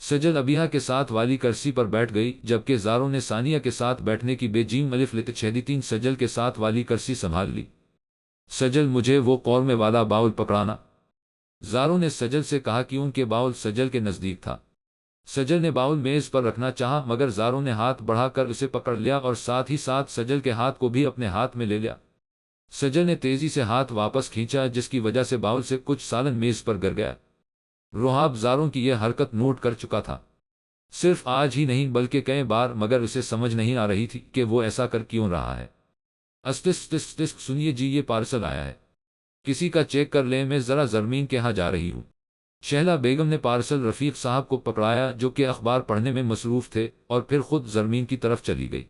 سجل ابیہا کے ساتھ والی کرسی پر بیٹھ گئی، جبکہ زاروں نے ثانیہ کے ساتھ بیٹھنے کی بے جیم الف لت چھیدی تین سجل کے ساتھ والی کرسی سنبھال لی۔ سجل مجھے وہ قورمے والا باؤل پکڑانا۔ زاروں نے سجل سے کہا کہ ان کے باؤل سجل کے نزدیک تھا۔ سجل نے باؤل میز پر رکھنا چاہا، مگر زاروں نے ہاتھ بڑھا کر اسے پکڑ لیا اور ساتھ ہی ساتھ سجل کے ہاتھ کو بھی اپنے ہاتھ میں لے لیا۔ سجل نے تیزی سے ہاتھ واپس کھینچا، جس کی وجہ سے باؤل سے کچھ سالن میز پر گر گیا۔ روحاب زاروں کی یہ حرکت نوٹ کر چکا تھا، صرف آج ہی نہیں بلکہ کئی بار، مگر اسے سمجھ نہیں آ رہی تھی کہ وہ ایسا کر کیوں رہا ہے۔ سنیے جی، یہ پارسل آیا ہے، کسی کا چیک کر لیں، میں ذرا زرمین کے ہاں جا رہی ہوں۔ شہلا بیگم نے پارسل رفیق صاحب کو پکڑایا، جو کہ اخبار پڑھنے میں مصروف تھے، اور پھر خود زرمین کی طرف چلی گئی۔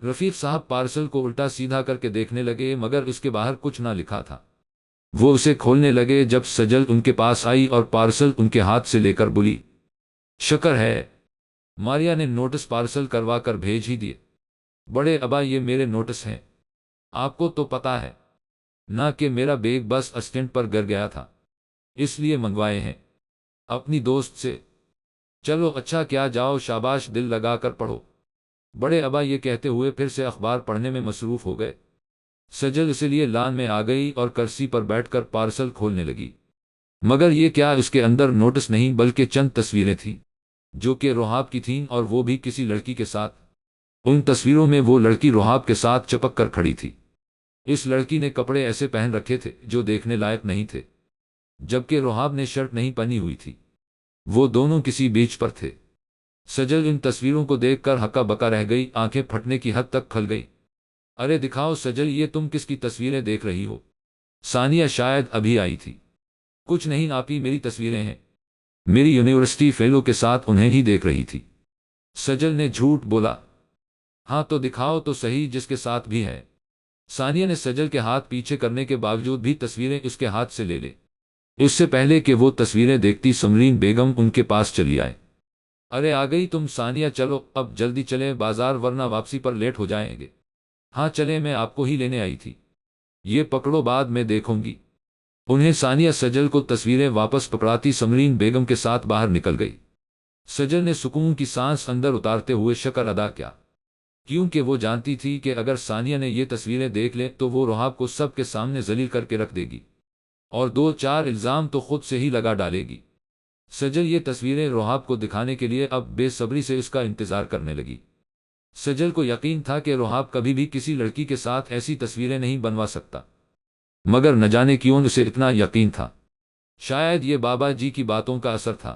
رفیق صاحب پارسل کو الٹا سیدھا کر کے دیکھنے لگے، مگر اس کے باہر کچھ نہ لکھا تھا۔ وہ اسے کھولنے لگے جب سجل ان کے پاس آئی اور پارسل ان کے ہاتھ سے لے کر بولی، شکر ہے ماریا نے نوٹس پارسل کروا کر بھیج ہی دیے۔ بڑے ابا، یہ میرے نوٹس ہیں، آپ کو تو پتا ہے نہ کہ میرا بیگ بس اسٹینڈ پر گر گیا تھا، اس لیے منگوائے ہیں اپنی دوست سے۔ چلو اچھا کیا، جاؤ شاباش، دل لگا کر پڑھو۔ بڑے ابا یہ کہتے ہوئے پھر سے اخبار پڑھنے میں مصروف ہو گئے۔ سجل اسی لیے لان میں آ گئی اور کرسی پر بیٹھ کر پارسل کھولنے لگی، مگر یہ کیا، اس کے اندر نوٹس نہیں بلکہ چند تصویریں تھیں، جو کہ روحاب کی تھیں، اور وہ بھی کسی لڑکی کے ساتھ۔ ان تصویروں میں وہ لڑکی روحاب کے ساتھ چپک کر کھڑی تھی۔ اس لڑکی نے کپڑے ایسے پہن رکھے تھے جو دیکھنے لائق نہیں تھے، جبکہ روحاب نے شرٹ نہیں پہنی ہوئی تھی۔ وہ دونوں کسی بیچ پر تھے۔ سجل ان تصویروں کو دیکھ کر ہکا بکا رہ گئی، آنکھیں پھٹنے کی حد تک کھل گئی۔ ارے دکھاؤ سجل، یہ تم کس کی تصویریں دیکھ رہی ہو؟ ثانیہ شاید ابھی آئی تھی۔ کچھ نہیں آپی، میری تصویریں ہیں، میری یونیورسٹی فیلو کے ساتھ انہیں ہی دیکھ رہی تھی۔ سجل نے جھوٹ بولا۔ ہاں تو دکھاؤ تو صحیح، جس کے ساتھ بھی ہے۔ ثانیہ نے سجل کے ہاتھ پیچھے کرنے کے باوجود بھی تصویریں اس کے ہاتھ سے لے لے۔ اس سے پہلے کہ وہ تصویریں دیکھتی سمرین بیگم ان کے پاس چلی آئے۔ ارے آ گئی تم ثانیہ، چلو اب جلدی چلیں بازار، ورنہ واپسی پر لیٹ ہو جائیں گے۔ ہاں چلیں، میں آپ کو ہی لینے آئی تھی، یہ پکڑو، بعد میں دیکھوں گی انہیں۔ ثانیہ سجل کو تصویریں واپس پکڑاتی سمرین بیگم کے ساتھ باہر نکل گئی۔ سجل نے سکون کی سانس اندر اتارتے ہوئے شکر ادا کیا، کیونکہ وہ جانتی تھی کہ اگر ثانیہ نے یہ تصویریں دیکھ لیں تو وہ روحاب کو سب کے سامنے ذلیل کر کے رکھ دے گی، اور دو چار الزام تو خود سے ہی لگا ڈالے گی۔ سجل یہ تصویریں روحاب کو دکھانے کے لیے اب بے صبری سے اس کا انتظار کرنے لگی۔ سجل کو یقین تھا کہ روحاب کبھی بھی کسی لڑکی کے ساتھ ایسی تصویریں نہیں بنوا سکتا، مگر نہ جانے کیوں اسے اتنا یقین تھا۔ شاید یہ بابا جی کی باتوں کا اثر تھا۔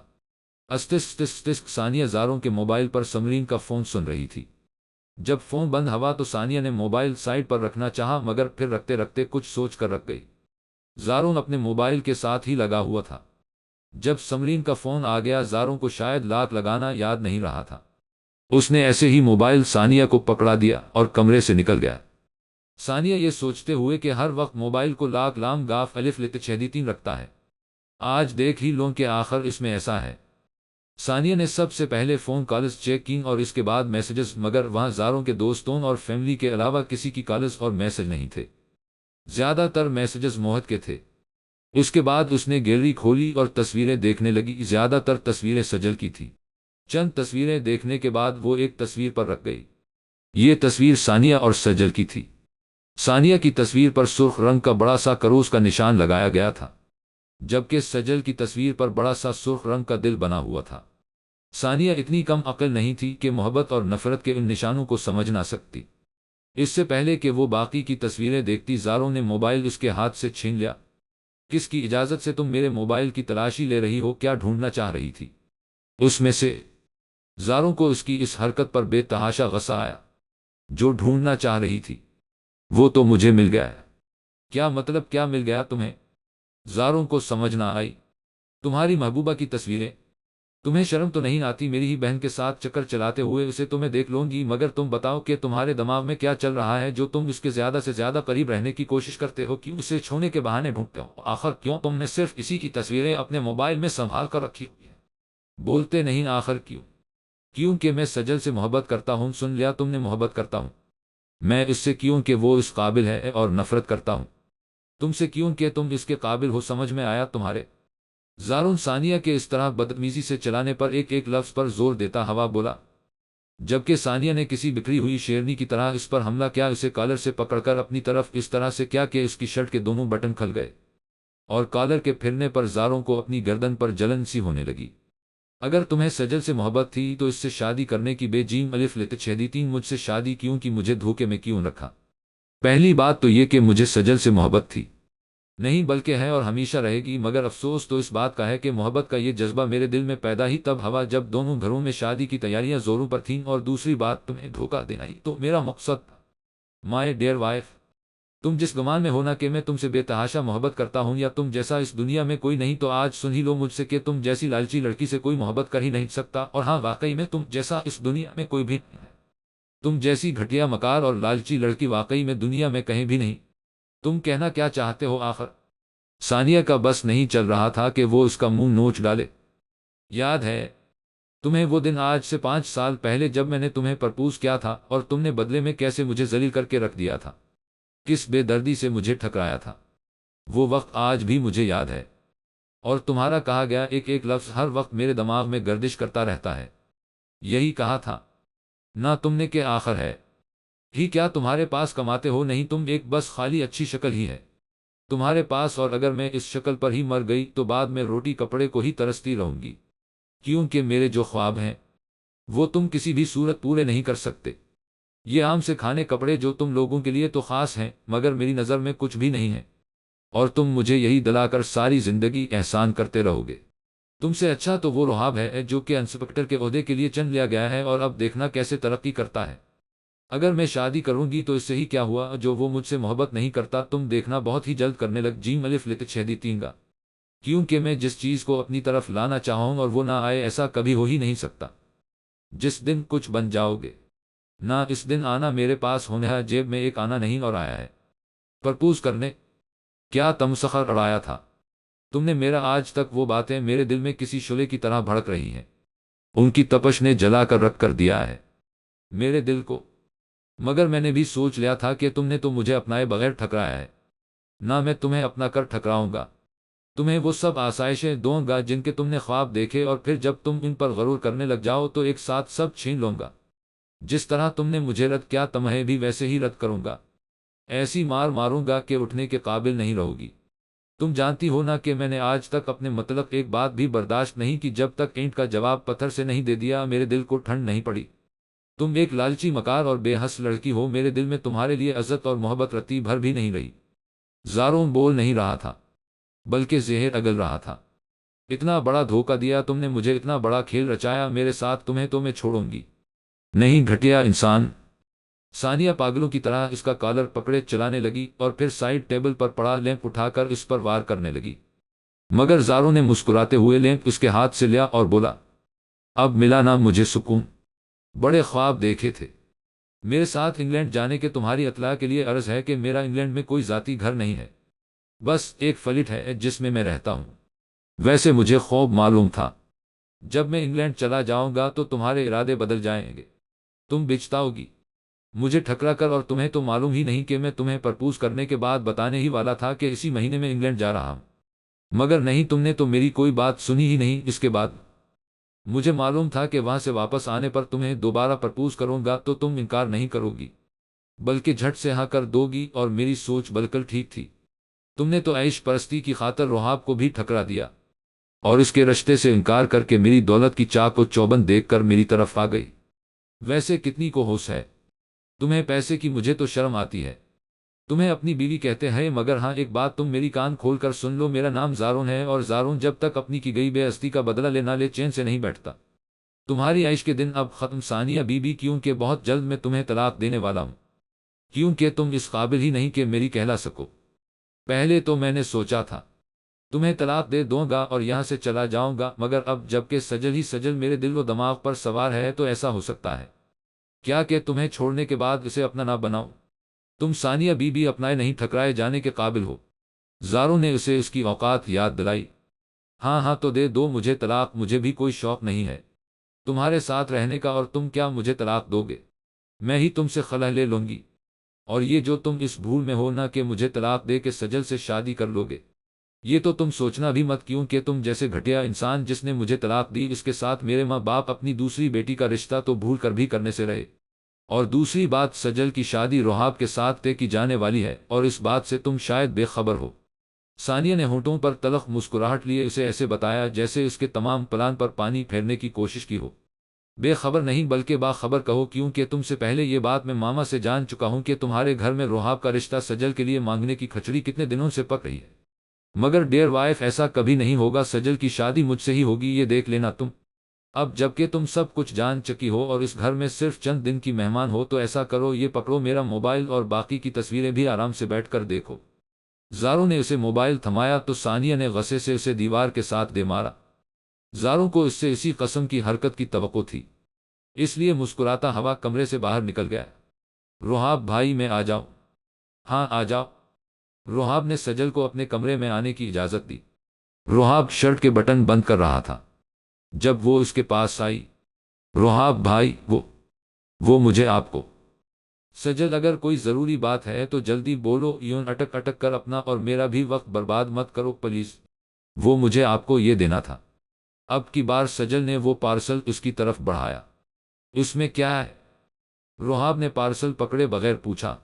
ثانیہ زاروں کے موبائل پر سمرین کا فون سن رہی تھی۔ جب فون بند ہوا تو ثانیہ نے موبائل سائڈ پر رکھنا چاہا، مگر پھر رکھتے رکھتے کچھ سوچ کر رکھ گئی۔ زاروں اپنے موبائل کے ساتھ ہی لگا ہوا تھا۔ جب سمرین کا فون آ گیا، زاروں کو شاید لاک لگانا یاد نہیں رہا تھا۔ اس نے ایسے ہی موبائل ثانیہ کو پکڑا دیا اور کمرے سے نکل گیا۔ ثانیہ یہ سوچتے ہوئے کہ ہر وقت موبائل کو لاک لام گاف الف لت چھیدی تین رکھتا ہے، آج دیکھ ہی لوں کہ آخر اس میں ایسا ہے۔ ثانیہ نے سب سے پہلے فون کالز چیک کی اور اس کے بعد میسجز، مگر وہاں زاروں کے دوستوں اور فیملی کے علاوہ کسی کی کالز اور میسج نہیں تھے، زیادہ تر میسجز موہت کے تھے۔ اس کے بعد اس نے گیلری کھولی اور تصویریں دیکھنے لگی، زیادہ تر تصویریں سجل کی تھی۔ چند تصویریں دیکھنے کے بعد وہ ایک تصویر پر رکھ گئی۔ یہ تصویر ثانیہ اور سجل کی تھی۔ ثانیہ کی تصویر پر سرخ رنگ کا بڑا سا کروس کا نشان لگایا گیا تھا، جبکہ سجل کی تصویر پر بڑا سا سرخ رنگ کا دل بنا ہوا تھا۔ ثانیہ اتنی کم عقل نہیں تھی کہ محبت اور نفرت کے ان نشانوں کو سمجھ نہ سکتی۔ اس سے پہلے کہ وہ باقی کی تصویریں دیکھتی، زاروں نے موبائل اس کے ہاتھ سے چھین لیا۔ کس کی اجازت سے تم میرے موبائل کی تلاشی لے رہی ہو؟ کیا ڈھونڈنا چاہ رہی تھی اس میں سے؟ زاروں کو اس کی اس حرکت پر بے تحاشا غصہ آیا۔ جو ڈھونڈنا چاہ رہی تھی وہ تو مجھے مل گیا ہے۔ کیا مطلب کیا مل گیا تمہیں؟ زاروں کو سمجھ نہ آئی۔ تمہاری محبوبہ کی تصویریں، تمہیں شرم تو نہیں آتی؟ میری ہی بہن کے ساتھ چکر چلاتے ہوئے اسے تو میں دیکھ لوں گی، مگر تم بتاؤ کہ تمہارے دماغ میں کیا چل رہا ہے جو تم اس کے زیادہ سے زیادہ قریب رہنے کی کوشش کرتے ہو؟ کیوں اسے چھونے کے بہانے ڈھونڈتے ہو؟ آخر کیوں تم نے صرف اسی کی تصویریں اپنے موبائل میں سنبھال کر رکھی ہوئی ہیں؟ بولتے نہیں آخر کیوں؟ کیونکہ میں سجل سے محبت کرتا ہوں۔ سن لیا تم نے؟ محبت کرتا ہوں میں اس سے کیونکہ وہ اس قابل ہے، اور نفرت کرتا ہوں تم سے کیونکہ تم اس کے قابل ہو۔ سمجھ میں آیا تمہارے؟ زارون ثانیہ کے اس طرح بدتمیزی سے چلانے پر ایک ایک لفظ پر زور دیتا ہوا بولا، جبکہ ثانیہ نے کسی بکھری ہوئی شیرنی کی طرح اس پر حملہ کیا، اسے کالر سے پکڑ کر اپنی طرف اس طرح سے کیا کہ اس کی شرٹ کے دونوں بٹن کھل گئے، اور کالر کے پھرنے پر زاروں کو اپنی گردن پر جلن سی ہونے لگی۔ اگر تمہیں سجل سے محبت تھی تو اس سے شادی کرنے کی بے جیم الف لت چھیدی مجھ سے شادی کیوں کی، مجھے دھوکے میں کیوں رکھا؟ پہلی بات تو یہ کہ مجھے سجل سے محبت تھی نہیں، بلکہ ہے اور ہمیشہ رہے گی، مگر افسوس تو اس بات کا ہے کہ محبت کا یہ جذبہ میرے دل میں پیدا ہی تب ہوا جب دونوں گھروں میں شادی کی تیاریاں زوروں پر تھیں، اور دوسری بات تمہیں دھوکہ دینا ہی تو میرا مقصد تھا۔ مائی ڈیئر وائف، تم جس گمان میں ہونا کہ میں تم سے بے تحاشا محبت کرتا ہوں یا تم جیسا اس دنیا میں کوئی نہیں، تو آج سن ہی لو مجھ سے کہ تم جیسی لالچی لڑکی سے کوئی محبت کر ہی نہیں سکتا، اور ہاں واقعی میں تم جیسا اس دنیا میں کوئی بھی نہیں ہے۔ تم جیسی گھٹیا مکار اور لالچی لڑکی واقعی میں دنیا میں کہیں بھی نہیں۔ تم کہنا کیا چاہتے ہو آخر؟ ثانیہ کا بس نہیں چل رہا تھا کہ وہ اس کا منہ نوچ ڈالے۔ یاد ہے تمہیں وہ دن آج سے 5 سال پہلے جب میں نے تمہیں پرپوز کیا تھا اور تم نے بدلے میں کیسے مجھے ذلیل کر کے رکھ دیا تھا، کس بے دردی سے مجھے ٹھکرایا تھا؟ وہ وقت آج بھی مجھے یاد ہے، اور تمہارا کہا گیا ایک ایک لفظ ہر وقت میرے دماغ میں گردش کرتا رہتا ہے۔ یہی کہا تھا نہ تم نے کہ آخر ہے ہی کیا تمہارے پاس کماتے ہو نہیں، تم ایک بس خالی اچھی شکل ہی ہے تمہارے پاس، اور اگر میں اس شکل پر ہی مر گئی تو بعد میں روٹی کپڑے کو ہی ترستی رہوں گی، کیونکہ میرے جو خواب ہیں وہ تم کسی بھی صورت پورے نہیں کر سکتے۔ یہ عام سے کھانے کپڑے جو تم لوگوں کے لیے تو خاص ہیں مگر میری نظر میں کچھ بھی نہیں ہے، اور تم مجھے یہی دلا کر ساری زندگی احسان کرتے رہو گے۔ تم سے اچھا تو وہ رہاب ہے جو کہ انسپکٹر کے عہدے کے لیے چن لیا گیا ہے، اور اب دیکھنا کیسے ترقی کرتا ہے۔ اگر میں شادی کروں گی تو اس سے ہی کیا ہوا جو وہ مجھ سے محبت نہیں کرتا، تم دیکھنا بہت ہی جلد کرنے لگ جیم الف لت چھیدی گا، کیونکہ میں جس چیز کو اپنی طرف لانا چاہوں اور وہ نہ آئے، ایسا کبھی ہو ہی نہیں سکتا۔ جس دن کچھ بن جاؤ گے نہ، اس دن آنا میرے پاس ہونے ہے، جیب میں ایک آنا نہیں اور آیا ہے پرپوز کرنے۔ کیا تمسخر اڑایا تھا تم نے میرا؟ آج تک وہ باتیں میرے دل میں کسی شعلے کی طرح بھڑک رہی ہیں، ان کی تپش نے جلا کر رکھ کر دیا ہے میرے دل کو، مگر میں نے بھی سوچ لیا تھا کہ تم نے تو مجھے اپنائے بغیر ٹھکرایا ہے، نہ میں تمہیں اپنا کر ٹھکراؤں گا۔ تمہیں وہ سب آسائشیں دوں گا جن کے تم نے خواب دیکھے، اور پھر جب تم ان پر غرور کرنے لگ جاؤ تو ایک ساتھ سب چھین لوں گا۔ جس طرح تم نے مجھے رد کیا تمہیں بھی ویسے ہی رد کروں گا، ایسی مار ماروں گا کہ اٹھنے کے قابل نہیں رہو گی۔ تم جانتی ہو نا کہ میں نے آج تک اپنے مطلق ایک بات بھی برداشت نہیں کی، جب تک اینٹ کا جواب پتھر سے نہیں دے دیا میرے دل کو ٹھنڈ نہیں پڑی۔ تم ایک لالچی مکار اور بے حس لڑکی ہو، میرے دل میں تمہارے لیے عزت اور محبت رتی بھر بھی نہیں رہی۔ زارون بول نہیں رہا تھا بلکہ زہر اگل رہا تھا۔ اتنا بڑا دھوکہ دیا تم نے مجھے، اتنا بڑا کھیل رچایا میرے ساتھ، تمہیں تو میں چھوڑوں گی نہیں، گھٹیا انسان۔ ثانیہ پاگلوں کی طرح اس کا کالر پکڑے چلانے لگی، اور پھر سائڈ ٹیبل پر پڑا لیمپ اٹھا کر اس پر وار کرنے لگی، مگر زاروں نے مسکراتے ہوئے لیمپ اس کے ہاتھ سے لیا اور بولا، اب ملا نا مجھے سکون؟ بڑے خواب دیکھے تھے میرے ساتھ انگلینڈ جانے کے، تمہاری اطلاع کے لیے عرض ہے کہ میرا انگلینڈ میں کوئی ذاتی گھر نہیں ہے، بس ایک فلیٹ ہے جس میں رہتا ہوں۔ ویسے مجھے خواب معلوم تھا جب میں انگلینڈ چلا جاؤں گا تو تمہارے ارادے بدل جائیں گے، تم بچتاؤ گی مجھے ٹھکرا کر، اور تمہیں تو معلوم ہی نہیں کہ میں تمہیں پرپوز کرنے کے بعد بتانے ہی والا تھا کہ اسی مہینے میں انگلینڈ جا رہا ہوں، مگر نہیں، تم نے تو میری کوئی بات سنی ہی نہیں۔ اس کے بعد مجھے معلوم تھا کہ وہاں سے واپس آنے پر تمہیں دوبارہ پرپوز کروں گا تو تم انکار نہیں کرو گی بلکہ جھٹ سے ہاں کر دو گی، اور میری سوچ بالکل ٹھیک تھی۔ تم نے تو عیش پرستی کی خاطر رحاب کو بھی ٹھکرا دیا، اور اس کے رشتے سے انکار کر کے میری دولت کی چاک و چوبند دیکھ کر میری طرف آ گئی۔ ویسے کتنی کو ہوش ہے تمہیں پیسے کی، مجھے تو شرم آتی ہے تمہیں اپنی بیوی کہتے ہیں، مگر ہاں ایک بات تم میری کان کھول کر سن لو، میرا نام زارون ہے، اور زارون جب تک اپنی کی گئی بے عزتی کا بدلہ لے نہ لے چین سے نہیں بیٹھتا۔ تمہاری عیش کے دن اب ختم ثانیہ بی بی، کیونکہ بہت جلد میں تمہیں طلاق دینے والا ہوں، کیونکہ تم اس قابل ہی نہیں کہ میری کہلا سکو۔ پہلے تو میں نے سوچا تھا تمہیں طلاق دے دوں گا اور یہاں سے چلا جاؤں گا، مگر اب جب کہ سجل ہی سجل میرے دل و دماغ پر سوار ہے تو ایسا ہو سکتا ہے کیا کہ تمہیں چھوڑنے کے بعد اسے اپنا نہ بناؤ؟ تم ثانیہ بی بی اپنائے نہیں ٹھکرائے جانے کے قابل ہو۔ زاروں نے اسے اس کی اوقات یاد دلائی۔ ہاں ہاں تو دے دو مجھے طلاق، مجھے بھی کوئی شوق نہیں ہے تمہارے ساتھ رہنے کا، اور تم کیا مجھے طلاق دو گے؟ میں ہی تم سے خلع لے لوں گی، اور یہ جو تم اس بھول میں ہو نا کہ مجھے طلاق دے کے سجل سے شادی کر لو گے، یہ تو تم سوچنا بھی مت، کیونکہ تم جیسے گھٹیا انسان جس نے مجھے طلاق دی اس کے ساتھ میرے ماں باپ اپنی دوسری بیٹی کا رشتہ تو بھول کر بھی کرنے سے رہے۔ اور دوسری بات، سجل کی شادی روحاب کے ساتھ طے کی جانے والی ہے اور اس بات سے تم شاید بے خبر ہو۔ ثانیہ نے ہونٹوں پر تلخ مسکراہٹ لیے اسے ایسے بتایا جیسے اس کے تمام پلان پر پانی پھیرنے کی کوشش کی ہو۔ بے خبر نہیں بلکہ باخبر کہو، کیونکہ تم سے پہلے یہ بات میں ماما سے جان چکا ہوں کہ تمہارے گھر میں روحاب کا رشتہ سجل کے لیے مانگنے کی کھچڑی کتنے دنوں سے پک رہی ہے۔ مگر ڈیئر وائف، ایسا کبھی نہیں ہوگا، سجل کی شادی مجھ سے ہی ہوگی، یہ دیکھ لینا تم۔ اب جب کہ تم سب کچھ جان چکی ہو اور اس گھر میں صرف چند دن کی مہمان ہو تو ایسا کرو، یہ پکڑو میرا موبائل اور باقی کی تصویریں بھی آرام سے بیٹھ کر دیکھو۔ زاروں نے اسے موبائل تھمایا تو ثانیہ نے غصے سے اسے دیوار کے ساتھ دے مارا۔ زاروں کو اس سے اسی قسم کی حرکت کی توقع تھی، اس لیے مسکراتا ہوا کمرے سے باہر نکل گیا۔ روحاب بھائی، میں آ جاؤں؟ ہاں آ جاؤ۔ روحاب نے سجل کو اپنے کمرے میں آنے کی اجازت دی۔ روحاب شرٹ کے بٹن بند کر رہا تھا جب وہ اس کے پاس آئی۔ روحاب بھائی، وہ مجھے آپ کو۔ سجل، اگر کوئی ضروری بات ہے تو جلدی بولو، یوں اٹک اٹک کر اپنا اور میرا بھی وقت برباد مت کرو پلیز۔ وہ مجھے آپ کو یہ دینا تھا۔ اب کی بار سجل نے وہ پارسل اس کی طرف بڑھایا۔ اس میں کیا ہے؟ روحاب نے پارسل پکڑے بغیر پوچھا۔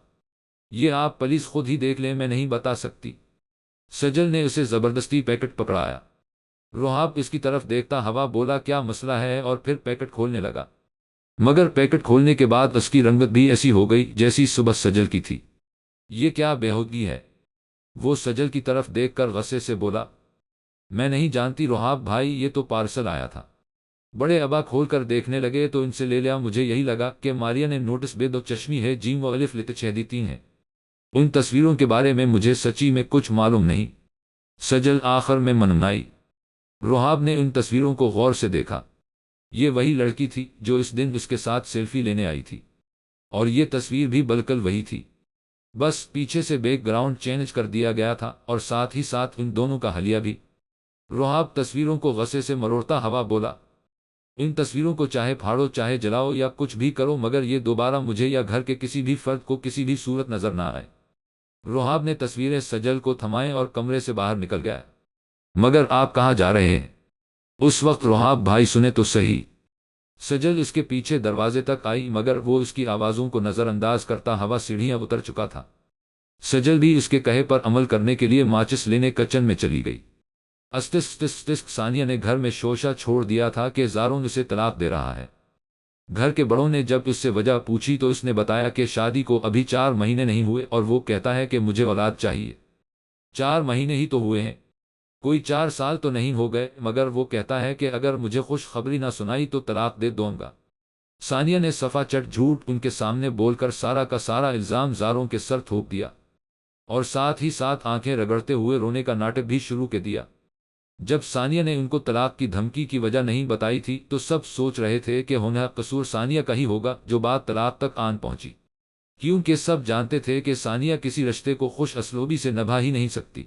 یہ آپ پلیز خود ہی دیکھ لیں، میں نہیں بتا سکتی۔ سجل نے اسے زبردستی پیکٹ پکڑایا۔ روحاب اس کی طرف دیکھتا ہوا بولا، کیا مسئلہ ہے؟ اور پھر پیکٹ کھولنے لگا۔ مگر پیکٹ کھولنے کے بعد اس کی رنگت بھی ایسی ہو گئی جیسی صبح سجل کی تھی۔ یہ کیا بےہودگی ہے؟ وہ سجل کی طرف دیکھ کر غصے سے بولا۔ میں نہیں جانتی روحاب بھائی، یہ تو پارسل آیا تھا۔ بڑے ابا کھول کر دیکھنے لگے تو ان سے لے لیا، مجھے یہی لگا کہ ماریا نے نوٹس بے دو چشمی ہے، جیم و الف لت چھ دی تین ہے۔ ان تصویروں کے بارے میں مجھے سچی میں کچھ معلوم نہیں۔ سجل آخر میں منمنائی۔ روحاب نے ان تصویروں کو غور سے دیکھا۔ یہ وہی لڑکی تھی جو اس دن اس کے ساتھ سیلفی لینے آئی تھی، اور یہ تصویر بھی بالکل وہی تھی، بس پیچھے سے بیک گراؤنڈ چینج کر دیا گیا تھا اور ساتھ ہی ساتھ ان دونوں کا حلیہ بھی۔ روحاب تصویروں کو غصے سے مروڑتا ہوا بولا، ان تصویروں کو چاہے پھاڑو چاہے جلاؤ یا کچھ بھی کرو، مگر یہ دوبارہ مجھے یا گھر کے کسی بھی فرد کو کسی بھی صورت نظر نہ آئے۔ روحاب نے تصویریں سجل کو تھمائیں اور کمرے سے باہر نکل گیا۔ مگر آپ کہاں جا رہے ہیں؟ اس وقت روحاب بھائی سنے تو صحیح۔ سجل اس کے پیچھے دروازے تک آئی، مگر وہ اس کی آوازوں کو نظر انداز کرتا ہوا سیڑھیاں اتر چکا تھا۔ سجل بھی اس کے کہے پر عمل کرنے کے لیے ماچس لینے کچن میں چلی گئی۔ ثانیہ نے گھر میں شوشہ چھوڑ دیا تھا کہ زارون اسے طلاق دے رہا ہے۔ گھر کے بڑوں نے جب اس سے وجہ پوچھی تو اس نے بتایا کہ شادی کو ابھی 4 مہینے نہیں ہوئے اور وہ کہتا ہے کہ مجھے اولاد چاہیے۔ 4 مہینے ہی تو ہوئے ہیں، کوئی 4 سال تو نہیں ہو گئے، مگر وہ کہتا ہے کہ اگر مجھے خوشخبری نہ سنائی تو طلاق دے دوں گا۔ ثانیہ نے صفا چٹ جھوٹ ان کے سامنے بول کر سارا کا سارا الزام زاروں کے سر تھوپ دیا، اور ساتھ ہی ساتھ آنکھیں رگڑتے ہوئے رونے کا ناٹک بھی شروع کر دیا۔ جب ثانیہ نے ان کو طلاق کی دھمکی کی وجہ نہیں بتائی تھی تو سب سوچ رہے تھے کہ ہونا قصور ثانیہ کا ہی ہوگا جو بات طلاق تک آن پہنچی، کیونکہ سب جانتے تھے کہ ثانیہ کسی رشتے کو خوش اسلوبی سے نبھا ہی نہیں سکتی۔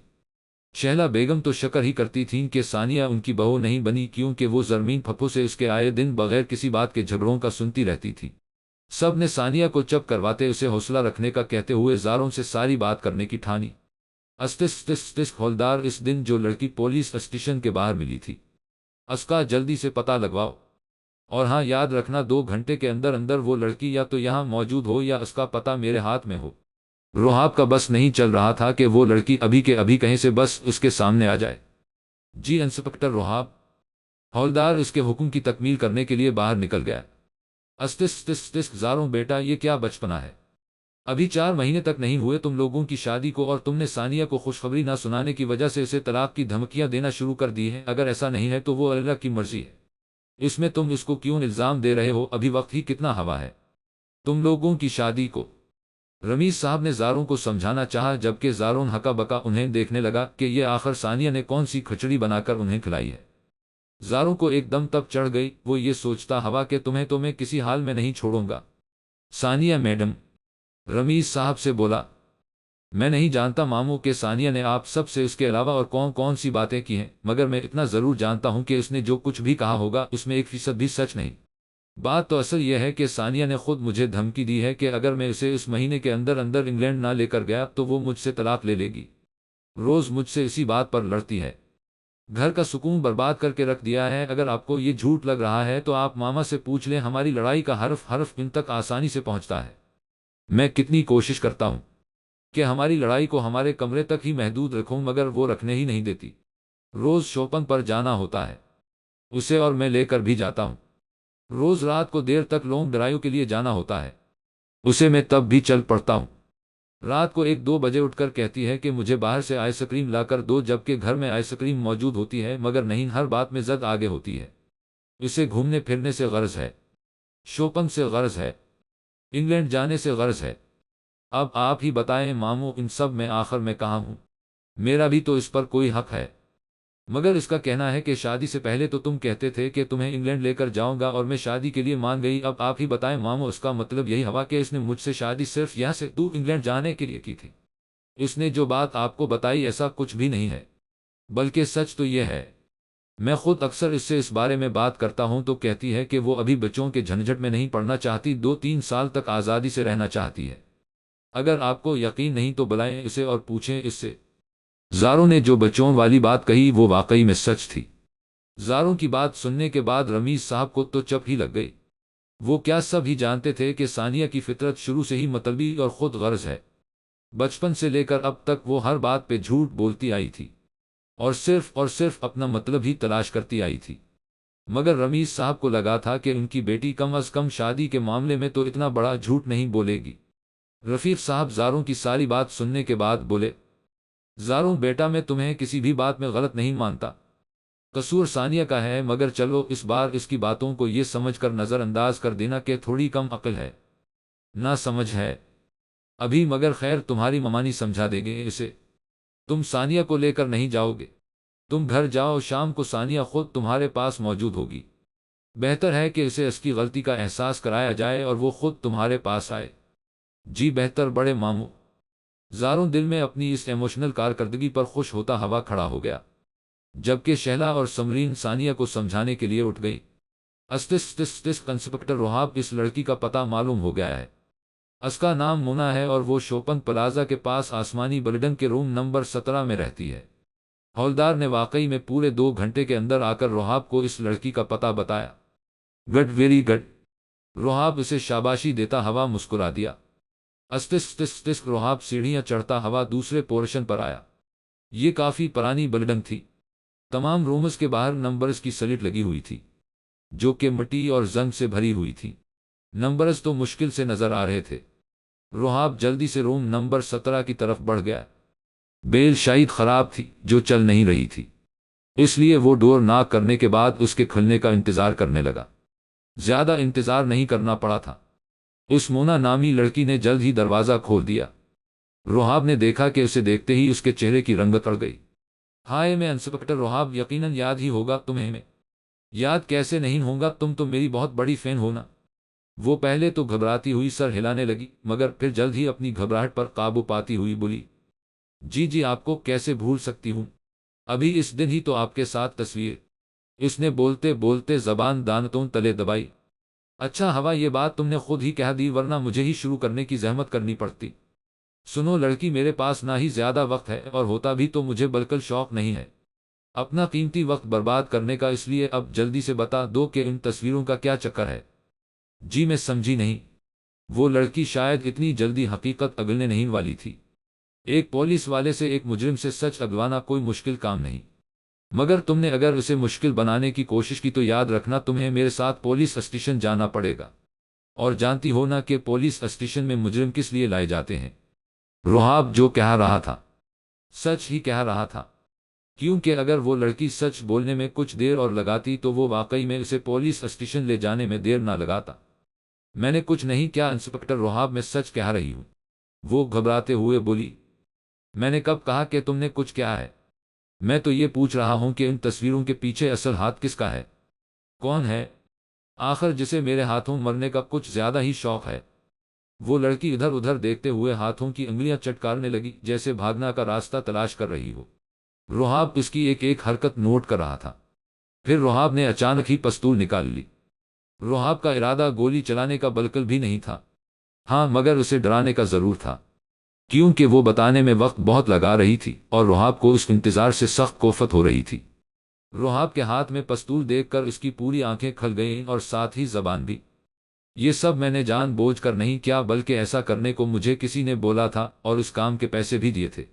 شہلا بیگم تو شکر ہی کرتی تھیں کہ ثانیہ ان کی بہو نہیں بنی، کیونکہ وہ زرمین پھپھو سے اس کے آئے دن بغیر کسی بات کے جھگڑوں کا سنتی رہتی تھی۔ سب نے ثانیہ کو چپ کرواتے اسے حوصلہ رکھنے کا کہتے ہوئے زاروں سے ساری بات کرنے کی ٹھانی۔ ہولدار، اس دن جو لڑکی پولیس اسٹیشن کے باہر ملی تھی، اس کا جلدی سے پتہ لگواؤ، اور ہاں یاد رکھنا 2 گھنٹے کے اندر اندر وہ لڑکی یا تو یہاں موجود ہو یا اس کا پتہ میرے ہاتھ میں ہو۔ روحاب کا بس نہیں چل رہا تھا کہ وہ لڑکی ابھی کے ابھی کہیں سے بس اس کے سامنے آ جائے۔ جی انسپکٹر روحاب۔ ہولدار اس کے حکم کی تکمیل کرنے کے لیے باہر نکل گیا۔ زاروں بیٹا، یہ کیا بچپنا ہے؟ ابھی 4 مہینے تک نہیں ہوئے تم لوگوں کی شادی کو، اور تم نے ثانیہ کو خوشخبری نہ سنانے کی وجہ سے اسے طلاق کی دھمکیاں دینا شروع کر دی ہیں۔ اگر ایسا نہیں ہے تو وہ اللہ کی مرضی ہے، اس میں تم اس کو کیوں الزام دے رہے ہو؟ ابھی وقت ہی کتنا ہوا ہے تم لوگوں کی شادی کو۔ رمیز صاحب نے زاروں کو سمجھانا چاہا، جبکہ زارون ہکا بکا انہیں دیکھنے لگا کہ یہ آخر ثانیہ نے کون سی کھچڑی بنا کر انہیں کھلائی ہے۔ زاروں کو ایک دم تب چڑھ گئی، وہ یہ سوچتا ہوا کہ تمہیں تو میں کسی حال میں نہیں چھوڑوں گا۔ ثانیہ میڈم، رمیز صاحب سے بولا، میں نہیں جانتا ماموں کہ ثانیہ نے آپ سب سے اس کے علاوہ اور کون کون سی باتیں کی ہیں، مگر میں اتنا ضرور جانتا ہوں کہ اس نے جو کچھ بھی کہا ہوگا اس میں 1% بھی سچ نہیں۔ بات تو اصل یہ ہے کہ ثانیہ نے خود مجھے دھمکی دی ہے کہ اگر میں اسے اس مہینے کے اندر اندر انگلینڈ نہ لے کر گیا تو وہ مجھ سے طلاق لے لے گی۔ روز مجھ سے اسی بات پر لڑتی ہے، گھر کا سکون برباد کر کے رکھ دیا ہے۔ اگر آپ کو یہ جھوٹ لگ رہا ہے تو آپ ماما سے پوچھ لیں، ہماری لڑائی کا حرف حرف ان تک آسانی سے پہنچتا ہے۔ میں کتنی کوشش کرتا ہوں کہ ہماری لڑائی کو ہمارے کمرے تک ہی محدود رکھوں، مگر وہ رکھنے ہی نہیں دیتی۔ روز شاپنگ پر جانا ہوتا ہے، اسے اور میں لے کر بھی جاتا ہوں۔ روز رات کو دیر تک لانگ ڈرائیو کے لیے جانا ہوتا ہے، اسے میں تب بھی چل پڑتا ہوں۔ رات کو 1-2 بجے اٹھ کر کہتی ہے کہ مجھے باہر سے آئس کریم لا کر دو، جبکہ گھر میں آئس کریم موجود ہوتی ہے، مگر نہیں، ہر بات میں زد آگے ہوتی ہے۔ اسے گھومنے پھرنے سے غرض ہے، شاپنگ سے غرض ہے، انگلینڈ جانے سے غرض ہے۔ اب آپ ہی بتائیں ماموں، ان سب میں آخر میں کہاں ہوں؟ میرا بھی تو اس پر کوئی حق ہے۔ مگر اس کا کہنا ہے کہ شادی سے پہلے تو تم کہتے تھے کہ تمہیں انگلینڈ لے کر جاؤں گا اور میں شادی کے لیے مان گئی۔ اب آپ ہی بتائیں ماموں، اس کا مطلب یہی ہوا کہ اس نے مجھ سے شادی صرف یہاں سے دور انگلینڈ جانے کے لیے کی تھی؟ اس نے جو بات آپ کو بتائی ایسا کچھ بھی نہیں ہے، بلکہ سچ تو یہ ہے۔ میں خود اکثر اس سے اس بارے میں بات کرتا ہوں تو کہتی ہے کہ وہ ابھی بچوں کے جھنجھٹ میں نہیں پڑنا چاہتی، 2-3 سال تک آزادی سے رہنا چاہتی ہے۔ اگر آپ کو یقین نہیں تو بلائیں اسے اور پوچھیں اس سے۔ زاروں نے جو بچوں والی بات کہی وہ واقعی میں سچ تھی۔ زاروں کی بات سننے کے بعد رمیز صاحب کو تو چپ ہی لگ گئی۔ وہ کیا سب ہی جانتے تھے کہ ثانیہ کی فطرت شروع سے ہی مطلبی اور خود غرض ہے؟ بچپن سے لے کر اب تک وہ ہر بات پہ جھوٹ بولتی آئی تھی اور صرف اپنا مطلب ہی تلاش کرتی آئی تھی۔ مگر رمیز صاحب کو لگا تھا کہ ان کی بیٹی کم از کم شادی کے معاملے میں تو اتنا بڑا جھوٹ نہیں بولے گی۔ رفیق صاحب زاروں کی ساری بات سننے کے بعد بولے، زاروں بیٹا، میں تمہیں کسی بھی بات میں غلط نہیں مانتا، قصور ثانیہ کا ہے، مگر چلو اس بار اس کی باتوں کو یہ سمجھ کر نظر انداز کر دینا کہ تھوڑی کم عقل ہے، نہ سمجھ ہے ابھی، مگر خیر تمہاری ممانی سمجھا دے گے اسے۔ تم ثانیہ کو لے کر نہیں جاؤ گے، تم گھر جاؤ، شام کو ثانیہ خود تمہارے پاس موجود ہوگی۔ بہتر ہے کہ اسے اس کی غلطی کا احساس کرایا جائے اور وہ خود تمہارے پاس آئے۔ جی بہتر بڑے ماموں۔ زاروں دل میں اپنی اس ایموشنل کارکردگی پر خوش ہوتا ہوا کھڑا ہو گیا، جبکہ شہلا اور سمرین ثانیہ کو سمجھانے کے لیے اٹھ گئی۔ انسپکٹر روحاب، اس لڑکی کا پتہ معلوم ہو گیا ہے، اس کا نام مونا ہے اور وہ شوپنگ پلازا کے پاس آسمانی بلڈنگ کے روم نمبر 17 میں رہتی ہے۔ ہولدار نے واقعی میں پورے 2 گھنٹے کے اندر آ کر روحاب کو اس لڑکی کا پتہ بتایا۔ Good, very good. روحاب اسے شاباشی دیتا ہوا مسکرا دیا۔ روحاب سیڑھیاں چڑھتا ہوا دوسرے پورشن پر آیا۔ یہ کافی پرانی بلڈنگ تھی، تمام رومز کے باہر نمبرز کی سلٹ لگی ہوئی تھی جو کہ مٹی اور زنگ سے بھری ہوئی تھی۔ نمبرز تو مشکل سے نظر آ رہے تھے۔ روحاب جلدی سے روم نمبر 17 کی طرف بڑھ گیا۔ بیل شاید خراب تھی جو چل نہیں رہی تھی، اس لیے وہ ڈور ناک کرنے کے بعد اس کے کھلنے کا انتظار کرنے لگا۔ زیادہ انتظار نہیں کرنا پڑا تھا، اس مونا نامی لڑکی نے جلد ہی دروازہ کھول دیا۔ روحاب نے دیکھا کہ اسے دیکھتے ہی اس کے چہرے کی رنگت اڑ گئی۔ ہائے، میں انسپکٹر روحاب، یقیناً یاد ہی ہوگا تمہیں۔ میں یاد کیسے نہیں ہوگا، تم تو میری بہت بڑی فین ہونا۔ وہ پہلے تو گھبراتی ہوئی سر ہلانے لگی، مگر پھر جلد ہی اپنی گھبراہٹ پر قابو پاتی ہوئی بولی، جی آپ کو کیسے بھول سکتی ہوں، ابھی اس دن ہی تو آپ کے ساتھ تصویر۔ اس نے بولتے بولتے زبان دانتوں تلے دبائی۔ اچھا ہوا یہ بات تم نے خود ہی کہہ دی، ورنہ مجھے ہی شروع کرنے کی زحمت کرنی پڑتی۔ سنو لڑکی، میرے پاس نہ ہی زیادہ وقت ہے اور ہوتا بھی تو مجھے بالکل شوق نہیں ہے اپنا قیمتی وقت برباد کرنے کا، اس لیے اب جلدی سے بتا دو کہ ان تصویروں کا کیا چکر ہے۔ جی میں سمجھی نہیں۔ وہ لڑکی شاید اتنی جلدی حقیقت اگلنے نہیں والی تھی۔ ایک پولیس والے سے ایک مجرم سے سچ اگوانا کوئی مشکل کام نہیں، مگر تم نے اگر اسے مشکل بنانے کی کوشش کی تو یاد رکھنا تمہیں میرے ساتھ پولیس اسٹیشن جانا پڑے گا، اور جانتی ہو نا کہ پولیس اسٹیشن میں مجرم کس لیے لائے جاتے ہیں۔ روحاب جو کہہ رہا تھا سچ ہی کہہ رہا تھا، کیونکہ اگر وہ لڑکی سچ بولنے میں کچھ دیر اور لگاتی تو وہ واقعی میں اسے پولیس اسٹیشن لے جانے میں دیر نہ لگاتا۔ میں نے کچھ نہیں کیا انسپکٹر روحاب، میں سچ کہہ رہی ہوں، وہ گھبراتے ہوئے بولی۔ میں نے کب کہا کہ تم نے کچھ کیا ہے؟ میں تو یہ پوچھ رہا ہوں کہ ان تصویروں کے پیچھے اصل ہاتھ کس کا ہے؟ کون ہے آخر جسے میرے ہاتھوں مرنے کا کچھ زیادہ ہی شوق ہے؟ وہ لڑکی ادھر ادھر دیکھتے ہوئے ہاتھوں کی انگلیاں چٹکارنے لگی جیسے بھاگنا کا راستہ تلاش کر رہی ہو۔ روحاب اس کی ایک ایک حرکت نوٹ کر رہا تھا۔ پھر روحاب نے اچانک ہی پستول نکال لی۔ روحاب کا ارادہ گولی چلانے کا بالکل بھی نہیں تھا، ہاں مگر اسے ڈرانے کا ضرور تھا۔ کیونکہ وہ بتانے میں وقت بہت لگا رہی تھی اور روحاب کو اس انتظار سے سخت کوفت ہو رہی تھی۔ روحاب کے ہاتھ میں پستول دیکھ کر اس کی پوری آنکھیں کھل گئیں اور ساتھ ہی زبان بھی۔ یہ سب میں نے جان بوجھ کر نہیں کیا، بلکہ ایسا کرنے کو مجھے کسی نے بولا تھا اور اس کام کے پیسے بھی دیے تھے۔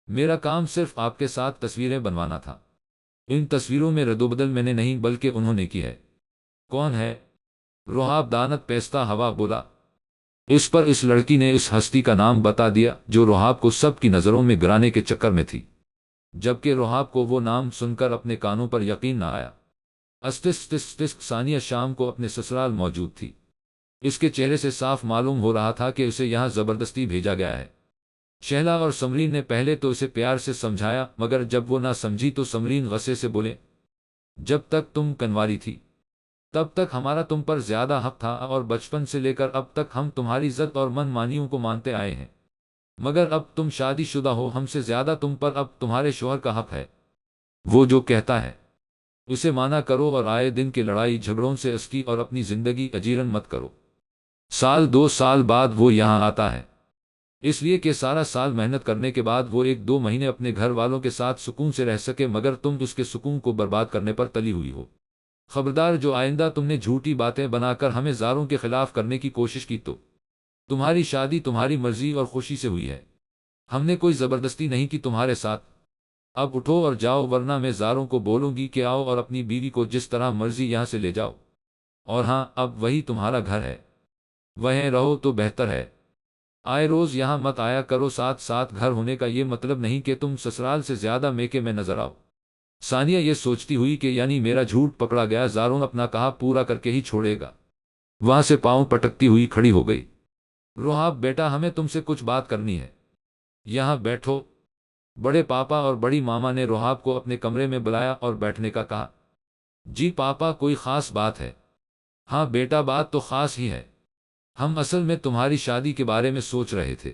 میرا کام صرف آپ کے ساتھ تصویریں بنوانا تھا۔ ان تصویروں میں رد و بدل میں نے نہیں بلکہ انہوں نے کی ہے۔ کون ہے؟ روحاب دانت پیستا ہوا بولا۔ اس پر اس لڑکی نے اس ہستی کا نام بتا دیا جو روحاب کو سب کی نظروں میں گرانے کے چکر میں تھی، جبکہ روحاب کو وہ نام سن کر اپنے کانوں پر یقین نہ آیا۔ ثانیہ شام کو اپنے سسرال موجود تھی۔ اس کے چہرے سے صاف معلوم ہو رہا تھا کہ اسے یہاں زبردستی بھیجا گیا ہے۔ شہلا اور سمرین نے پہلے تو اسے پیار سے سمجھایا، مگر جب وہ نہ سمجھی تو سمرین غصے سے بولے، جب تک تم کنواری تھی تب تک ہمارا تم پر زیادہ حق تھا، اور بچپن سے لے کر اب تک ہم تمہاری ضد اور من مانیوں کو مانتے آئے ہیں، مگر اب تم شادی شدہ ہو، ہم سے زیادہ تم پر اب تمہارے شوہر کا حق ہے۔ وہ جو کہتا ہے اسے مانا کرو اور آئے دن کے لڑائی جھگڑوں سے اسکی اور اپنی زندگی اجیرن مت کرو۔ سال 2 سال بعد وہ یہاں آتا ہے اس لیے کہ سارا سال محنت کرنے کے بعد وہ 1-2 مہینے اپنے گھر والوں کے ساتھ سکون سے رہ سکے، مگر تم اس کے سکون کو برباد کرنے پر تلی ہوئی ہو۔ خبردار، جو آئندہ تم نے جھوٹی باتیں بنا کر ہمیں زاروں کے خلاف کرنے کی کوشش کی تو تمہاری شادی تمہاری مرضی اور خوشی سے ہوئی ہے، ہم نے کوئی زبردستی نہیں کی تمہارے ساتھ۔ اب اٹھو اور جاؤ، ورنہ میں زاروں کو بولوں گی کہ آؤ اور اپنی بیوی کو جس طرح مرضی یہاں سے لے جاؤ۔ اور ہاں، اب وہی تمہارا گھر ہے، وہیں رہو تو بہتر ہے۔ آئے روز یہاں مت آیا کرو۔ ساتھ ساتھ گھر ہونے کا یہ مطلب نہیں کہ تم سسرال سے زیادہ میکے میں نظر آؤ۔ ثانیہ یہ سوچتی ہوئی کہ یعنی میرا جھوٹ پکڑا گیا، زارون اپنا کہا پورا کر کے ہی چھوڑے گا، وہاں سے پاؤں پٹکتی ہوئی کھڑی ہو گئی۔ روحاب بیٹا، ہمیں تم سے کچھ بات کرنی ہے، یہاں بیٹھو۔ بڑے پاپا اور بڑی ماما نے روحاب کو اپنے کمرے میں بلایا اور بیٹھنے کا کہا۔ جی پاپا، کوئی خاص بات ہے؟ ہاں بیٹا، بات تو خاص ہی ہے، ہم اصل میں تمہاری شادی کے بارے میں سوچ رہے تھے۔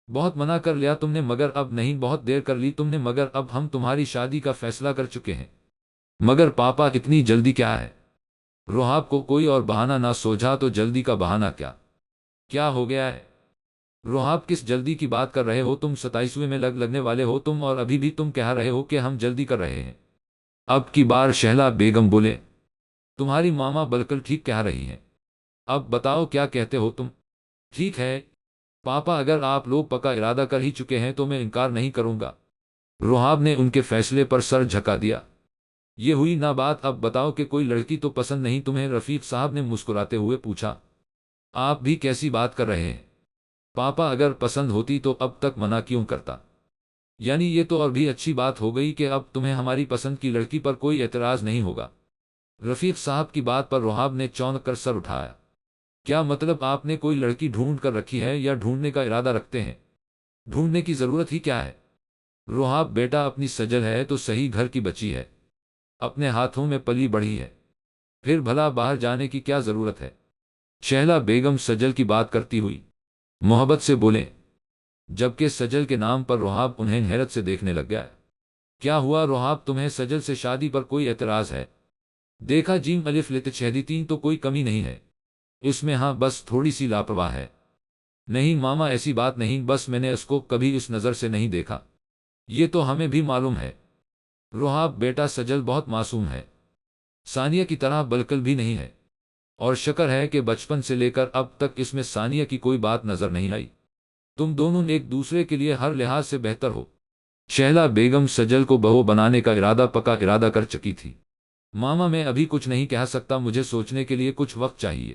بہت منع کر لیا تم نے مگر اب نہیں، بہت دیر کر لی تم نے مگر اب ہم تمہاری شادی کا فیصلہ کر چکے ہیں۔ مگر پاپا، اتنی جلدی کیا ہے؟ روحاب کو کوئی اور بہانہ نہ سوجھا تو جلدی کا بہانہ کیا ہو گیا ہے؟ روحاب، کس جلدی کی بات کر رہے ہو تم؟ 27ویں میں لگنے والے ہو تم اور ابھی بھی تم کہہ رہے ہو کہ ہم جلدی کر رہے ہیں۔ اب کی بار شہلا بیگم بولے، تمہاری ماما بالکل ٹھیک کہہ رہی ہیں، اب بتاؤ کیا کہتے ہو تم؟ ٹھیک ہے پاپا، اگر آپ لوگ پکا ارادہ کر ہی چکے ہیں تو میں انکار نہیں کروں گا۔ روحاب نے ان کے فیصلے پر سر جھکا دیا۔ یہ ہوئی نہ بات، اب بتاؤ کہ کوئی لڑکی تو پسند نہیں تمہیں؟ رفیق صاحب نے مسکراتے ہوئے پوچھا۔ آپ بھی کیسی بات کر رہے ہیں پاپا، اگر پسند ہوتی تو اب تک منع کیوں کرتا؟ یعنی یہ تو اور بھی اچھی بات ہو گئی کہ اب تمہیں ہماری پسند کی لڑکی پر کوئی اعتراض نہیں ہوگا۔ رفیق صاحب کی بات پر روحاب نے چونک کر سر اٹھایا۔ کیا مطلب؟ آپ نے کوئی لڑکی ڈھونڈ کر رکھی ہے یا ڈھونڈنے کا ارادہ رکھتے ہیں؟ ڈھونڈنے کی ضرورت ہی کیا ہے؟ روحاب بیٹا، اپنی سجل ہے تو صحیح، گھر کی بچی ہے، اپنے ہاتھوں میں پلی بڑھی ہے، پھر بھلا باہر جانے کی کیا ضرورت ہے؟ شہلا بیگم سجل کی بات کرتی ہوئی محبت سے بولے، جبکہ سجل کے نام پر روحاب انہیں حیرت سے دیکھنے لگ گیا۔ کیا ہوا روحاب، تمہیں سجل سے شادی پر کوئی اعتراض ہے؟ دیکھا جیم الف لت شہدیتین تو کوئی کمی نہیں ہے اس میں، ہاں بس تھوڑی سی لاپرواہ ہے۔ نہیں ماما، ایسی بات نہیں، بس میں نے اس کو کبھی اس نظر سے نہیں دیکھا۔ یہ تو ہمیں بھی معلوم ہے روحاب بیٹا، سجل بہت معصوم ہے، ثانیہ کی طرح بالکل بھی نہیں ہے، اور شکر ہے کہ بچپن سے لے کر اب تک اس میں ثانیہ کی کوئی بات نظر نہیں آئی۔ تم دونوں ایک دوسرے کے لیے ہر لحاظ سے بہتر ہو۔ شہلا بیگم سجل کو بہو بنانے کا پکا ارادہ کر چکی تھی۔ ماما، میں ابھی کچھ نہیں کہہ سکتا، مجھے سوچنے کے لیے کچھ وقت چاہیے۔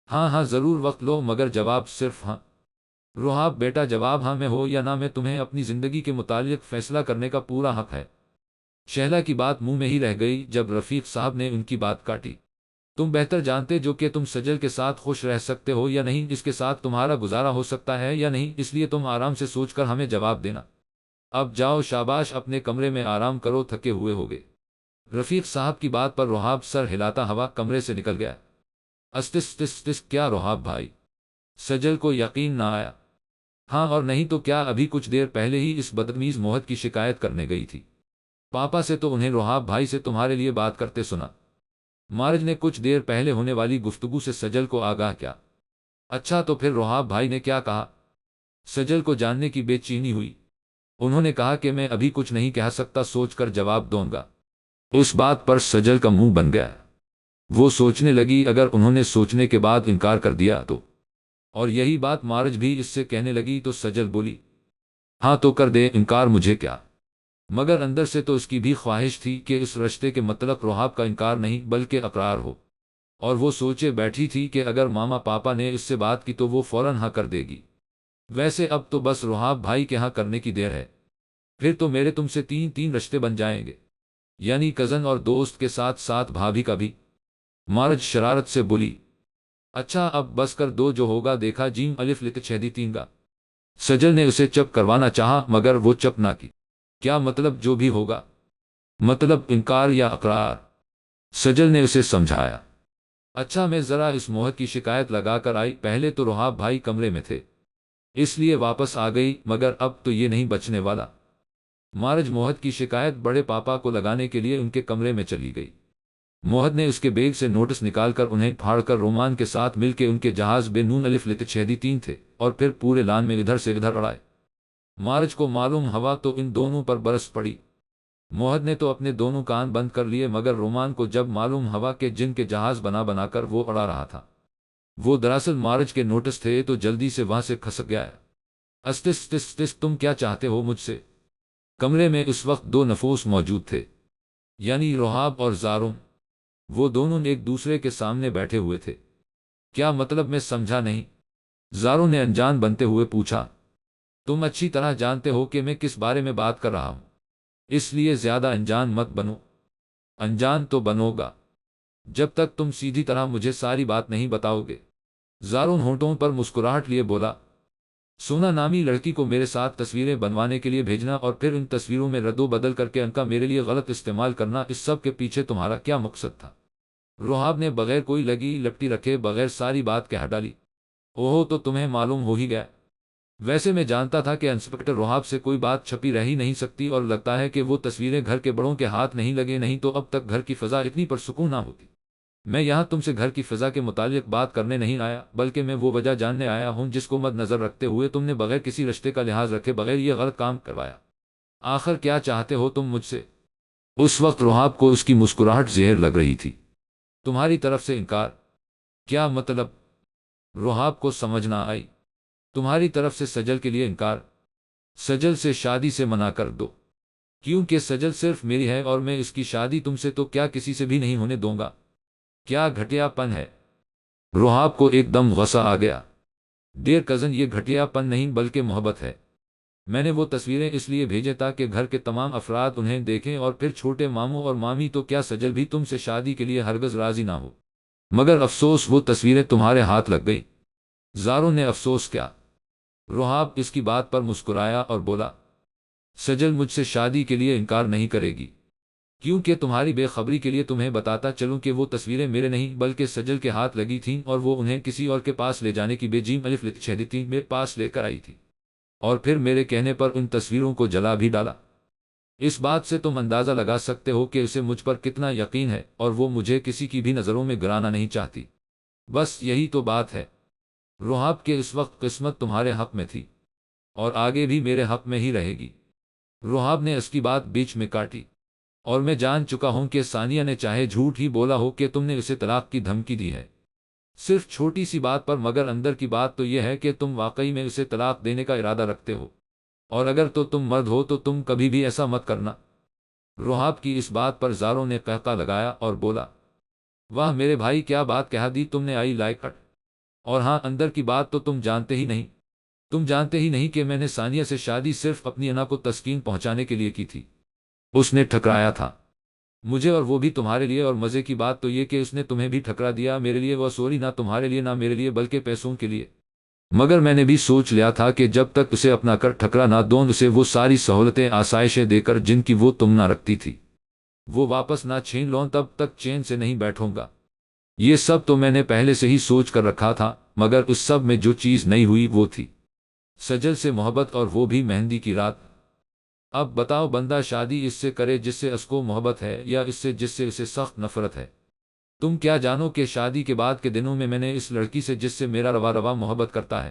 ہاں ہاں ضرور وقت لو، مگر جواب صرف ہاں۔ روحاب بیٹا، جواب ہاں میں ہو یا نہ میں، تمہیں اپنی زندگی کے متعلق فیصلہ کرنے کا پورا حق ہے۔ شہلا کی بات منہ میں ہی رہ گئی جب رفیق صاحب نے ان کی بات کاٹی۔ تم بہتر جانتے جو کہ تم سجل کے ساتھ خوش رہ سکتے ہو یا نہیں، اس کے ساتھ تمہارا گزارا ہو سکتا ہے یا نہیں، اس لیے تم آرام سے سوچ کر ہمیں جواب دینا۔ اب جاؤ، شاباش، اپنے کمرے میں آرام کرو، تھکے ہوئے ہوگے۔ رفیق صاحب کی بات پر روحاب سر ہلاتا ہوا کمرے سے نکل گیا۔ کیا روحاب بھائی؟ سجل کو یقین نہ آیا۔ ہاں اور نہیں تو کیا، ابھی کچھ دیر پہلے ہی اس بدتمیز موہت کی شکایت کرنے گئی تھی پاپا سے، تو انہیں روحاب بھائی سے تمہارے لیے بات کرتے سنا۔ مارج نے کچھ دیر پہلے ہونے والی گفتگو سے سجل کو آگاہ کیا۔ اچھا، تو پھر روحاب بھائی نے کیا کہا؟ سجل کو جاننے کی بے چینی ہوئی۔ انہوں نے کہا کہ میں ابھی کچھ نہیں کہہ سکتا، سوچ کر جواب دوں گا۔ اس بات پر سجل کا منہ بن گیا۔ وہ سوچنے لگی اگر انہوں نے سوچنے کے بعد انکار کر دیا تو، اور یہی بات مارج بھی اس سے کہنے لگی تو سجل بولی ہاں تو کر دے انکار، مجھے کیا۔ مگر اندر سے تو اس کی بھی خواہش تھی کہ اس رشتے کے متعلق رحاب کا انکار نہیں بلکہ اقرار ہو، اور وہ سوچے بیٹھی تھی کہ اگر ماما پاپا نے اس سے بات کی تو وہ فوراً ہاں کر دے گی۔ ویسے اب تو بس رحاب بھائی کے ہاں کرنے کی دیر ہے، پھر تو میرے تم سے تین رشتے بن جائیں گے، یعنی کزن اور دوست کے ساتھ ساتھ بھابھی کا بھی۔ مارج شرارت سے بولی اچھا اب بس کر دو، جو ہوگا دیکھا جیم الف لت چھیدی تین گا۔ سجل نے اسے چپ کروانا چاہا مگر وہ چپ نہ کی۔ کیا مطلب جو بھی ہوگا؟ مطلب انکار یا اقرار؟ سجل نے اسے سمجھایا۔ اچھا میں ذرا اس موہت کی شکایت لگا کر آئی، پہلے تو رحاب بھائی کمرے میں تھے اس لیے واپس آ گئی، مگر اب تو یہ نہیں بچنے والا۔ مارج موہت کی شکایت بڑے پاپا کو لگانے کے لیے ان کے کمرے میں چلی گئی۔ موہت نے اس کے بیگ سے نوٹس نکال کر انہیں پھاڑ کر رومان کے ساتھ مل کے ان کے جہاز بے نون الف لت چھیدی تین تھے اور پھر پورے لان میں ادھر سے ادھر اڑائے۔ مارج کو معلوم ہوا تو ان دونوں پر برس پڑی۔ موہت نے تو اپنے دونوں کان بند کر لیے، مگر رومان کو جب معلوم ہوا کہ جن کے جہاز بنا بنا کر وہ اڑا رہا تھا وہ دراصل مارج کے نوٹس تھے تو جلدی سے وہاں سے کھسک گیا۔ استس تم کیا چاہتے ہو مجھ سے؟ کمرے میں اس وقت دو نفوس موجود تھے، یعنی رحاب اور زارون۔ وہ دونوں ایک دوسرے کے سامنے بیٹھے ہوئے تھے۔ کیا مطلب؟ میں سمجھا نہیں۔ زارون نے انجان بنتے ہوئے پوچھا۔ تم اچھی طرح جانتے ہو کہ میں کس بارے میں بات کر رہا ہوں، اس لیے زیادہ انجان مت بنو۔ انجان تو بنو گا جب تک تم سیدھی طرح مجھے ساری بات نہیں بتاؤ گے۔ زارون ہونٹوں پر مسکراہٹ لیے بولا سونا نامی لڑکی کو میرے ساتھ تصویریں بنوانے کے لیے بھیجنا اور پھر ان تصویروں میں رد و بدل کر کے ان کا میرے لیے غلط استعمال کرنا، اس سب کے پیچھے تمہارا کیا مقصد تھا؟ رحاب نے بغیر کوئی لگی لپٹی رکھے بغیر ساری بات کہہ ڈالی۔ اوہو تو تمہیں معلوم ہو ہی گیا۔ ویسے میں جانتا تھا کہ انسپکٹر رحاب سے کوئی بات چھپی رہ ہی نہیں سکتی، اور لگتا ہے کہ وہ تصویریں گھر کے بڑوں کے ہاتھ نہیں لگے، نہیں تو اب تک گھر کی فضا اتنی پرسکون نہ ہوتی۔ میں یہاں تم سے گھر کی فضا کے متعلق بات کرنے نہیں آیا، بلکہ میں وہ وجہ جاننے آیا ہوں جس کو مد نظر رکھتے ہوئے تم نے بغیر کسی رشتے کا لحاظ رکھے بغیر یہ غلط کام کروایا۔ آخر کیا چاہتے ہو تم مجھ سے؟ اس وقت رحاب کو اس کی مسکراہٹ زہر لگ رہی تھی۔ تمہاری طرف سے انکار؟ کیا مطلب؟ رحاب کو سمجھ نہ آئی۔ تمہاری طرف سے سجل کے لیے انکار؟ سجل سے شادی سے منع کر دو، کیونکہ سجل صرف میری ہے اور میں اس کی شادی تم سے تو کیا کسی سے بھی نہیں ہونے دوں گا۔ کیا گھٹیا پن ہے؟ رحاب کو ایک دم غصہ آ گیا۔ ڈیئر کزن، یہ گھٹیا پن نہیں بلکہ محبت ہے۔ میں نے وہ تصویریں اس لیے بھیجے تاکہ گھر کے تمام افراد انہیں دیکھیں، اور پھر چھوٹے ماموں اور مامی تو کیا سجل بھی تم سے شادی کے لیے ہرگز راضی نہ ہو، مگر افسوس وہ تصویریں تمہارے ہاتھ لگ گئی۔ زاروں نے افسوس کیا؟ رحاب اس کی بات پر مسکرایا اور بولا سجل مجھ سے شادی کے لیے انکار نہیں کرے گی، کیونکہ تمہاری بے خبری کے لیے تمہیں بتاتا چلوں کہ وہ تصویریں میرے نہیں بلکہ سجل کے ہاتھ لگی تھیں، اور وہ انہیں کسی اور کے پاس لے جانے کی بے جیم الف لت چھیدی تین میرے پاس لے کر آئی تھی، اور پھر میرے کہنے پر ان تصویروں کو جلا بھی ڈالا۔ اس بات سے تم اندازہ لگا سکتے ہو کہ اسے مجھ پر کتنا یقین ہے، اور وہ مجھے کسی کی بھی نظروں میں گرانا نہیں چاہتی۔ بس یہی تو بات ہے۔ رحاب کے اس وقت قسمت تمہارے حق میں تھی، اور آگے بھی میرے حق میں ہی رہے گی۔ رحاب نے اس کی بات بیچ میں کاٹی۔ اور میں جان چکا ہوں کہ ثانیہ نے چاہے جھوٹ ہی بولا ہو کہ تم نے اسے طلاق کی دھمکی دی ہے، صرف چھوٹی سی بات پر، مگر اندر کی بات تو یہ ہے کہ تم واقعی میں اسے طلاق دینے کا ارادہ رکھتے ہو، اور اگر تو تم مرد ہو تو تم کبھی بھی ایسا مت کرنا۔ رحاب کی اس بات پر زاروں نے قہقہ لگایا اور بولا واہ میرے بھائی، کیا بات کہہ دی تم نے، آئی لائک اٹ۔ اور ہاں، اندر کی بات تو تم جانتے ہی نہیں۔ تم جانتے ہی نہیں کہ میں نے ثانیہ سے شادی صرف اپنی انا کو تسکین پہنچانے کے لیے کی تھی۔ اس نے ٹھکرایا تھا مجھے، اور وہ بھی تمہارے لیے، اور مزے کی بات تو یہ کہ اس نے تمہیں بھی ٹھکرا دیا میرے لیے، وہ سوری نہ تمہارے لیے نہ میرے لیے بلکہ پیسوں کے لیے۔ مگر میں نے بھی سوچ لیا تھا کہ جب تک اسے اپنا کر ٹھکرا نہ دوں، اسے وہ ساری سہولتیں آسائشیں دے کر جن کی وہ تمنا رکھتی تھی وہ واپس نہ چھین لوں، تب تک چین سے نہیں بیٹھوں گا۔ یہ سب تو میں نے پہلے سے ہی سوچ کر رکھا تھا، مگر اس سب میں جو چیز نہیں ہوئی وہ تھی سجل سے محبت، اور وہ بھی مہندی کی رات۔ اب بتاؤ، بندہ شادی اس سے کرے جس سے اس کو محبت ہے، یا اس سے جس سے اسے سخت نفرت ہے؟ تم کیا جانو کہ شادی کے بعد کے دنوں میں نے اس لڑکی سے جس سے میرا روا روا محبت کرتا ہے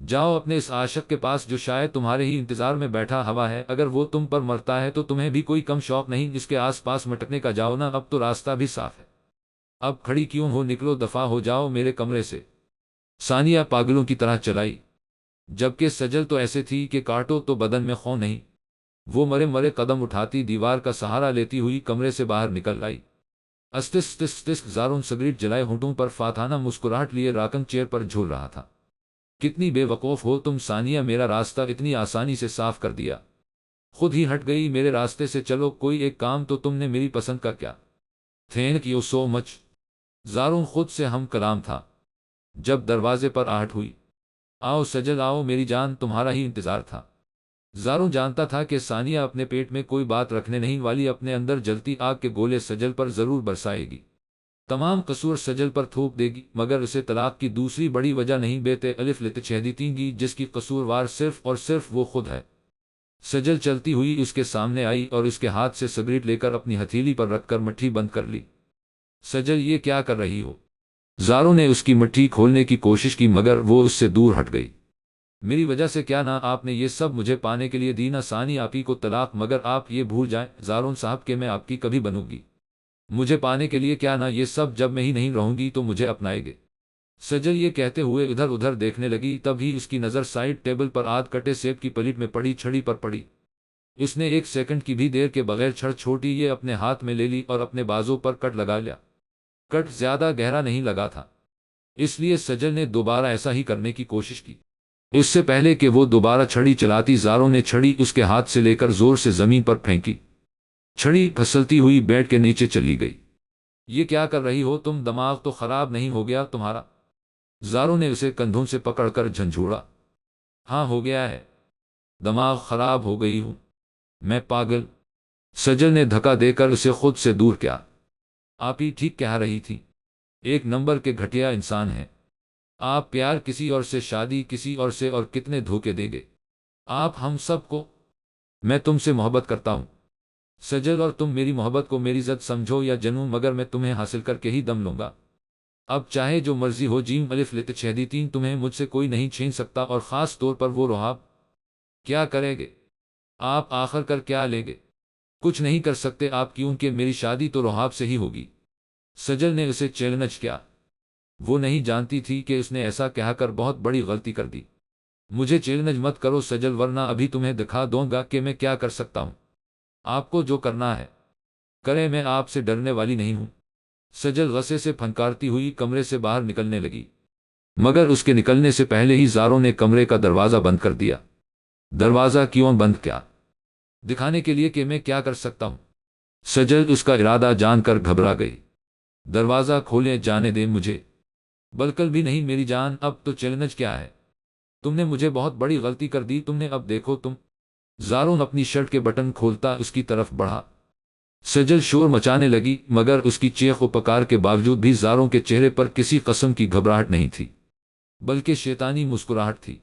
جاؤ اپنے اس عاشق کے پاس جو شاید تمہارے ہی انتظار میں بیٹھا ہوا ہے، اگر وہ تم پر مرتا ہے تو تمہیں بھی کوئی کم شوق نہیں اس کے آس پاس مٹکنے کا۔ جاؤ نا، اب تو راستہ بھی صاف ہے، اب کھڑی کیوں ہو، نکلو، دفع ہو جاؤ میرے کمرے سے۔ ثانیہ پاگلوں کی طرح چلائی، جبکہ سجل تو ایسے تھی کہ کاٹو تو بدن میں خون نہیں۔ وہ مرے مرے قدم اٹھاتی دیوار کا سہارا لیتی ہوئی کمرے سے باہر نکل آئی۔ استس تس تس زارون سگریٹ جلائے ہونٹوں پر فاتحانہ مسکراہٹ لیے راکن چیئر پر جھول رہا تھا۔ کتنی بے وقوف ہو تم ثانیہ، میرا راستہ اتنی آسانی سے صاف کر دیا، خود ہی ہٹ گئی میرے راستے سے۔ چلو کوئی ایک کام تو تم نے میری پسند کا کیا۔ تھینک یو سو مچ۔ زارون خود سے ہم کلام تھا جب دروازے پر آہٹ ہوئی۔ آؤ سجل آؤ میری جان، تمہارا ہی انتظار تھا۔ زارون جانتا تھا کہ ثانیہ اپنے پیٹ میں کوئی بات رکھنے نہیں والی، اپنے اندر جلتی آگ کے گولے سجل پر ضرور برسائے گی، تمام قصور سجل پر تھوپ دے گی، مگر اسے طلاق کی دوسری بڑی وجہ نہیں بیتے الف لتچہدیتیں گی جس کی قصوروار صرف اور صرف وہ خود ہے۔ سجل چلتی ہوئی اس کے سامنے آئی اور اس کے ہاتھ سے سگریٹ لے کر اپنی ہتھیلی پر رکھ کر مٹھی بند کر لی۔ سجل یہ کیا کر رہی ہو؟ زارون نے اس کی مٹھی کھولنے کی کوشش کی مگر وہ اس سے دور ہٹ گئی۔ میری وجہ سے کیا نہ آپ نے یہ سب مجھے پانے کے لیے دی نا ثانی آپ ہی کو طلاق، مگر آپ یہ بھول جائیں زارون صاحب کہ میں آپ کی کبھی بنوں گی، مجھے پانے کے لیے کیا نہ یہ سب، جب میں ہی نہیں رہوں گی تو مجھے اپنائے گے۔ سجل یہ کہتے ہوئے ادھر ادھر دیکھنے لگی، تب ہی اس کی نظر سائڈ ٹیبل پر آدھ کٹے سیب کی پلیٹ میں پڑی چھڑی پر پڑی۔ اس نے ایک سیکنڈ کی بھی دیر کے بغیر چھڑ چھوٹی یہ اپنے ہاتھ میں لے لی اور اپنے بازو پر کٹ لگا لیا۔ کٹ زیادہ گہرا نہیں لگا تھا، اس لیے سجل نے دوبارہ ایسا ہی کرنے کی کوشش کی۔ اس سے پہلے کہ وہ دوبارہ چھڑی چلاتی زاروں نے چھڑی اس کے ہاتھ سے لے کر زور سے زمین پر پھینکی۔ چھڑی پھسلتی ہوئی بیڈ کے نیچے چلی گئی۔ یہ کیا کر رہی ہو تم، دماغ تو خراب نہیں ہو گیا تمہارا؟ زاروں نے اسے کندھوں سے پکڑ کر جھنجھوڑا۔ ہاں ہو گیا ہے، دماغ خراب ہو گئی ہوں میں، پاگل۔ سجل نے دھکا دے کر اسے خود سے دور کیا۔ آپ ہی ٹھیک کہہ رہی تھی، ایک نمبر کے گھٹیا انسان ہیں آپ، پیار کسی اور سے، شادی کسی اور سے، اور کتنے دھوکے دے گے آپ ہم سب کو۔ میں تم سے محبت کرتا ہوں سجل، اور تم میری محبت کو میری ضد سمجھو یا جنون، مگر میں تمہیں حاصل کر کے ہی دم لوں گا، اب چاہے جو مرضی ہو۔ جیم الف لتچہدیتین، تمہیں مجھ سے کوئی نہیں چھین سکتا، اور خاص طور پر وہ رحاب۔ کیا کرے گے آپ آخر کر، کیا لیں گے؟ کچھ نہیں کر سکتے آپ، کیونکہ میری شادی تو رحاب سے ہی ہوگی۔ سجل نے اسے چیلنج کیا۔ وہ نہیں جانتی تھی کہ اس نے ایسا کہہ کر بہت بڑی غلطی کر دی۔ مجھے چیلنج مت کرو سجل، ورنہ ابھی تمہیں دکھا دوں گا کہ میں کیا کر سکتا ہوں۔ آپ کو جو کرنا ہے کریں، میں آپ سے ڈرنے والی نہیں ہوں۔ سجل غصے سے پھنکارتی ہوئی کمرے سے باہر نکلنے لگی، مگر اس کے نکلنے سے پہلے ہی زاروں نے کمرے کا دروازہ بند کر دیا۔ دروازہ کیوں بند کیا؟ دکھانے کے لیے کہ میں کیا کر سکتا ہوں۔ سجل اس کا ارادہ جان کر گھبرا گئی۔ دروازہ کھولے، جانے دیں مجھے۔ بالکل بھی نہیں میری جان، اب تو چیلنج کیا ہے، تم نے مجھے بہت بڑی غلطی کر دی تم نے، اب دیکھو تم۔ زارون اپنی شرٹ کے بٹن کھولتا اس کی طرف بڑھا۔ سجل شور مچانے لگی، مگر اس کی چیخ و پکار کے باوجود بھی زاروں کے چہرے پر کسی قسم کی گھبراہٹ نہیں تھی، بلکہ شیطانی مسکراہٹ تھی۔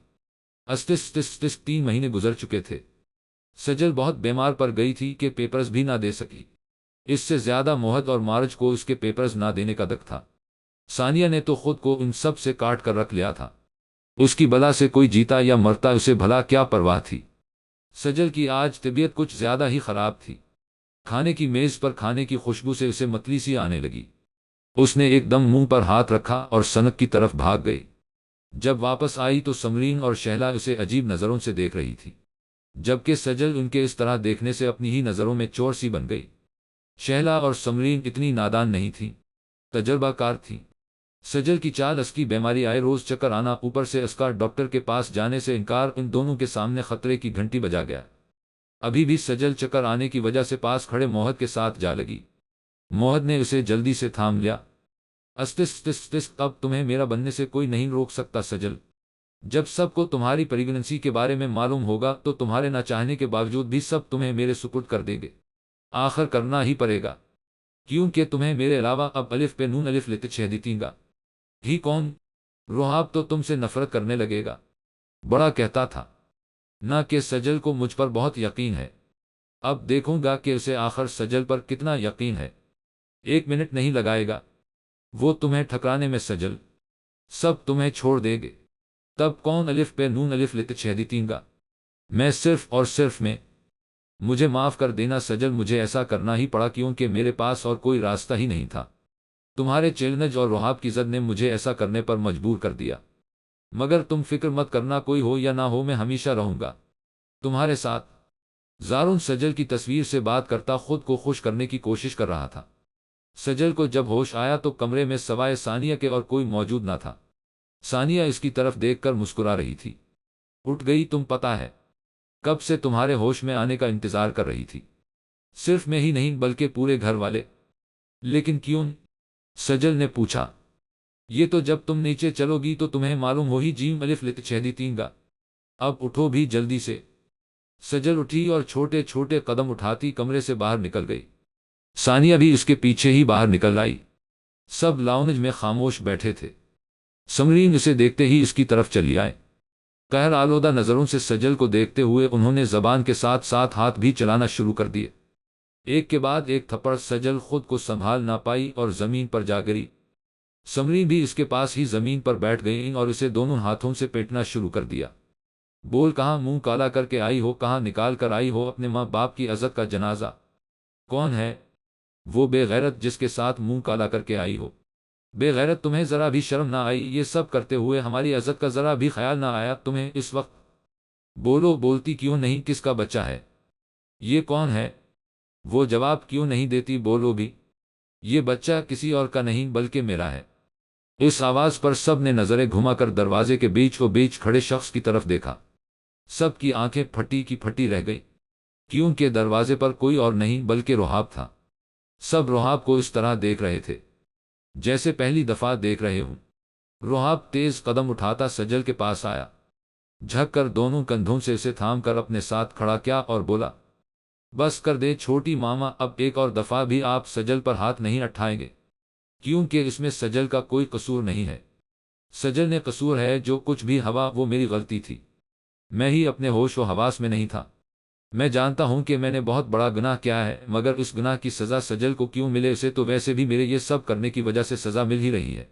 استس تس تس 3 مہینے گزر چکے تھے، سجل بہت بیمار پڑ گئی تھی کہ پیپرز بھی نہ دے سکی۔ اس سے زیادہ موہد اور مارج کو اس کے پیپرز نہ دینے کا دک تھا۔ ثانیہ نے تو خود کو ان سب سے کاٹ کر رکھ لیا تھا، اس کی بلا سے کوئی جیتا یا مرتا اسے بھلا کیا پرواہ تھی۔ سجل کی آج طبیعت کچھ زیادہ ہی خراب تھی، کھانے کی میز پر کھانے کی خوشبو سے اسے متلی سی آنے لگی۔ اس نے ایک دم منہ پر ہاتھ رکھا اور سنک کی طرف بھاگ گئی۔ جب واپس آئی تو سمرین اور شہلا اسے عجیب نظروں سے دیکھ رہی تھی، جبکہ سجل ان کے اس طرح دیکھنے سے اپنی ہی نظروں میں چور سی بن گئی۔ شہلا اور سمرین اتنی نادان نہیں تھی، تجربہ کار تھی۔ سجل کی چال اس کی بیماری آئے روز چکر آنا، اوپر سے اس کا ڈاکٹر کے پاس جانے سے انکار، ان دونوں کے سامنے خطرے کی گھنٹی بجا گیا۔ ابھی بھی سجل چکر آنے کی وجہ سے پاس کھڑے موہد کے ساتھ جا لگی۔ موہد نے اسے جلدی سے تھام لیا۔ استس تس تس، اب تمہیں میرا بننے سے کوئی نہیں روک سکتا سجل۔ جب سب کو تمہاری پریگننسی کے بارے میں معلوم ہوگا تو تمہارے نہ چاہنے کے باوجود بھی سب تمہیں میرے سپرد کر دیں گے۔ آخر کرنا ہی پڑے گا، کیونکہ تمہیں میرے علاوہ اب الف پہ نون الف لتچہدیتیں گا ہی کون؟ رحاب تو تم سے نفرت کرنے لگے گا۔ بڑا کہتا تھا نہ کہ سجل کو مجھ پر بہت یقین ہے، اب دیکھوں گا کہ اسے آخر سجل پر کتنا یقین ہے۔ 1 منٹ نہیں لگائے گا وہ تمہیں ٹھکرانے میں سجل، سب تمہیں چھوڑ دے گے۔ تب کون الف پہ نون الف لت چھیدیتیں گا؟ میں صرف اور صرف میں۔ مجھے معاف کر دینا سجل، مجھے ایسا کرنا ہی پڑا کیونکہ میرے پاس اور کوئی راستہ ہی نہیں تھا۔ تمہارے چیلنج اور رہاب کی زد نے مجھے ایسا کرنے پر مجبور کر دیا، مگر تم فکر مت کرنا، کوئی ہو یا نہ ہو میں ہمیشہ رہوں گا تمہارے ساتھ۔ زارون سجل کی تصویر سے بات کرتا خود کو خوش کرنے کی کوشش کر رہا تھا۔ سجل کو جب ہوش آیا تو کمرے میں سوائے ثانیہ کے اور کوئی موجود نہ تھا۔ ثانیہ اس کی طرف دیکھ کر مسکرا رہی تھی۔ اٹھ گئی تم؟ پتہ ہے کب سے تمہارے ہوش میں آنے کا انتظار کر رہی تھی، صرف میں ہی نہیں بلکہ پورے گھر والے۔ لیکن کیوں؟ سجل نے پوچھا۔ یہ تو جب تم نیچے چلو گی تو تمہیں معلوم ہو ہی، جیم الف لت چھیدیتیں گا۔ اب اٹھو بھی جلدی سے۔ سجل اٹھی اور چھوٹے چھوٹے قدم اٹھاتی کمرے سے باہر نکل گئی۔ ثانیہ بھی اس کے پیچھے ہی باہر نکل آئی۔ سب لاؤنج میں خاموش بیٹھے تھے۔ سمرین اسے دیکھتے ہی اس کی طرف چلی آئے۔ قہر آلودہ نظروں سے سجل کو دیکھتے ہوئے انہوں نے زبان کے ساتھ ساتھ ہاتھ بھی چلانا شروع کر دیے۔ ایک کے بعد ایک تھپڑ، سجل خود کو سنبھال نہ پائی اور زمین پر جا گری۔ سمرین بھی اس کے پاس ہی زمین پر بیٹھ گئی اور اسے دونوں ہاتھوں سے پیٹنا شروع کر دیا۔ بول، کہاں منہ کالا کر کے آئی ہو؟ کہاں نکال کر آئی ہو اپنے ماں باپ کی عزت کا جنازہ؟ کون ہے وہ بے غیرت جس کے ساتھ منہ کالا کر کے آئی ہو؟ بے غیرت، تمہیں ذرا بھی شرم نہ آئی؟ یہ سب کرتے ہوئے ہماری عزت کا ذرا بھی خیال نہ آیا تمہیں اس وقت؟ بولو، بولتی کیوں نہیں؟ کس کا بچہ ہے یہ؟ کون ہے وہ؟ جواب کیوں نہیں دیتی؟ بولو بھی۔ یہ بچہ کسی اور کا نہیں بلکہ میرا ہے۔ اس آواز پر سب نے نظریں گھما کر دروازے کے بیچ و بیچ کھڑے شخص کی طرف دیکھا۔ سب کی آنکھیں پھٹی کی پھٹی رہ گئی، کیونکہ دروازے پر کوئی اور نہیں بلکہ رہاب تھا۔ سب رہاب کو اس طرح دیکھ رہے تھے جیسے پہلی دفعہ دیکھ رہے ہوں۔ رہاب تیز قدم اٹھاتا سجل کے پاس آیا، جھک کر دونوں کندھوں سے اسے تھام کر اپنے ساتھ کھڑا کیا اور بولا، بس کر دے چھوٹی ماما، اب ایک اور دفعہ بھی آپ سجل پر ہاتھ نہیں اٹھائیں گے، کیونکہ اس میں سجل کا کوئی قصور نہیں ہے۔ سجل نے قصور ہے، جو کچھ بھی ہوا وہ میری غلطی تھی، میں ہی اپنے ہوش و حواس میں نہیں تھا۔ میں جانتا ہوں کہ میں نے بہت بڑا گناہ کیا ہے، مگر اس گناہ کی سزا سجل کو کیوں ملے؟ اسے تو ویسے بھی میرے یہ سب کرنے کی وجہ سے سزا مل ہی رہی ہے۔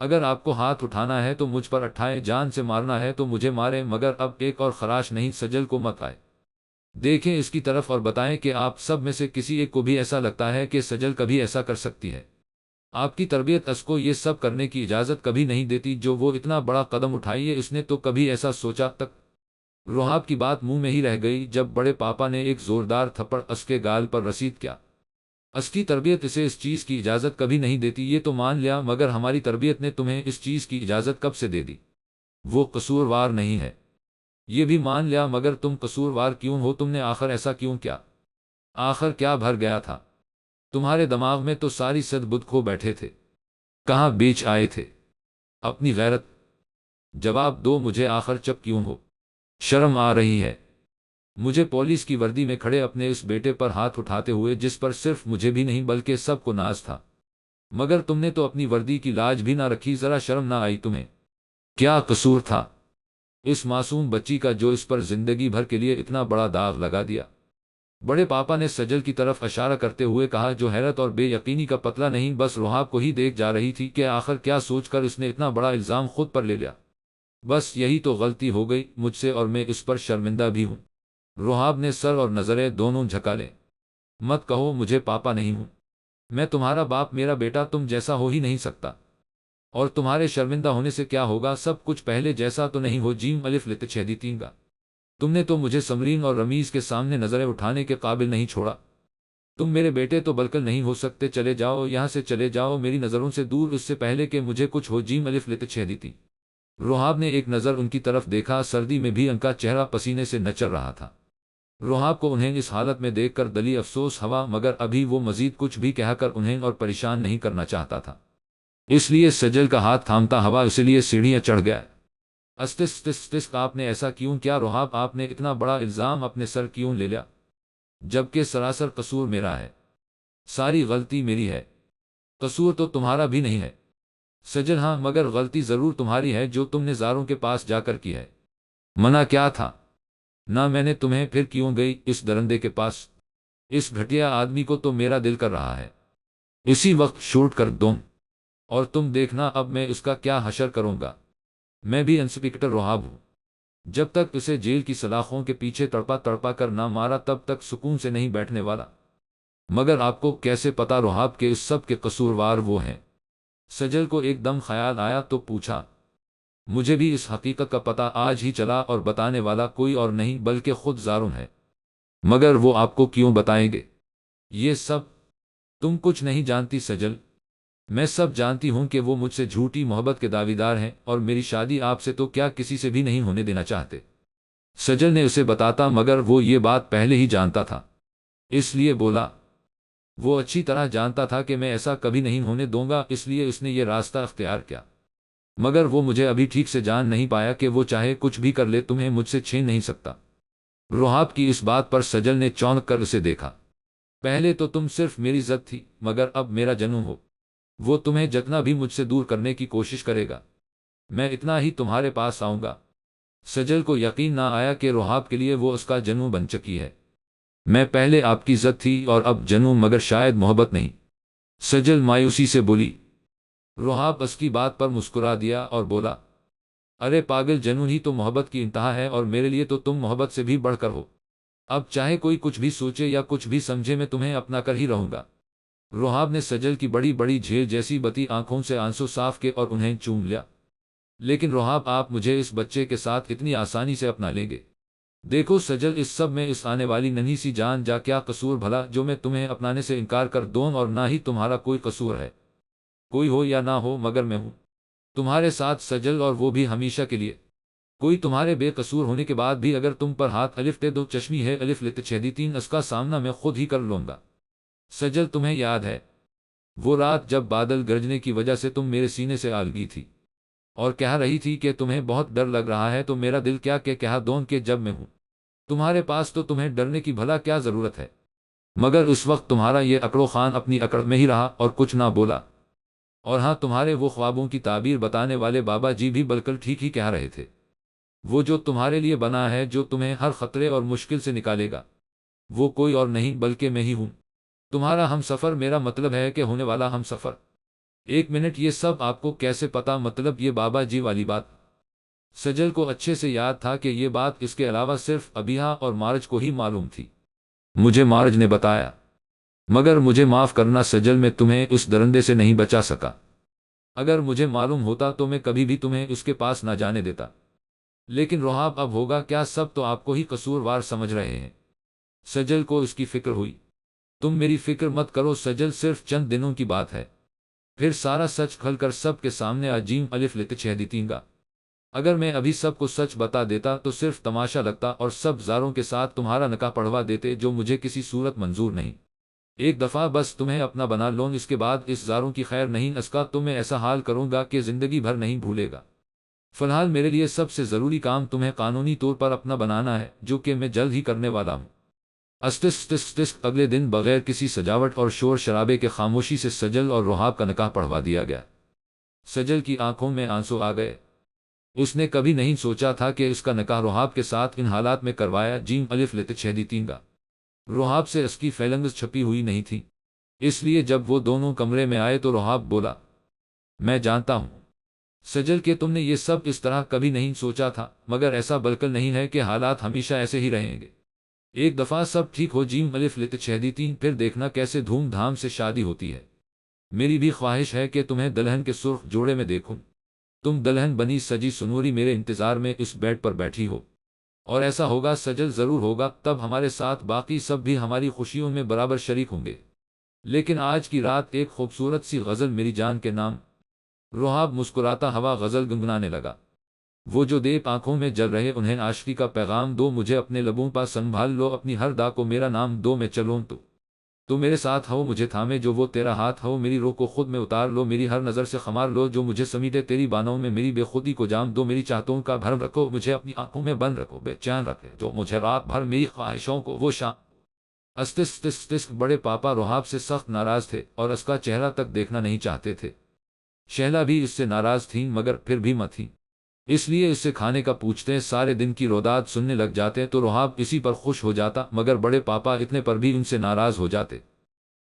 اگر آپ کو ہاتھ اٹھانا ہے تو مجھ پر اٹھائیں، جان سے مارنا ہے تو مجھے ماریں، مگر اب ایک اور خراش نہیں سجل کو مت آئے۔ دیکھیں اس کی طرف اور بتائیں کہ آپ سب میں سے کسی ایک کو بھی ایسا لگتا ہے کہ سجل کبھی ایسا کر سکتی ہے؟ آپ کی تربیت اس کو یہ سب کرنے کی اجازت کبھی نہیں دیتی جو وہ اتنا بڑا قدم اٹھائی ہے۔ اس نے تو کبھی ایسا سوچا تک؟ رہاب کی بات منہ میں ہی رہ گئی جب بڑے پاپا نے ایک زوردار تھپڑ اس کے گال پر رسید کیا۔ اس کی تربیت اسے اس چیز کی اجازت کبھی نہیں دیتی، یہ تو مان لیا، مگر ہماری تربیت نے تمہیں اس چیز کی اجازت کب سے دے دی؟ وہ قصوروار نہیں ہے، یہ بھی مان لیا، مگر تم قصوروار کیوں ہو؟ تم نے آخر ایسا کیوں کیا؟ آخر کیا بھر گیا تھا تمہارے دماغ میں؟ تو ساری صد بدھ کھو بیٹھے تھے، کہاں بیچ آئے تھے اپنی غیرت؟ جواب دو مجھے، آخر چپ کیوں ہو؟ شرم آ رہی ہے مجھے پولیس کی وردی میں کھڑے اپنے اس بیٹے پر ہاتھ اٹھاتے ہوئے جس پر صرف مجھے بھی نہیں بلکہ سب کو ناز تھا، مگر تم نے تو اپنی وردی کی لاج بھی نہ رکھی، ذرا شرم نہ آئی تمہیں؟ کیا قصور تھا اس معصوم بچی کا جو اس پر زندگی بھر کے لیے اتنا بڑا داغ لگا دیا؟ بڑے پاپا نے سجل کی طرف اشارہ کرتے ہوئے کہا، جو حیرت اور بے یقینی کا پتلا نہیں بس رہاب کو ہی دیکھ جا رہی تھی کہ آخر کیا سوچ کر اس نے اتنا بڑا الزام خود پر لے لیا۔ بس یہی تو غلطی ہو گئی مجھ سے اور میں اس پر شرمندہ بھی ہوں۔ رہاب نے سر اور نظریں دونوں جھکا لیں۔ مت کہو مجھے پاپا نہیں ہوں، میں تمہارا باپ، میرا بیٹا تم جیسا ہو ہی نہیں سکتا، اور تمہارے شرمندہ ہونے سے کیا ہوگا؟ سب کچھ پہلے جیسا تو نہیں ہو؟ جیم الف لت چھیدیتیں گا۔ تم نے تو مجھے سمرین اور رمیز کے سامنے نظریں اٹھانے کے قابل نہیں چھوڑا۔ تم میرے بیٹے تو بالکل نہیں ہو سکتے، چلے جاؤ یہاں سے، چلے جاؤ میری نظروں سے دور، اس سے پہلے کہ مجھے کچھ ہو۔ جیم الف لت چھیدیتیں۔ رہاب نے ایک نظر ان کی طرف دیکھا، سردی میں بھی ان کا چہرہ پسینے سے نچر رہا تھا۔ رہاب کو انہیں اس حالت میں دیکھ کر دلی افسوس ہوا، مگر ابھی وہ مزید کچھ بھی کہہ کر انہیں اور پریشان نہیں کرنا چاہتا تھا، اس لیے سجل کا ہاتھ تھامتا ہوا اس لیے سیڑھیاں چڑھ گیا۔ استس آپ نے ایسا کیوں کیا رہاب؟ آپ نے اتنا بڑا الزام اپنے سر کیوں لے لیا، جبکہ سراسر قصور میرا ہے؟ ساری غلطی میری ہے، قصور تو تمہارا بھی نہیں ہے سجل۔ ہاں، مگر غلطی ضرور تمہاری ہے جو تم نے زاروں کے پاس جا کر کی ہے۔ منع کیا تھا نہ میں نے تمہیں، پھر کیوں گئی اس درندے کے پاس؟ اس گھٹیا آدمی کو تو میرا دل کر رہا ہے اسی وقت شوٹ کر دوں، اور تم دیکھنا اب میں اس کا کیا حشر کروں گا۔ میں بھی انسپکٹر روحاب ہوں۔ جب تک اسے جیل کی سلاخوں کے پیچھے تڑپا تڑپا کر نہ مارا تب تک سکون سے نہیں بیٹھنے والا۔ مگر آپ کو کیسے پتا روحاب کے اس سب کے قصوروار وہ ہیں؟ سجل کو ایک دم خیال آیا تو پوچھا۔ مجھے بھی اس حقیقت کا پتہ آج ہی چلا، اور بتانے والا کوئی اور نہیں بلکہ خود زارون ہے۔ مگر وہ آپ کو کیوں بتائیں گے یہ سب؟ تم کچھ نہیں جانتی سجل، میں سب جانتی ہوں کہ وہ مجھ سے جھوٹی محبت کے دعویدار ہیں، اور میری شادی آپ سے تو کیا کسی سے بھی نہیں ہونے دینا چاہتے۔ سجل نے اسے بتاتا مگر وہ یہ بات پہلے ہی جانتا تھا، اس لیے بولا۔ وہ اچھی طرح جانتا تھا کہ میں ایسا کبھی نہیں ہونے دوں گا، اس لیے اس نے یہ راستہ اختیار کیا۔ مگر وہ مجھے ابھی ٹھیک سے جان نہیں پایا کہ وہ چاہے کچھ بھی کر لے تمہیں مجھ سے چھین نہیں سکتا۔ روحاب کی اس بات پر سجل نے چونک کر اسے دیکھا۔ پہلے تو تم صرف میری ضد تھی، مگر اب میرا جنوں ہو۔ وہ تمہیں جتنا بھی مجھ سے دور کرنے کی کوشش کرے گا، میں اتنا ہی تمہارے پاس آؤں گا۔ سجل کو یقین نہ آیا کہ روحاب کے لیے وہ اس کا جنوں بن چکی ہے۔ میں پہلے آپ کی ضد تھی اور اب جنوں، مگر شاید محبت نہیں، سجل مایوسی سے بولی۔ روحاب اس کی بات پر مسکرا دیا اور بولا، ارے پاگل، جنون ہی تو محبت کی انتہا ہے، اور میرے لیے تو تم محبت سے بھی بڑھ کر ہو۔ اب چاہے کوئی کچھ بھی سوچے یا کچھ بھی سمجھے، میں تمہیں اپنا کر ہی رہوں گا۔ روحاب نے سجل کی بڑی بڑی جھیل جیسی بتی آنکھوں سے آنسو صاف کے اور انہیں چوم لیا۔ لیکن روحاب، آپ مجھے اس بچے کے ساتھ اتنی آسانی سے اپنا لیں گے؟ دیکھو سجل، اس سب میں اس آنے والی ننھی سی جان جا کیا قصور بھلا جو میں تمہیں اپنانے سے انکار کر دوں؟ اور نہ ہی تمہارا کوئی قصور ہے، کوئی ہو یا نہ ہو، مگر میں ہوں تمہارے ساتھ سجل، اور وہ بھی ہمیشہ کے لیے۔ کوئی تمہارے بے قصور ہونے کے بعد بھی اگر تم پر ہاتھ الف تے دو چشمی ہے الف لت چھیدی تین، اس کا سامنا میں خود ہی کر لوں گا۔ سجل، تمہیں یاد ہے وہ رات جب بادل گرجنے کی وجہ سے تم میرے سینے سے آل گئی تھی اور کہہ رہی تھی کہ تمہیں بہت ڈر لگ رہا ہے؟ تو میرا دل کیا کہ کہا دون کہ جب میں ہوں تمہارے پاس تو تمہیں ڈرنے کی بھلا کیا ضرورت ہے؟ مگر اس وقت تمہارا یہ اکڑو خان اپنی اکڑ میں ہی رہا اور کچھ نہ بولا۔ اور ہاں، تمہارے وہ خوابوں کی تعبیر بتانے والے بابا جی بھی بالکل ٹھیک ہی کہہ رہے تھے۔ وہ جو تمہارے لیے بنا ہے، جو تمہیں ہر خطرے اور مشکل سے نکالے گا، وہ کوئی اور نہیں بلکہ میں ہی ہوں، تمہارا ہم سفر۔ میرا مطلب ہے کہ ہونے والا ہم سفر۔ ایک منٹ، یہ سب آپ کو کیسے پتا؟ مطلب یہ بابا جی والی بات؟ سجل کو اچھے سے یاد تھا کہ یہ بات اس کے علاوہ صرف ابیہا اور مارج کو ہی معلوم تھی۔ مجھے مارج نے بتایا، مگر مجھے معاف کرنا سجل، میں تمہیں اس درندے سے نہیں بچا سکا۔ اگر مجھے معلوم ہوتا تو میں کبھی بھی تمہیں اس کے پاس نہ جانے دیتا۔ لیکن روحاب، اب ہوگا کیا؟ سب تو آپ کو ہی قصوروار سمجھ رہے ہیں۔ سجل کو اس کی فکر ہوئی۔ تم میری فکر مت کرو سجل، صرف چند دنوں کی بات ہے، پھر سارا سچ کھل کر سب کے سامنے عجیم الف لت چھیدی تین گا۔ اگر میں ابھی سب کو سچ بتا دیتا تو صرف تماشا لگتا اور سب زاروں کے ساتھ تمہارا نکاح پڑھوا دیتے، جو مجھے کسی صورت منظور نہیں۔ ایک دفعہ بس تمہیں اپنا بنا لوں، اس کے بعد اس زاروں کی خیر نہیں، اس کا تو میں ایسا حال کروں گا کہ زندگی بھر نہیں بھولے گا۔ فی الحال میرے لیے سب سے ضروری کام تمہیں قانونی طور پر اپنا بنانا ہے، جو کہ میں جلد ہی کرنے والا ہوں۔ اگلے دن بغیر کسی سجاوٹ اور شور شرابے کے خاموشی سے سجل اور روحاب کا نکاح پڑھوا دیا گیا۔ سجل کی آنکھوں میں آنسو آ گئے۔ اس نے کبھی نہیں سوچا تھا کہ اس کا نکاح روحاب کے ساتھ ان حالات میں کروایا، جیم الف لت چھیدی تین گا۔ روحاب سے اس کی فیلنگز چھپی ہوئی نہیں تھی، اس لیے جب وہ دونوں کمرے میں آئے تو روحاب بولا، میں جانتا ہوں سجل کہ تم نے یہ سب اس طرح کبھی نہیں سوچا تھا، مگر ایسا بالکل نہیں ہے کہ حالات ہمیشہ ایسے ہی رہیں گے۔ ایک دفعہ سب ٹھیک ہو، جیم الف لت چھیدی تین، پھر دیکھنا کیسے دھوم دھام سے شادی ہوتی ہے۔ میری بھی خواہش ہے کہ تمہیں دلہن کے سرخ جوڑے میں دیکھوں، تم دلہن بنی سجی سنوری میرے انتظار میں اس بیڈ پر بیٹھی ہو۔ اور ایسا ہوگا سجل، ضرور ہوگا، تب ہمارے ساتھ باقی سب بھی ہماری خوشیوں میں برابر شریک ہوں گے۔ لیکن آج کی رات ایک خوبصورت سی غزل میری جان کے نام۔ روحاب مسکراتا ہوا غزل گنگنانے لگا۔ وہ جو دیپ آنکھوں میں جل رہے، انہیں عاشقی کا پیغام دو، مجھے اپنے لبوں پا سنبھال لو، اپنی ہر دا کو میرا نام دو، میں چلوں تو میرے ساتھ ہو، مجھے تھامے جو وہ تیرا ہاتھ ہو، میری روح کو خود میں اتار لو، میری ہر نظر سے خمار لو، جو مجھے سمیٹے تیری بانوں میں، میری بے خودی کو جام دو، میری چاہتوں کا بھرم رکھو، مجھے اپنی آنکھوں میں بند رکھو، بے چین رکھے جو مجھے رات بھر، میری خواہشوں کو وہ شام۔ بڑے پاپا روحاب سے سخت ناراض تھے اور اس کا چہرہ تک دیکھنا نہیں چاہتے تھے۔ شہلا بھی اس سے ناراض تھیں، مگر پھر بھی مت تھیں، اس لیے اس سے کھانے کا پوچھتے، سارے دن کی روداد سننے لگ جاتے تو روحاب اسی پر خوش ہو جاتا، مگر بڑے پاپا اتنے پر بھی ان سے ناراض ہو جاتے۔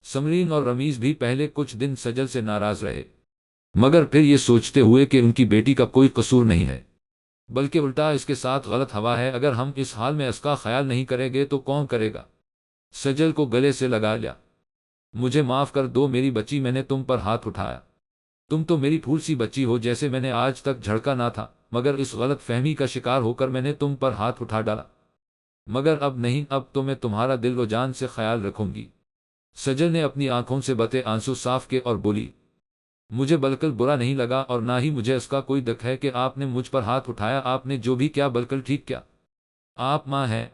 سمرین اور رمیز بھی پہلے کچھ دن سجل سے ناراض رہے، مگر پھر یہ سوچتے ہوئے کہ ان کی بیٹی کا کوئی قصور نہیں ہے، بلکہ الٹا اس کے ساتھ غلط ہوا ہے، اگر ہم اس حال میں اس کا خیال نہیں کریں گے تو کون کرے گا؟ سجل کو گلے سے لگا لیا۔ مجھے معاف کر دو میری بچی، میں نے تم پر ہاتھ اٹھایا۔ تم تو میری پھول سی بچی ہو، جیسے میں نے آج تک جھڑکا نہ تھا، مگر اس غلط فہمی کا شکار ہو کر میں نے تم پر ہاتھ اٹھا ڈالا۔ مگر اب نہیں، اب تو میں تمہارا دل و جان سے خیال رکھوں گی۔ سجل نے اپنی آنکھوں سے بہتے آنسو صاف کیے اور بولی، مجھے بالکل برا نہیں لگا اور نہ ہی مجھے اس کا کوئی دکھ ہے کہ آپ نے مجھ پر ہاتھ اٹھایا۔ آپ نے جو بھی کیا بالکل ٹھیک کیا۔ آپ ماں ہیں،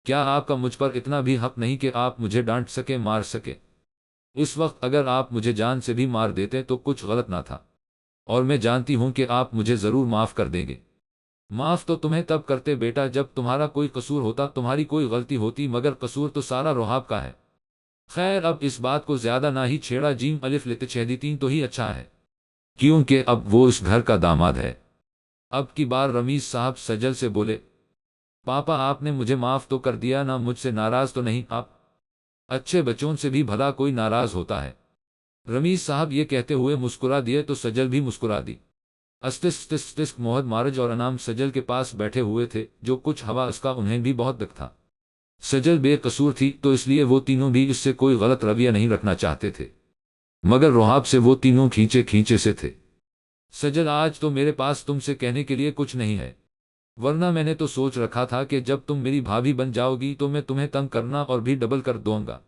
کیا آپ کا مجھ پر اتنا بھی حق نہیں کہ آپ مجھے ڈانٹ سکے، مار سکے؟ اس وقت اگر آپ مجھے جان سے بھی مار دیتے تو کچھ غلط نہ تھا، اور میں جانتی ہوں کہ آپ مجھے ضرور معاف کر دیں گے۔ معاف تو تمہیں تب کرتے بیٹا جب تمہارا کوئی قصور ہوتا، تمہاری کوئی غلطی ہوتی، مگر قصور تو سارا روحاب کا ہے۔ خیر اب اس بات کو زیادہ نہ ہی چھیڑا، جیم الف لت چھیدی تو ہی اچھا ہے، کیونکہ اب وہ اس گھر کا داماد ہے۔ اب کی بار رمیز صاحب سجل سے بولے، پاپا آپ نے مجھے معاف تو کر دیا نا، مجھ سے ناراض تو نہیں؟ آپ اچھے بچوں سے بھی بھلا کوئی ناراض ہوتا ہے؟ رمیز صاحب یہ کہتے ہوئے مسکرا دیے تو سجل بھی مسکرا دی۔ استس محمد مارج اور انعام سجل کے پاس بیٹھے ہوئے تھے، جو کچھ ہوا اس کا انہیں بھی بہت دکھ تھا۔ سجل بے قصور تھی تو اس لیے وہ تینوں بھی اس سے کوئی غلط رویہ نہیں رکھنا چاہتے تھے، مگر روحاب سے وہ تینوں کھینچے کھینچے سے تھے۔ سجل آج تو میرے پاس تم سے کہنے کے لیے کچھ نہیں ہے، ورنہ میں نے تو سوچ رکھا تھا کہ جب تم میری بھابھی بن جاؤ گی تو میں تمہیں تنگ کرنا اور بھی ڈبل کر دوں گا۔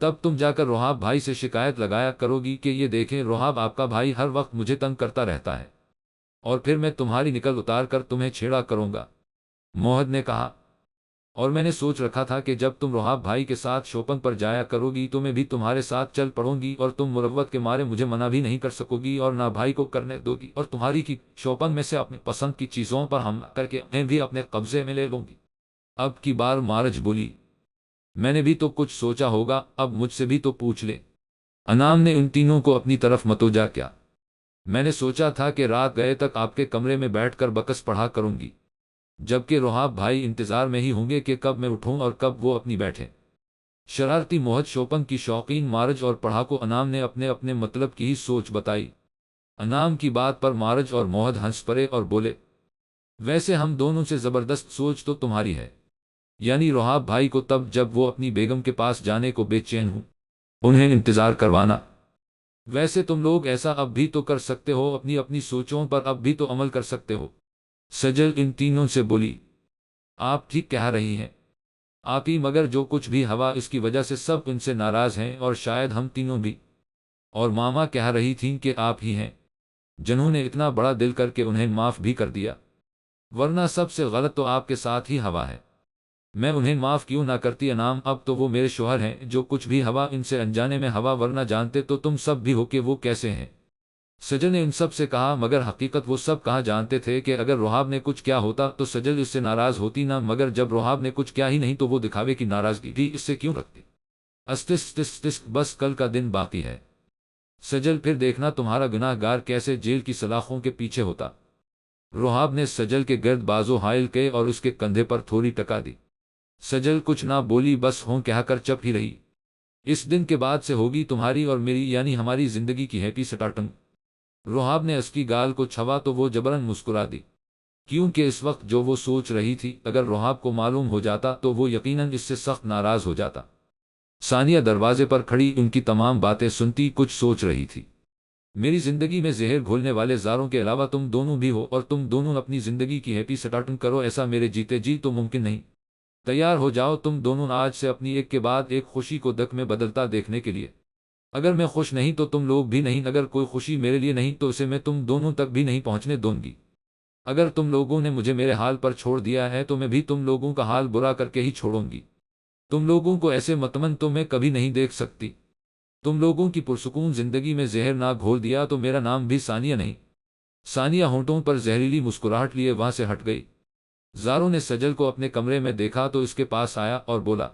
تب تم جا کر روحاب بھائی سے شکایت لگایا کرو گی کہ یہ دیکھیں روحاب آپ کا بھائی ہر وقت مجھے تنگ کرتا رہتا ہے، اور پھر میں تمہاری نکل اتار کر تمہیں چھیڑا کروں گا۔ موہد نے کہا، اور میں نے سوچ رکھا تھا کہ جب تم روحاب بھائی کے ساتھ شوپنگ پر جایا کرو گی تو میں بھی تمہارے ساتھ چل پڑوں گی، اور تم مروت کے مارے مجھے منع بھی نہیں کر سکو گی اور نہ بھائی کو کرنے دو گی، اور تمہاری کی شوپنگ میں سے اپنی پسند کی چیزوں پر حملہ کر کے انہیں بھی اپنے قبضے میں لے لوں گی۔ اب کی بار مارج بولی، میں نے بھی تو کچھ سوچا ہوگا، اب مجھ سے بھی تو پوچھ لے۔ انعام نے ان تینوں کو اپنی طرف متوجہ کیا، میں نے سوچا تھا کہ رات گئے تک آپ کے کمرے میں بیٹھ کر بکس پڑھا کروں گی، جبکہ روحاب بھائی انتظار میں ہی ہوں گے کہ کب میں اٹھوں اور کب وہ اپنی بیٹھیں۔ شرارتی موہد شوپنگ کی شوقین مارج اور پڑھاکو انعام نے اپنے اپنے مطلب کی ہی سوچ بتائی۔ انعام کی بات پر مارج اور موہد ہنس پڑے اور بولے، ویسے ہم دونوں سے زبردست سوچ تو تمہاری ہے، یعنی روحاب بھائی کو تب جب وہ اپنی بیگم کے پاس جانے کو بے چین ہوں انہیں انتظار کروانا۔ ویسے تم لوگ ایسا اب بھی تو کر سکتے ہو، اپنی اپنی سوچوں پر اب بھی تو عمل کر سکتے ہو۔ سجل ان تینوں سے بولی، آپ ٹھیک کہہ رہی ہیں آپ ہی، مگر جو کچھ بھی ہوا اس کی وجہ سے سب ان سے ناراض ہیں، اور شاید ہم تینوں بھی۔ اور ماما کہہ رہی تھیں کہ آپ ہی ہیں جنہوں نے اتنا بڑا دل کر کے انہیں معاف بھی کر دیا، ورنہ سب سے غلط تو آپ کے ساتھ ہی ہوا ہے۔ میں انہیں معاف کیوں نہ کرتی انعام، اب تو وہ میرے شوہر ہیں، جو کچھ بھی ہوا ان سے انجانے میں ہوا، ورنہ جانتے تو تم سب بھی ہو کہ وہ کیسے ہیں۔ سجل نے ان سب سے کہا، مگر حقیقت وہ سب کہاں جانتے تھے کہ اگر روحاب نے کچھ کیا ہوتا تو سجل اس سے ناراض ہوتی نہ، مگر جب روحاب نے کچھ کیا ہی نہیں تو وہ دکھاوے کی ناراضگی بھی اس سے کیوں رکھتی۔ بس کل کا دن باقی ہے سجل، پھر دیکھنا تمہارا گناہ گار کیسے جیل کی سلاخوں کے پیچھے ہوتا۔ روحاب نے سجل کے گرد بازو حائل کیے اور اس کے کندھے پر تھوڑی ٹکا دی۔ سجل کچھ نہ بولی، بس ہوں کہہ کر چپ ہی رہی۔ اس دن کے بعد سے ہوگی تمہاری اور میری یعنی ہماری زندگی کی ہیپی سٹارٹنگ۔ روحاب نے اس کی گال کو چھوا تو وہ جبرن مسکرا دی، کیونکہ اس وقت جو وہ سوچ رہی تھی اگر روحاب کو معلوم ہو جاتا تو وہ یقیناً اس سے سخت ناراض ہو جاتا۔ ثانیہ دروازے پر کھڑی ان کی تمام باتیں سنتی کچھ سوچ رہی تھی۔ میری زندگی میں زہر گھولنے والے زاروں کے علاوہ تم دونوں بھی ہو، اور تم دونوں اپنی زندگی کی ہیپی سٹارٹنگ کرو، ایسا میرے جیتے جی تو ممکن نہیں۔ تیار ہو جاؤ تم دونوں آج سے اپنی ایک کے بعد ایک خوشی کو دکھ میں بدلتا دیکھنے کے لیے۔ اگر میں خوش نہیں تو تم لوگ بھی نہیں، اگر کوئی خوشی میرے لیے نہیں تو اسے میں تم دونوں تک بھی نہیں پہنچنے دوں گی۔ اگر تم لوگوں نے مجھے میرے حال پر چھوڑ دیا ہے تو میں بھی تم لوگوں کا حال برا کر کے ہی چھوڑوں گی۔ تم لوگوں کو ایسے مطمئن تو میں کبھی نہیں دیکھ سکتی۔ تم لوگوں کی پرسکون زندگی میں زہر نہ گھول دیا تو میرا نام بھی ثانیہ نہیں۔ ثانیہ ہونٹوں پر زہریلی مسکراہٹ لیے وہاں سے ہٹ گئی۔ زاروں نے سجل کو اپنے کمرے میں دیکھا تو اس کے پاس آیا اور بولا،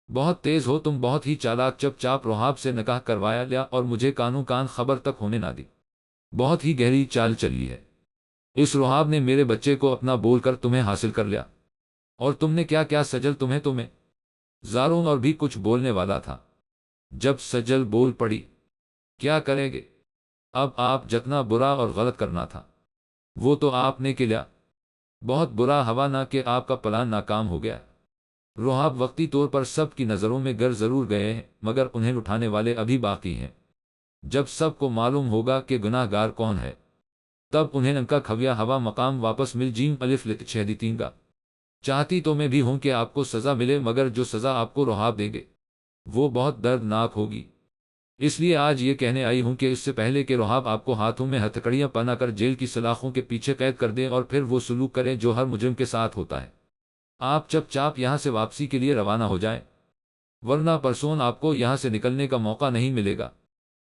بہت تیز ہو تم، بہت ہی چالاک، چپ چاپ روحاب سے نکاح کروایا لیا اور مجھے کانوں کان خبر تک ہونے نہ دی۔ بہت ہی گہری چال چلی ہے۔ اس روحاب نے میرے بچے کو اپنا بول کر تمہیں حاصل کر لیا، اور تم نے کیا کیا سجل، تمہیں زاروں اور بھی کچھ بولنے والا تھا، جب سجل بول پڑی، کیا کریں گے اب آپ جتنا برا اور غلط کرنا تھا وہ تو آپ نے کیا۔ بہت برا ہوا نہ کہ آپ کا پلان ناکام ہو گیا۔ روحاب وقتی طور پر سب کی نظروں میں گر ضرور گئے ہیں، مگر انہیں اٹھانے والے ابھی باقی ہیں۔ جب سب کو معلوم ہوگا کہ گناہ گار کون ہے، تب انہیں ان کا کھویا ہوا مقام واپس مل جیم الف لت شہدیتین گا۔ چاہتی تو میں بھی ہوں کہ آپ کو سزا ملے، مگر جو سزا آپ کو روحاب دیں گے وہ بہت دردناک ہوگی۔ اس لیے آج یہ کہنے آئی ہوں کہ اس سے پہلے کہ روحاب آپ کو ہاتھوں میں ہتھکڑیاں پہنا کر جیل کی سلاخوں کے پیچھے قید کر دیں اور پھر وہ سلوک کریں جو ہر مجرم کے ساتھ ہوتا ہے، آپ چپ چاپ یہاں سے واپسی کے لیے روانہ ہو جائیں، ورنہ پرسون آپ کو یہاں سے نکلنے کا موقع نہیں ملے گا۔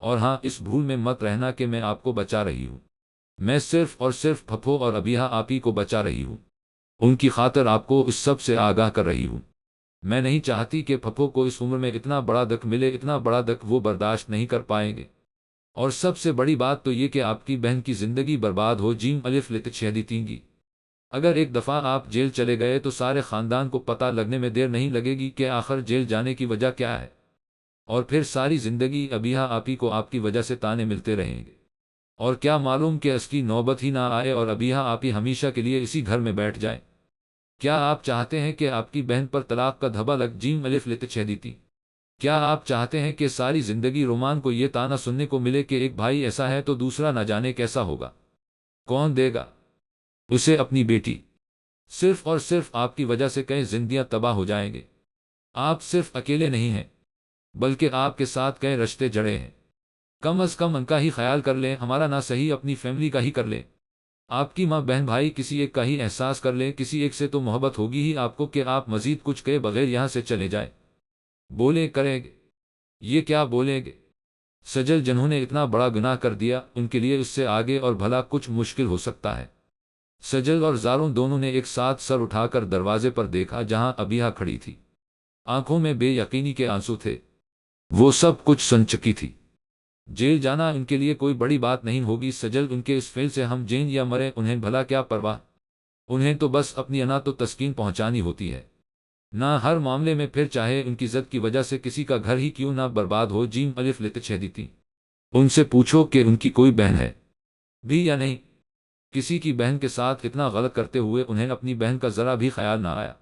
اور ہاں، اس بھول میں مت رہنا کہ میں آپ کو بچا رہی ہوں، میں صرف اور صرف پھپھو اور ابیہا آپ ہی کو بچا رہی ہوں، ان کی خاطر آپ کو اس سب سے آگاہ کر رہی ہوں۔ میں نہیں چاہتی کہ پھپھو کو اس عمر میں اتنا بڑا دکھ ملے، اتنا بڑا دکھ وہ برداشت نہیں کر پائیں گے۔ اور سب سے بڑی بات تو یہ کہ آپ کی بہن کی زندگی برباد ہو جیم الف لت شہدیتین گی۔ اگر ایک دفعہ آپ جیل چلے گئے تو سارے خاندان کو پتہ لگنے میں دیر نہیں لگے گی کہ آخر جیل جانے کی وجہ کیا ہے، اور پھر ساری زندگی ابیہا آپی کو آپ کی وجہ سے تانے ملتے رہیں گے۔ اور کیا معلوم کہ اس کی نوبت ہی نہ آئے اور ابیہا آپی ہمیشہ کے لیے اسی گھر میں بیٹھ جائیں۔ کیا آپ چاہتے ہیں کہ آپ کی بہن پر طلاق کا دھبا لگ جیم الف لت شہدیتی؟ کیا آپ چاہتے ہیں کہ ساری زندگی رومان کو یہ تانا سننے کو ملے کہ ایک بھائی ایسا ہے تو دوسرا نہ جانے کیسا ہوگا؟ کون دے گا اسے اپنی بیٹی؟ صرف اور صرف آپ کی وجہ سے کئی زندگیاں تباہ ہو جائیں گے۔ آپ صرف اکیلے نہیں ہیں، بلکہ آپ کے ساتھ کئی رشتے جڑے ہیں۔ کم از کم ان کا ہی خیال کر لیں، ہمارا نہ صحیح اپنی فیملی کا ہی کر لیں۔ آپ کی ماں بہن بھائی کسی ایک کا ہی احساس کر لیں، کسی ایک سے تو محبت ہوگی ہی آپ کو کہ آپ مزید کچھ کہے بغیر یہاں سے چلے جائیں۔ بولیں کریں گے یہ کیا بولیں گے؟ سجل جنہوں نے اتنا بڑا گناہ کر دیا، ان کے لیے اس سے آگے اور بھلا کچھ مشکل ہو سکتا ہے؟ سجل اور زاروں دونوں نے ایک ساتھ سر اٹھا کر دروازے پر دیکھا جہاں ابیہا کھڑی تھی۔ آنکھوں میں بے یقینی کے آنسو تھے، وہ سب کچھ سن چکی تھی۔ جیل جانا ان کے لیے کوئی بڑی بات نہیں ہوگی، سجل ان کے اس فعل سے ہم جین یا مرے انہیں بھلا کیا پرواہ، انہیں تو بس اپنی انا تو تسکین پہنچانی ہوتی ہے، نہ ہر معاملے میں پھر چاہے ان کی ضد کی وجہ سے کسی کا گھر ہی کیوں نہ برباد ہو۔ جیم الف لت شہدیتی، ان سے پوچھو کہ ان کی کوئی بہن ہے بھی یا نہیں؟ کسی کی بہن کے ساتھ اتنا غلط کرتے ہوئے انہیں اپنی بہن کا ذرا بھی خیال نہ آیا؟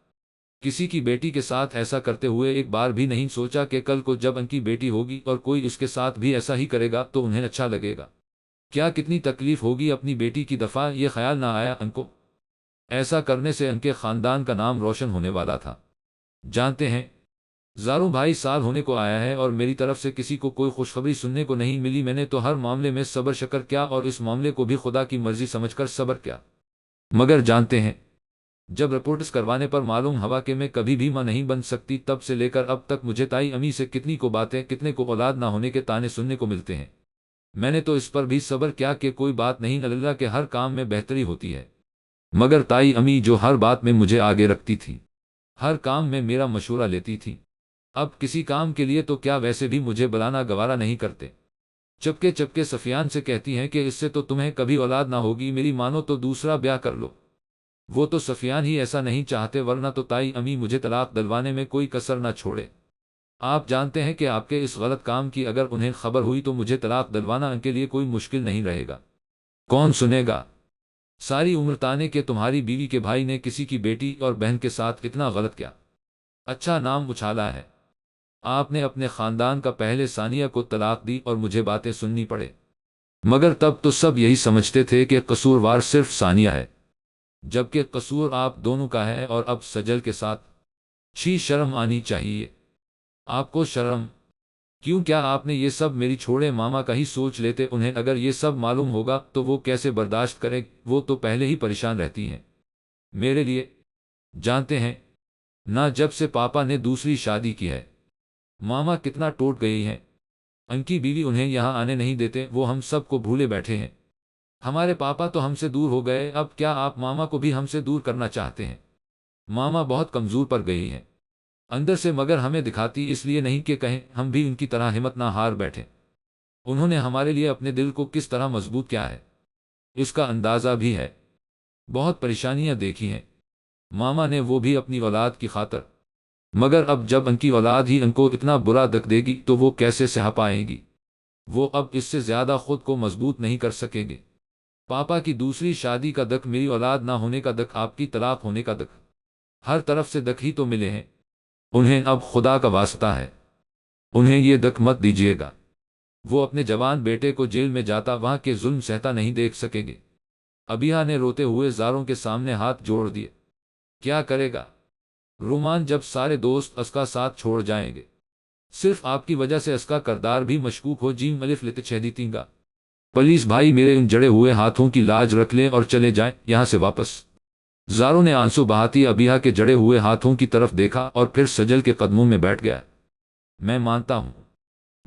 کسی کی بیٹی کے ساتھ ایسا کرتے ہوئے ایک بار بھی نہیں سوچا کہ کل کو جب ان کی بیٹی ہوگی اور کوئی اس کے ساتھ بھی ایسا ہی کرے گا تو انہیں اچھا لگے گا؟ کیا کتنی تکلیف ہوگی اپنی بیٹی کی دفعہ یہ خیال نہ آیا ان کو؟ ایسا کرنے سے ان کے خاندان کا نام روشن ہونے والا تھا۔ جانتے ہیں، زاروں بھائی سال ہونے کو آیا ہے اور میری طرف سے کسی کو کوئی خوشخبری سننے کو نہیں ملی۔ میں نے تو ہر معاملے میں صبر شکر کیا اور اس معاملے کو بھی خدا کی مرضی سمجھ کر صبر کیا، مگر جانتے ہیں، جب رپورٹس کروانے پر معلوم ہوا کہ میں کبھی بھی ماں نہیں بن سکتی، تب سے لے کر اب تک مجھے تائی امی سے کتنی کو باتیں، کتنے کو اولاد نہ ہونے کے تانے سننے کو ملتے ہیں۔ میں نے تو اس پر بھی صبر کیا کہ کوئی بات نہیں، اللہ کے ہر کام میں بہتری ہوتی ہے، مگر تائی امی جو ہر بات میں مجھے آگے رکھتی تھی، ہر کام میں میرا مشورہ لیتی تھی، اب کسی کام کے لیے تو کیا ویسے بھی مجھے بلانا گوارا نہیں کرتے، چپکے چپکے سفیان سے کہتی ہیں کہ اس سے تو تمہیں کبھی اولاد نہ ہوگی، میری مانو تو دوسرا بیاہ کر لو۔ وہ تو سفیان ہی ایسا نہیں چاہتے، ورنہ تو تائی امی مجھے طلاق دلوانے میں کوئی کسر نہ چھوڑے۔ آپ جانتے ہیں کہ آپ کے اس غلط کام کی اگر انہیں خبر ہوئی تو مجھے طلاق دلوانا ان کے لیے کوئی مشکل نہیں رہے گا۔ کون سنے گا؟ ساری عمر تانے کہ تمہاری بیوی کے بھائی نے کسی کی بیٹی اور بہن کے ساتھ اتنا غلط کیا، اچھا نام اچھالا ہے۔ آپ نے اپنے خاندان کا پہلے ثانیہ کو طلاق دی اور مجھے باتیں سننی پڑے، مگر تب تو سب یہی سمجھتے تھے کہ قصوروار صرف ثانیہ ہے، جبکہ قصور آپ دونوں کا ہے۔ اور اب سجل کے ساتھ چھی شرم آنی چاہیے آپ کو، شرم کیوں؟ کیا آپ نے یہ سب میری چھوڑے ماما کا ہی سوچ لیتے؟ انہیں اگر یہ سب معلوم ہوگا تو وہ کیسے برداشت کریں؟ وہ تو پہلے ہی پریشان رہتی ہیں میرے لیے، جانتے ہیں نہ جب سے پاپا نے دوسری شادی کی ہے ماما کتنا ٹوٹ گئی ہیں، ان کی بیوی انہیں یہاں آنے نہیں دیتے، وہ ہم سب کو بھولے بیٹھے ہیں، ہمارے پاپا تو ہم سے دور ہو گئے، اب کیا آپ ماما کو بھی ہم سے دور کرنا چاہتے ہیں؟ ماما بہت کمزور پڑ گئی ہیں اندر سے، مگر ہمیں دکھاتی اس لیے نہیں کہ کہیں ہم بھی ان کی طرح ہمت نہ ہار بیٹھے۔ انہوں نے ہمارے لیے اپنے دل کو کس طرح مضبوط کیا ہے اس کا اندازہ بھی ہے، بہت پریشانیاں دیکھی ہیں ماما نے، وہ بھی اپنی اولاد کی خاطر، مگر اب جب ان کی اولاد ہی ان کو اتنا برا دکھ دے گی تو وہ کیسے سہا پائیں گی؟ وہ اب اس سے زیادہ خود کو مضبوط نہیں کر سکیں گے۔ پاپا کی دوسری شادی کا دکھ، میری اولاد نہ ہونے کا دکھ، آپ کی طلاق ہونے کا دکھ، ہر طرف سے دکھ ہی تو ملے ہیں۔ انہیں اب خدا کا واسطہ ہے، انہیں یہ دکھ مت دیجیے گا۔ وہ اپنے جوان بیٹے کو جیل میں جاتا وہاں کے ظلم سہتا نہیں دیکھ سکیں گے۔ ابیہ نے روتے ہوئے زاروں کے سامنے ہاتھ جوڑ دیے۔ کیا کرے گا رومان جب سارے دوست اس کا ساتھ چھوڑ جائیں گے؟ صرف آپ کی وجہ سے اس کا کردار بھی مشکوک ہو۔ جیم الف لت چھیدی گا، پلیز بھائی میرے ان جڑے ہوئے ہاتھوں کی لاج رکھ لیں اور چلے جائیں یہاں سے واپس۔ زاروں نے آنسو بہاتی ابیہ کے جڑے ہوئے ہاتھوں کی طرف دیکھا اور پھر سجل کے قدموں میں بیٹھ گیا۔ میں مانتا ہوں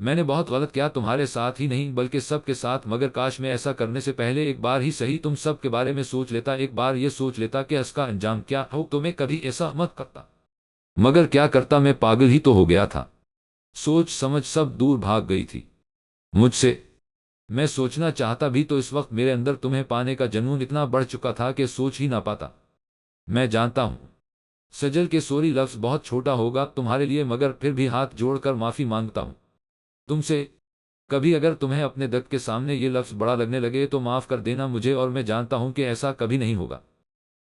میں نے بہت غلط کیا، تمہارے ساتھ ہی نہیں بلکہ سب کے ساتھ، مگر کاش میں ایسا کرنے سے پہلے ایک بار ہی صحیح تم سب کے بارے میں سوچ لیتا، ایک بار یہ سوچ لیتا کہ اس کا انجام کیا ہو تو میں کبھی ایسا مت کرتا۔ مگر کیا کرتا، میں پاگل ہی تو ہو گیا تھا۔ سوچ سمجھ سب دور بھاگ گئی تھی مجھ سے۔ میں سوچنا چاہتا بھی تو اس وقت میرے اندر تمہیں پانے کا جنون اتنا بڑھ چکا تھا کہ سوچ ہی نہ پاتا۔ میں جانتا ہوں سجل کے سوری لفظ بہت چھوٹا ہوگا تمہارے لیے، مگر پھر بھی ہاتھ جوڑ کر معافی مانگتا ہوں تم سے۔ کبھی اگر تمہیں اپنے دکھ کے سامنے یہ لفظ بڑا لگنے لگے تو معاف کر دینا مجھے، اور میں جانتا ہوں کہ ایسا کبھی نہیں ہوگا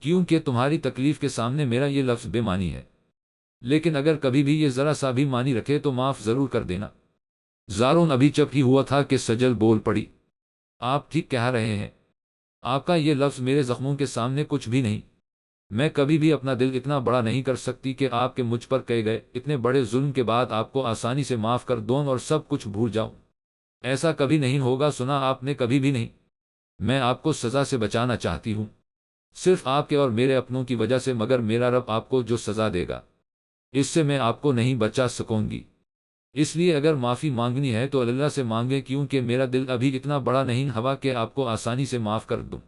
کیونکہ تمہاری تکلیف کے سامنے میرا یہ لفظ بے معنی ہے۔ لیکن اگر کبھی بھی یہ ذرا سا بھی معنی رکھے تو معاف ضرور کر دینا۔ زارون ابھی چپ ہی ہوا تھا کہ سجل بول پڑی، آپ ٹھیک کہہ رہے ہیں، آپ کا یہ لفظ میرے زخموں کے سامنے کچھ بھی نہیں۔ میں کبھی بھی اپنا دل اتنا بڑا نہیں کر سکتی کہ آپ کے مجھ پر کیے گئے اتنے بڑے ظلم کے بعد آپ کو آسانی سے معاف کر دوں اور سب کچھ بھول جاؤں۔ ایسا کبھی نہیں ہوگا، سنا آپ نے، کبھی بھی نہیں۔ میں آپ کو سزا سے بچانا چاہتی ہوں، صرف آپ کے اور میرے اپنوں کی وجہ سے، مگر میرا رب آپ کو جو سزا دے گا اس سے میں آپ کو نہیں بچا سکوں گی۔ اس لیے اگر معافی مانگنی ہے تو اللہ سے مانگیں، کیونکہ میرا دل ابھی اتنا بڑا نہیں ہوا کہ آپ کو آسانی سے معاف کر دوں۔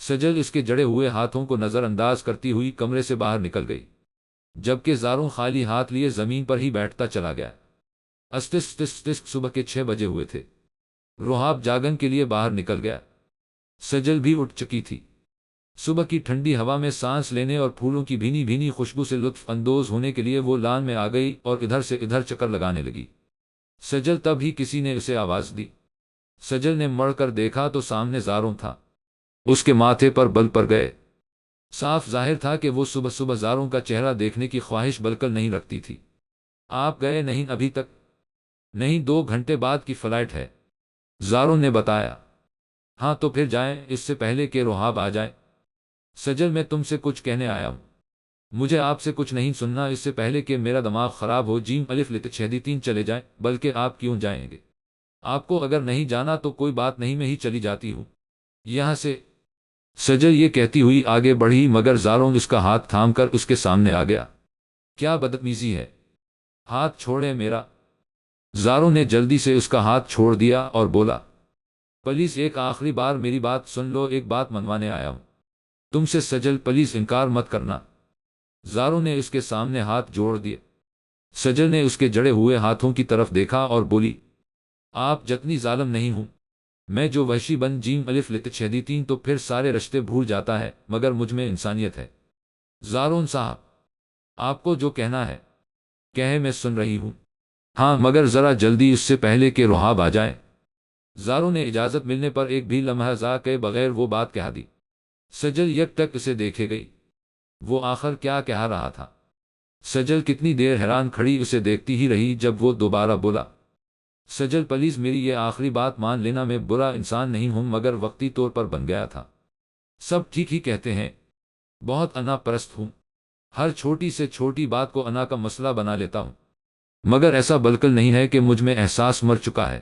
سجل اس کے جڑے ہوئے ہاتھوں کو نظر انداز کرتی ہوئی کمرے سے باہر نکل گئی، جبکہ زاروں خالی ہاتھ لیے زمین پر ہی بیٹھتا چلا گیا۔ صبح کے 6 بجے ہوئے تھے۔ روحاب جاگن کے لیے باہر نکل گیا۔ سجل بھی اٹھ چکی تھی۔ صبح کی ٹھنڈی ہوا میں سانس لینے اور پھولوں کی بھینی بھینی خوشبو سے لطف اندوز ہونے کے لیے وہ لان میں آ گئی اور ادھر سے ادھر چکر لگانے لگی۔ سجل، تب ہی کسی نے اسے آواز دی۔ سجل نے مڑ کر دیکھا تو سامنے زاروں تھا۔ اس کے ماتھے پر بل پڑ گئے۔ صاف ظاہر تھا کہ وہ صبح صبح زاروں کا چہرہ دیکھنے کی خواہش بالکل نہیں رکھتی تھی۔ آپ گئے نہیں ابھی تک؟ نہیں، 2 گھنٹے بعد کی فلائٹ ہے، زاروں نے بتایا۔ ہاں تو پھر جائیں اس سے پہلے کہ روحاب آ جائے۔ سجل، میں تم سے کچھ کہنے آیا ہوں، مجھے آپ سے کچھ نہیں سننا اس سے پہلے کہ میرا دماغ خراب ہو۔ جیم الف لت چھیدی 3 چلے جائیں، بلکہ آپ کیوں جائیں گے؟ آپ کو اگر نہیں جانا تو کوئی بات نہیں، میں ہی چلی جاتی ہوں یہاں سے۔ سجل یہ کہتی ہوئی آگے بڑھی، مگر زاروں اس کا ہاتھ تھام کر اس کے سامنے آ گیا۔ کیا بدتمیزی ہے، ہاتھ چھوڑے میرا۔ زاروں نے جلدی سے اس کا ہاتھ چھوڑ دیا اور بولا، پلیز ایک آخری بار میری بات سن لو، ایک بات منوانے آیا ہوں تم سے۔ سجل، پلیز انکار مت کرنا۔ زاروں نے اس کے سامنے ہاتھ جوڑ دیے۔ سجل نے اس کے جڑے ہوئے ہاتھوں کی طرف دیکھا اور بولی، آپ جتنی ظالم نہیں ہوں، میں جو وحشی بن جیم الف لت چھیدی 3 تو پھر سارے رشتے بھول جاتا ہے، مگر مجھ میں انسانیت ہے۔ زارون صاحب، آپ کو جو کہنا ہے کہے، میں سن رہی ہوں۔ ہاں، مگر ذرا جلدی، اس سے پہلے کہ روحاب آ جائے۔ زاروں نے اجازت ملنے پر ایک بھی لمحہ ضائع کئے بغیر وہ بات کہہ دی۔ سجل یک ٹک اسے دیکھے گئی، وہ آخر کیا کہہ رہا تھا؟ سجل کتنی دیر حیران کھڑی اسے دیکھتی ہی رہی، جب وہ دوبارہ بولا، سجل پلیز میری یہ آخری بات مان لینا، میں برا انسان نہیں ہوں، مگر وقتی طور پر بن گیا تھا۔ سب ٹھیک ہی کہتے ہیں، بہت انا پرست ہوں، ہر چھوٹی سے چھوٹی بات کو انا کا مسئلہ بنا لیتا ہوں، مگر ایسا بالکل نہیں ہے کہ مجھ میں احساس مر چکا ہے۔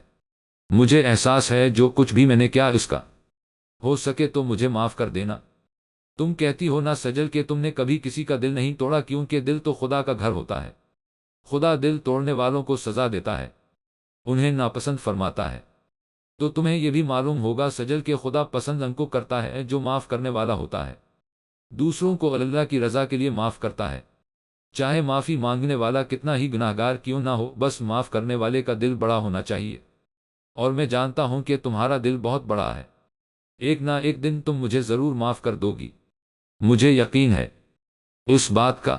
مجھے احساس ہے جو کچھ بھی میں نے کیا اس کا، ہو سکے تو مجھے معاف کر دینا۔ تم کہتی ہو نا سجل کہ تم نے کبھی کسی کا دل نہیں توڑا، کیونکہ دل تو خدا کا گھر ہوتا ہے۔ خدا دل توڑنے والوں کو سزا دیتا ہے، انہیں ناپسند فرماتا ہے۔ تو تمہیں یہ بھی معلوم ہوگا سجل کہ خدا پسند ان کو کرتا ہے جو معاف کرنے والا ہوتا ہے، دوسروں کو اللہ کی رضا کے لیے معاف کرتا ہے، چاہے معافی مانگنے والا کتنا ہی گناہگار کیوں نہ ہو، بس معاف کرنے والے کا دل بڑا ہونا چاہیے۔ اور میں جانتا ہوں کہ تمہارا دل بہت بڑا ہے، ایک نہ ایک دن تم مجھے ضرور معاف کر دو گی، مجھے یقین ہے اس بات کا۔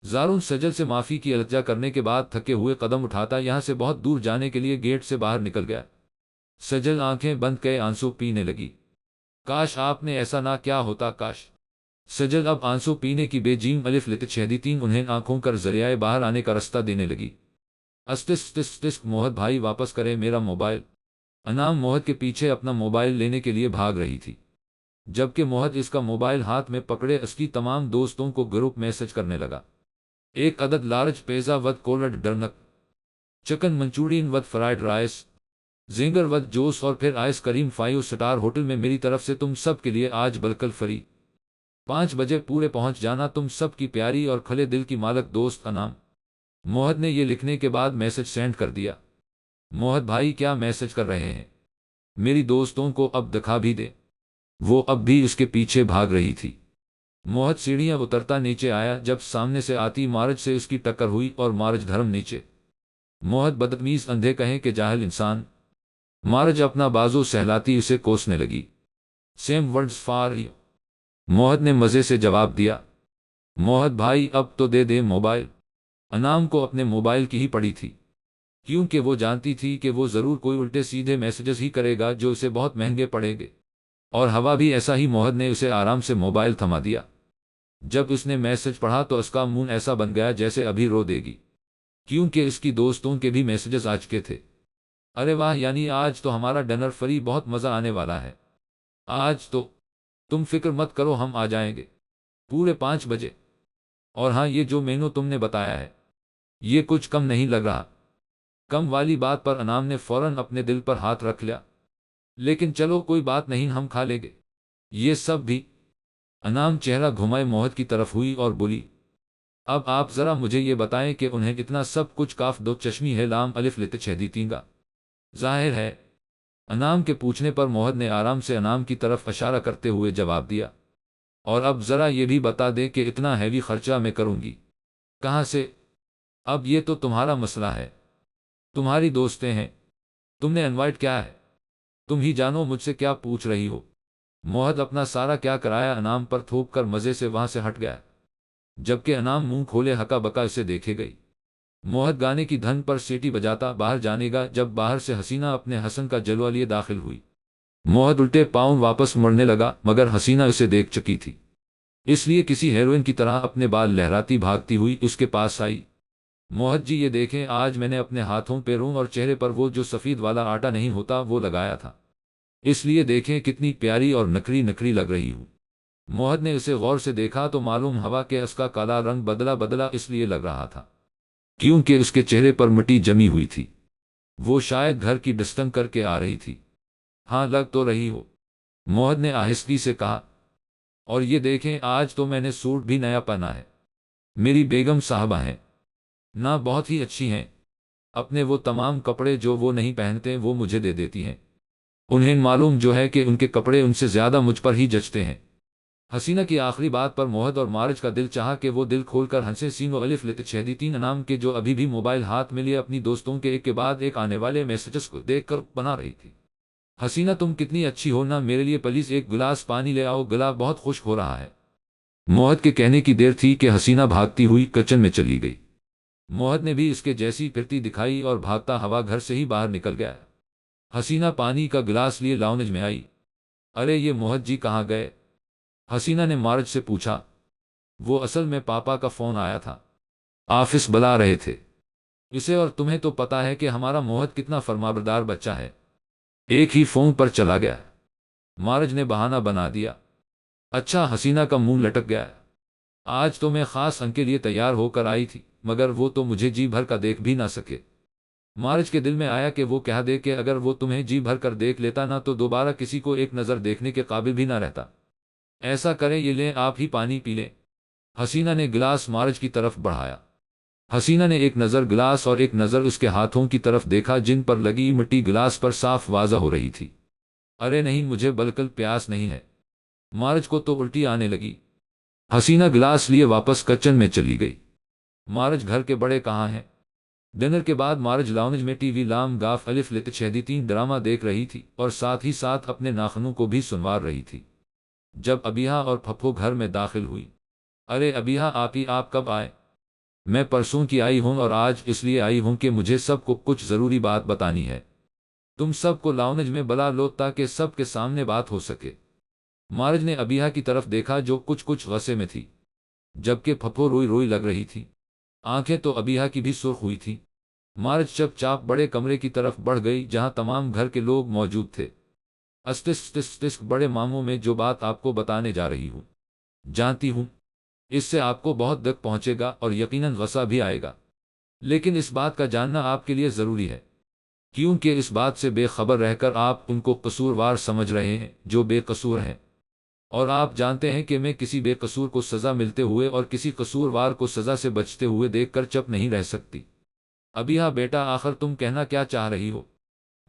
زارون سجل سے معافی کی التجا کرنے کے بعد تھکے ہوئے قدم اٹھاتا یہاں سے بہت دور جانے کے لیے گیٹ سے باہر نکل گیا۔ سجل آنکھیں بند کئے آنسو پینے لگی۔ کاش آپ نے ایسا نہ کیا ہوتا، کاش۔ سجل اب آنسو پینے کی بے جیم الف لت چھیدی تین انہیں آنکھوں کر ذریعہ باہر آنے کا رستہ دینے لگی۔ استس موہت بھائی واپس کرے میرا موبائل۔ انعام موہت کے پیچھے اپنا موبائل لینے کے لیے بھاگ رہی تھی، جبکہ موہت اس کا موبائل ہاتھ میں پکڑے اس کی تمام دوستوں کو گروپ میسج کرنے لگا۔ ایک عدد large pizza with cold drink, chicken manchurian with fried rice, zinger with juice اور پھر آئس کریم 5 سٹار ہوٹل میں میری طرف سے تم سب کے لیے آج بالکل فری۔ 5 بجے پورے پہنچ جانا، تم سب کی پیاری اور کھلے دل کی مالک دوست انعام۔ موہت نے یہ لکھنے کے بعد میسج سینڈ کر دیا۔ موہت بھائی کیا میسج کر رہے ہیں؟ میری دوستوں کو اب دکھا بھی دے۔ وہ اب بھی اس کے پیچھے بھاگ رہی تھی۔ موہت سیڑھیاں اترتا نیچے آیا جب سامنے سے آتی مارج سے اس کی ٹکر ہوئی اور مارج دھرم نیچے۔ موہت بدتمیز اندھے کہیں کہ جاہل انسان۔ مارج اپنا بازو سہلاتی اسے کوسنے لگی۔ Same words for you, Mohit نے مزے سے جواب دیا۔ موہت بھائی اب تو دے دے موبائل۔ انعام کو اپنے موبائل کی ہی پڑی تھی، کیونکہ وہ جانتی تھی کہ وہ ضرور کوئی الٹے سیدھے میسجز ہی کرے گا جو اسے بہت مہنگے پڑیں گے، اور ہوا بھی ایسا ہی۔ موہت نے اسے آرام سے موبائل تھما دیا۔ جب اس نے میسج پڑھا تو اس کا منہ ایسا بن گیا جیسے ابھی رو دے گی، کیونکہ اس کی دوستوں کے بھی میسجز آ چکے تھے۔ ارے واہ، یعنی آج تو ہمارا ڈنر فری، بہت مزہ آنے والا ہے آج تو۔ تم فکر مت کرو، ہم آ جائیں گے پورے 5 بجے۔ اور ہاں، یہ جو مینو تم نے بتایا ہے یہ کچھ کم نہیں لگ رہا۔ کم والی بات پر انعام نے فوراً اپنے دل پر ہاتھ رکھ لیا۔ لیکن چلو کوئی بات نہیں، ہم کھا لیں گے یہ سب بھی۔ انعام چہرہ گھمائے موہت کی طرف ہوئی اور بولی، اب آپ ذرا مجھے یہ بتائیں کہ انہیں اتنا سب کچھ کاف دو چشمی ہے لام الف لت چھیدی تین کا ظاہر ہے؟ انعام کے پوچھنے پر موہت نے آرام سے انعام کی طرف اشارہ کرتے ہوئے جواب دیا، اور اب ذرا یہ بھی بتا دے کہ اتنا ہیوی خرچہ میں کروں گی کہاں سے؟ اب یہ تو تمہارا مسئلہ ہے، تمہاری دوستیں ہیں، تم نے انوائٹ کیا ہے، تم ہی جانو مجھ سے کیا پوچھ رہی ہو۔ موہت اپنا سارا کیا کرایا انعام پر تھوپ کر مزے سے وہاں سے ہٹ گیا، جبکہ انعام منہ کھولے ہکا بکا اسے دیکھے گئی۔ موہت گانے کی دھن پر سیٹی بجاتا باہر جانے گا جب باہر سے حسینہ اپنے حسن کا جلوہ لیے داخل ہوئی۔ موہت الٹے پاؤں واپس مڑنے لگا، مگر حسینہ اسے دیکھ چکی تھی، اس لیے کسی ہیروئن کی طرح اپنے بال لہراتی بھاگتی ہوئی اس کے پاس آئی۔ موہت جی، یہ دیکھیں، آج میں نے اپنے ہاتھوں پیروں اور چہرے پر وہ جو سفید والا آٹا نہیں ہوتا وہ لگایا تھا، اس لیے دیکھیں کتنی پیاری اور نکھری نکھری لگ رہی ہوں۔ موہت نے اسے غور سے دیکھا تو معلوم ہوا کہ اس کا کالا رنگ بدلا اس لیے لگ رہا تھا کیونکہ اس کے چہرے پر مٹی جمی ہوئی تھی، وہ شاید گھر کی ڈسٹنگ کر کے آ رہی تھی۔ ہاں لگ تو رہی ہو، موہت نے آہستگی سے کہا، اور یہ دیکھیں آج تو میں نے سوٹ بھی نیا پہنا ہے، میری بیگم صاحبہ ہیں نا، بہت ہی اچھی ہیں، اپنے وہ تمام کپڑے جو وہ نہیں پہنتے وہ مجھے دے دیتی ہیں، انہیں معلوم جو ہے کہ ان کے کپڑے ان سے زیادہ مجھ پر ہی جچتے ہیں۔ حسینہ کی آخری بات پر موہت اور مارج کا دل چاہا کہ وہ دل کھول کر ہنسے۔ سینو الف لت چھیدی تین انعام کے جو ابھی بھی موبائل ہاتھ میں لیے اپنی دوستوں کے ایک کے بعد ایک آنے والے میسجز کو دیکھ کر بنا رہی تھی۔ حسینہ تم کتنی اچھی ہو نا، میرے لیے پلیز ایک گلاس پانی لے آؤ، گلا بہت خشک ہو رہا ہے۔ موہت کے کہنے کی دیر تھی کہ حسینہ بھاگتی ہوئی کچن میں چلی گئی۔ موہت نے بھی اس کے جیسی پھرتی دکھائی اور بھاگتا ہوا گھر سے ہی باہر نکل گیا۔ حسینہ پانی کا گلاس لیے لاؤنج میں آئی۔ ارے یہ موہت جی کہاں گئے؟ حسینہ نے مارج سے پوچھا۔ وہ اصل میں پاپا کا فون آیا تھا، آفس بلا رہے تھے اسے، اور تمہیں تو پتا ہے کہ ہمارا موہت کتنا فرمانبردار بچہ ہے، ایک ہی فون پر چلا گیا۔ مارج نے بہانہ بنا دیا۔ اچھا، حسینہ کا منہ لٹک گیا۔ آج تو میں خاص ان کے لیے تیار ہو کر آئی تھی، مگر وہ تو مجھے جی بھر کا دیکھ بھی نہ سکے۔ مارج کے دل میں آیا کہ وہ کہہ دے کہ اگر وہ تمہیں جی بھر کر دیکھ لیتا نا تو دوبارہ کسی کو ایک نظر دیکھنے کے قابل بھی نہ رہتا۔ ایسا کریں، یہ لیں آپ ہی پانی پی لیں۔ حسینہ نے گلاس مارج کی طرف بڑھایا۔ حسینہ نے ایک نظر گلاس اور ایک نظر اس کے ہاتھوں کی طرف دیکھا جن پر لگی مٹی گلاس پر صاف واضح ہو رہی تھی۔ ارے نہیں، مجھے بالکل پیاس نہیں ہے۔ مارج کو تو الٹی آنے لگی۔ حسینہ گلاس لیے واپس کچن میں چلی گئی۔ مارج گھر کے بڑے کہاں ہیں؟ ڈنر کے بعد مارج لاؤنج میں ٹی وی لام گاف الف لت چھیدی تین ڈرامہ دیکھ رہی تھی اور ساتھ ہی ساتھ اپنے ناخنوں کو بھی سنوار رہی تھی جب ابیہا اور پھپھو گھر میں داخل ہوئی۔ ارے ابیہا آپی، آپ کب آئے؟ میں پرسوں کی آئی ہوں اور آج اس لیے آئی ہوں کہ مجھے سب کو کچھ ضروری بات بتانی ہے۔ تم سب کو لاؤنج میں بلا لو تاکہ سب کے سامنے بات ہو سکے۔ مارج نے ابیہا کی طرف دیکھا جو کچھ غصے میں تھی، جبکہ پھپھو روئی روئی لگ رہی تھی۔ آنکھیں تو ابیہا کی بھی سرخ ہوئی تھی۔ مارج چپ چاپ بڑے کمرے کی طرف بڑھ گئی جہاں تمام گھر کے لوگ موجود تھے۔ اسٹس بڑے ماموں میں جو بات آپ کو بتانے جا رہی ہوں، جانتی ہوں اس سے آپ کو بہت دکھ پہنچے گا اور یقیناً غصہ بھی آئے گا، لیکن اس بات کا جاننا آپ کے لیے ضروری ہے، کیونکہ اس بات سے بے خبر رہ کر آپ ان کو قصوروار سمجھ رہے ہیں جو بے قصور ہیں، اور آپ جانتے ہیں کہ میں کسی بے قصور کو سزا ملتے ہوئے اور کسی قصوروار کو سزا سے بچتے ہوئے دیکھ کر چپ نہیں رہ سکتی۔ ابیہا بیٹا، آخر تم کہنا کیا چاہ رہی ہو؟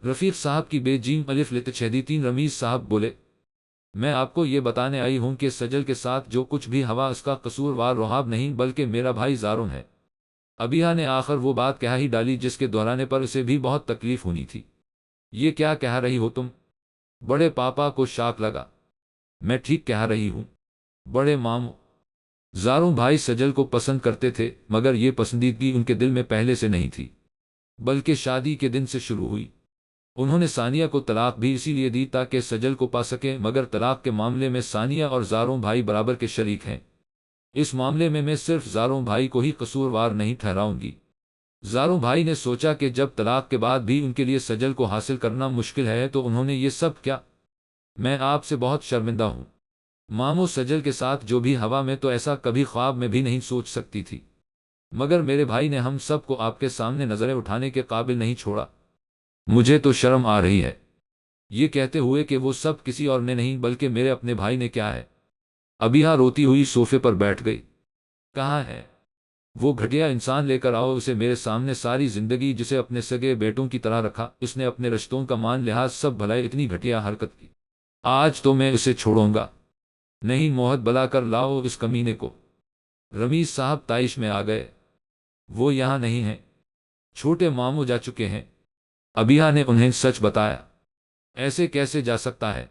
رفیق صاحب کی بے جیم الف لت چھیدی رمیز صاحب بولے۔ میں آپ کو یہ بتانے آئی ہوں کہ سجل کے ساتھ جو کچھ بھی ہوا اس کا قصوروار رحاب نہیں بلکہ میرا بھائی زارون ہے۔ ابیہا نے آخر وہ بات کہہ ہی ڈالی جس کے دہرانے پر اسے بھی بہت تکلیف ہونی تھی۔ یہ کیا کہہ رہی ہو تم؟ بڑے پاپا کو شاک لگا۔ میں ٹھیک کہہ رہی ہوں بڑے ماموں، زاروں بھائی سجل کو پسند کرتے تھے، مگر یہ پسندیدگی ان کے دل میں پہلے سے نہیں تھی، بلکہ شادی کے دن سے شروع ہوئی۔ انہوں نے ثانیہ کو طلاق بھی اسی لیے دی تاکہ سجل کو پا سکیں، مگر طلاق کے معاملے میں ثانیہ اور زاروں بھائی برابر کے شریک ہیں۔ اس معاملے میں صرف زاروں بھائی کو ہی قصوروار نہیں ٹھہراؤں گی۔ زاروں بھائی نے سوچا کہ جب طلاق کے بعد بھی ان کے لیے سجل کو حاصل کرنا مشکل ہے تو انہوں نے یہ سب کیا؟ میں آپ سے بہت شرمندہ ہوں ماموں، سجل کے ساتھ جو بھی ہوا میں تو ایسا کبھی خواب میں بھی نہیں سوچ سکتی تھی، مگر میرے بھائی نے ہم سب کو آپ کے سامنے نظریں اٹھانے کے قابل نہیں چھوڑا۔ مجھے تو شرم آ رہی ہے یہ کہتے ہوئے کہ وہ سب کسی اور نے نہیں بلکہ میرے اپنے بھائی نے کیا ہے۔ ابیہا روتی ہوئی صوفے پر بیٹھ گئی۔ کہاں ہے وہ گھٹیا انسان؟ لے کر آؤ اسے میرے سامنے۔ ساری زندگی جسے اپنے سگے بیٹوں کی طرح رکھا، اس نے اپنے رشتوں کا مان لحاظ سب بھلائے اتنی گھٹیا حرکت کی، آج تو میں اسے چھوڑوں گا نہیں۔ موہت بلا کر لاؤ اس کمینے کو۔ رمیز صاحب طائش میں آ گئے۔ وہ یہاں نہیں ہیں، چھوٹے ماموں جا چکے ہیں۔ ابیہا نے انہیں سچ بتایا۔ ایسے کیسے جا سکتا ہے؟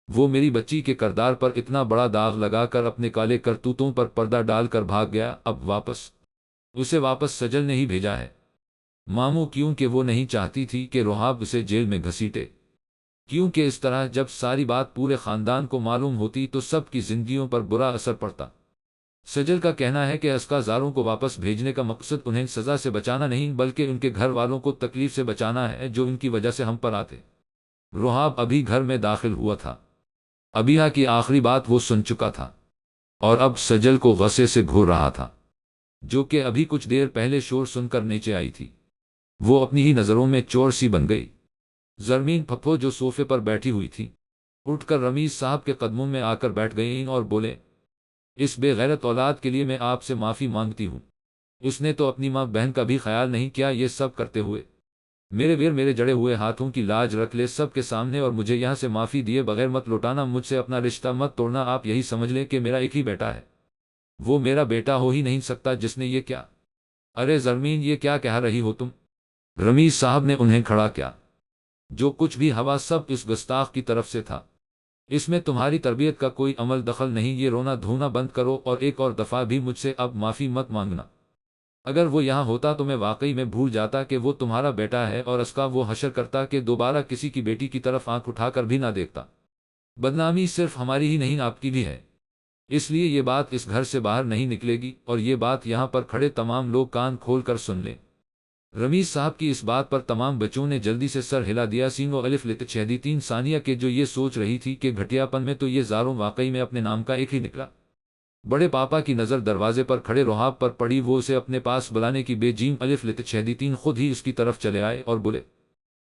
وہ میری بچی کے کردار پر اتنا بڑا داغ لگا کر اپنے کالے کرتوتوں پر پردہ ڈال کر بھاگ گیا، اب اسے واپس سجل نے ہی بھیجا ہے ماموں، کیونکہ وہ نہیں چاہتی تھی کہ رحاب اسے جیل میں گھسیٹے، کیونکہ اس طرح جب ساری بات پورے خاندان کو معلوم ہوتی تو سب کی زندگیوں پر برا اثر پڑتا۔ سجل کا کہنا ہے کہ اسکا زاروں کو واپس بھیجنے کا مقصد انہیں سزا سے بچانا نہیں بلکہ ان کے گھر والوں کو تکلیف سے بچانا ہے جو ان کی وجہ سے ہم پر آتے۔ رحاب ابھی گھر میں داخل ہوا تھا۔ ابیہا کی آخری بات وہ سن چکا تھا اور اب سجل کو غصے سے گھور رہا تھا، جو کہ ابھی کچھ دیر پہلے شور سن کر نیچے آئی تھی۔ وہ اپنی ہی نظروں میں چور سی بن گئی۔ زرمین پھپھو جو صوفے پر بیٹھی ہوئی تھی اٹھ کر رمیز صاحب کے قدموں میں آ کر بیٹھ گئیں اور بولے، اس بے غیرت اولاد کے لیے میں آپ سے معافی مانگتی ہوں، اس نے تو اپنی ماں بہن کا بھی خیال نہیں کیا۔ یہ سب کرتے ہوئے میرے ویر میرے جڑے ہوئے ہاتھوں کی لاج رکھ لے سب کے سامنے اور مجھے یہاں سے معافی دیے بغیر مت لوٹانا، مجھ سے اپنا رشتہ مت توڑنا۔ آپ یہی سمجھ لیں کہ میرا ایک ہی بیٹا ہے، وہ میرا بیٹا ہو ہی نہیں سکتا جس نے یہ کیا۔ ارے زرمین، یہ کیا کہہ رہی ہو تم؟ رمیز صاحب نے انہیں کھڑا کیا۔ جو کچھ بھی ہوا سب اس گستاخ کی طرف سے تھا، اس میں تمہاری تربیت کا کوئی عمل دخل نہیں۔ یہ رونا دھونا بند کرو اور ایک اور دفعہ بھی مجھ سے اب معافی مت مانگنا۔ اگر وہ یہاں ہوتا تو میں واقعی میں بھول جاتا کہ وہ تمہارا بیٹا ہے اور اس کا وہ حشر کرتا کہ دوبارہ کسی کی بیٹی کی طرف آنکھ اٹھا کر بھی نہ دیکھتا۔ بدنامی صرف ہماری ہی نہیں آپ کی بھی ہے، اس لیے یہ بات اس گھر سے باہر نہیں نکلے گی، اور یہ بات یہاں پر کھڑے تمام لوگ کان کھول کر سن لیں۔ رمیز صاحب کی اس بات پر تمام بچوں نے جلدی سے سر ہلا دیا۔ سینگو الف لت چھیدی ثانیہ کے جو یہ سوچ رہی تھی کہ گھٹیا پن میں تو یہ زاروں واقعی میں اپنے نام کا ایک ہی نکلا۔ بڑے پاپا کی نظر دروازے پر کھڑے رحاب پر پڑی، وہ اسے اپنے پاس بلانے کی بے جیم الف لت چھیدی خود ہی اس کی طرف چلے آئے اور بولے،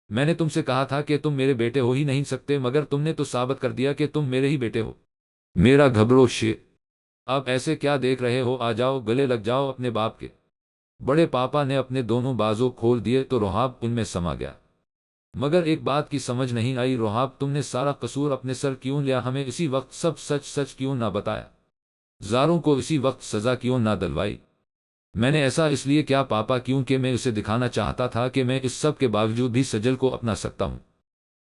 میں نے تم سے کہا تھا کہ تم میرے بیٹے ہو ہی نہیں سکتے، مگر تم نے تو ثابت کر دیا کہ تم میرے ہی بیٹے ہو۔ میرا گھبرو شیر، اب ایسے کیا دیکھ رہے ہو؟ آ جاؤ، گلے لگ جاؤ اپنے باپ کے۔ بڑے پاپا نے اپنے دونوں بازو کھول دیے تو رحاب ان میں سما گیا، مگر ایک بات کی سمجھ نہیں آئی، رحاب تم نے سارا قصور اپنے سر کیوں لیا؟ ہمیں اسی وقت سب سچ سچ کیوں نہ بتایا؟ زاروں کو اسی وقت سزا کیوں نہ دلوائی؟ میں نے ایسا اس لیے کیا پاپا کیونکہ میں اسے دکھانا چاہتا تھا کہ میں اس سب کے باوجود بھی سجل کو اپنا سکتا ہوں۔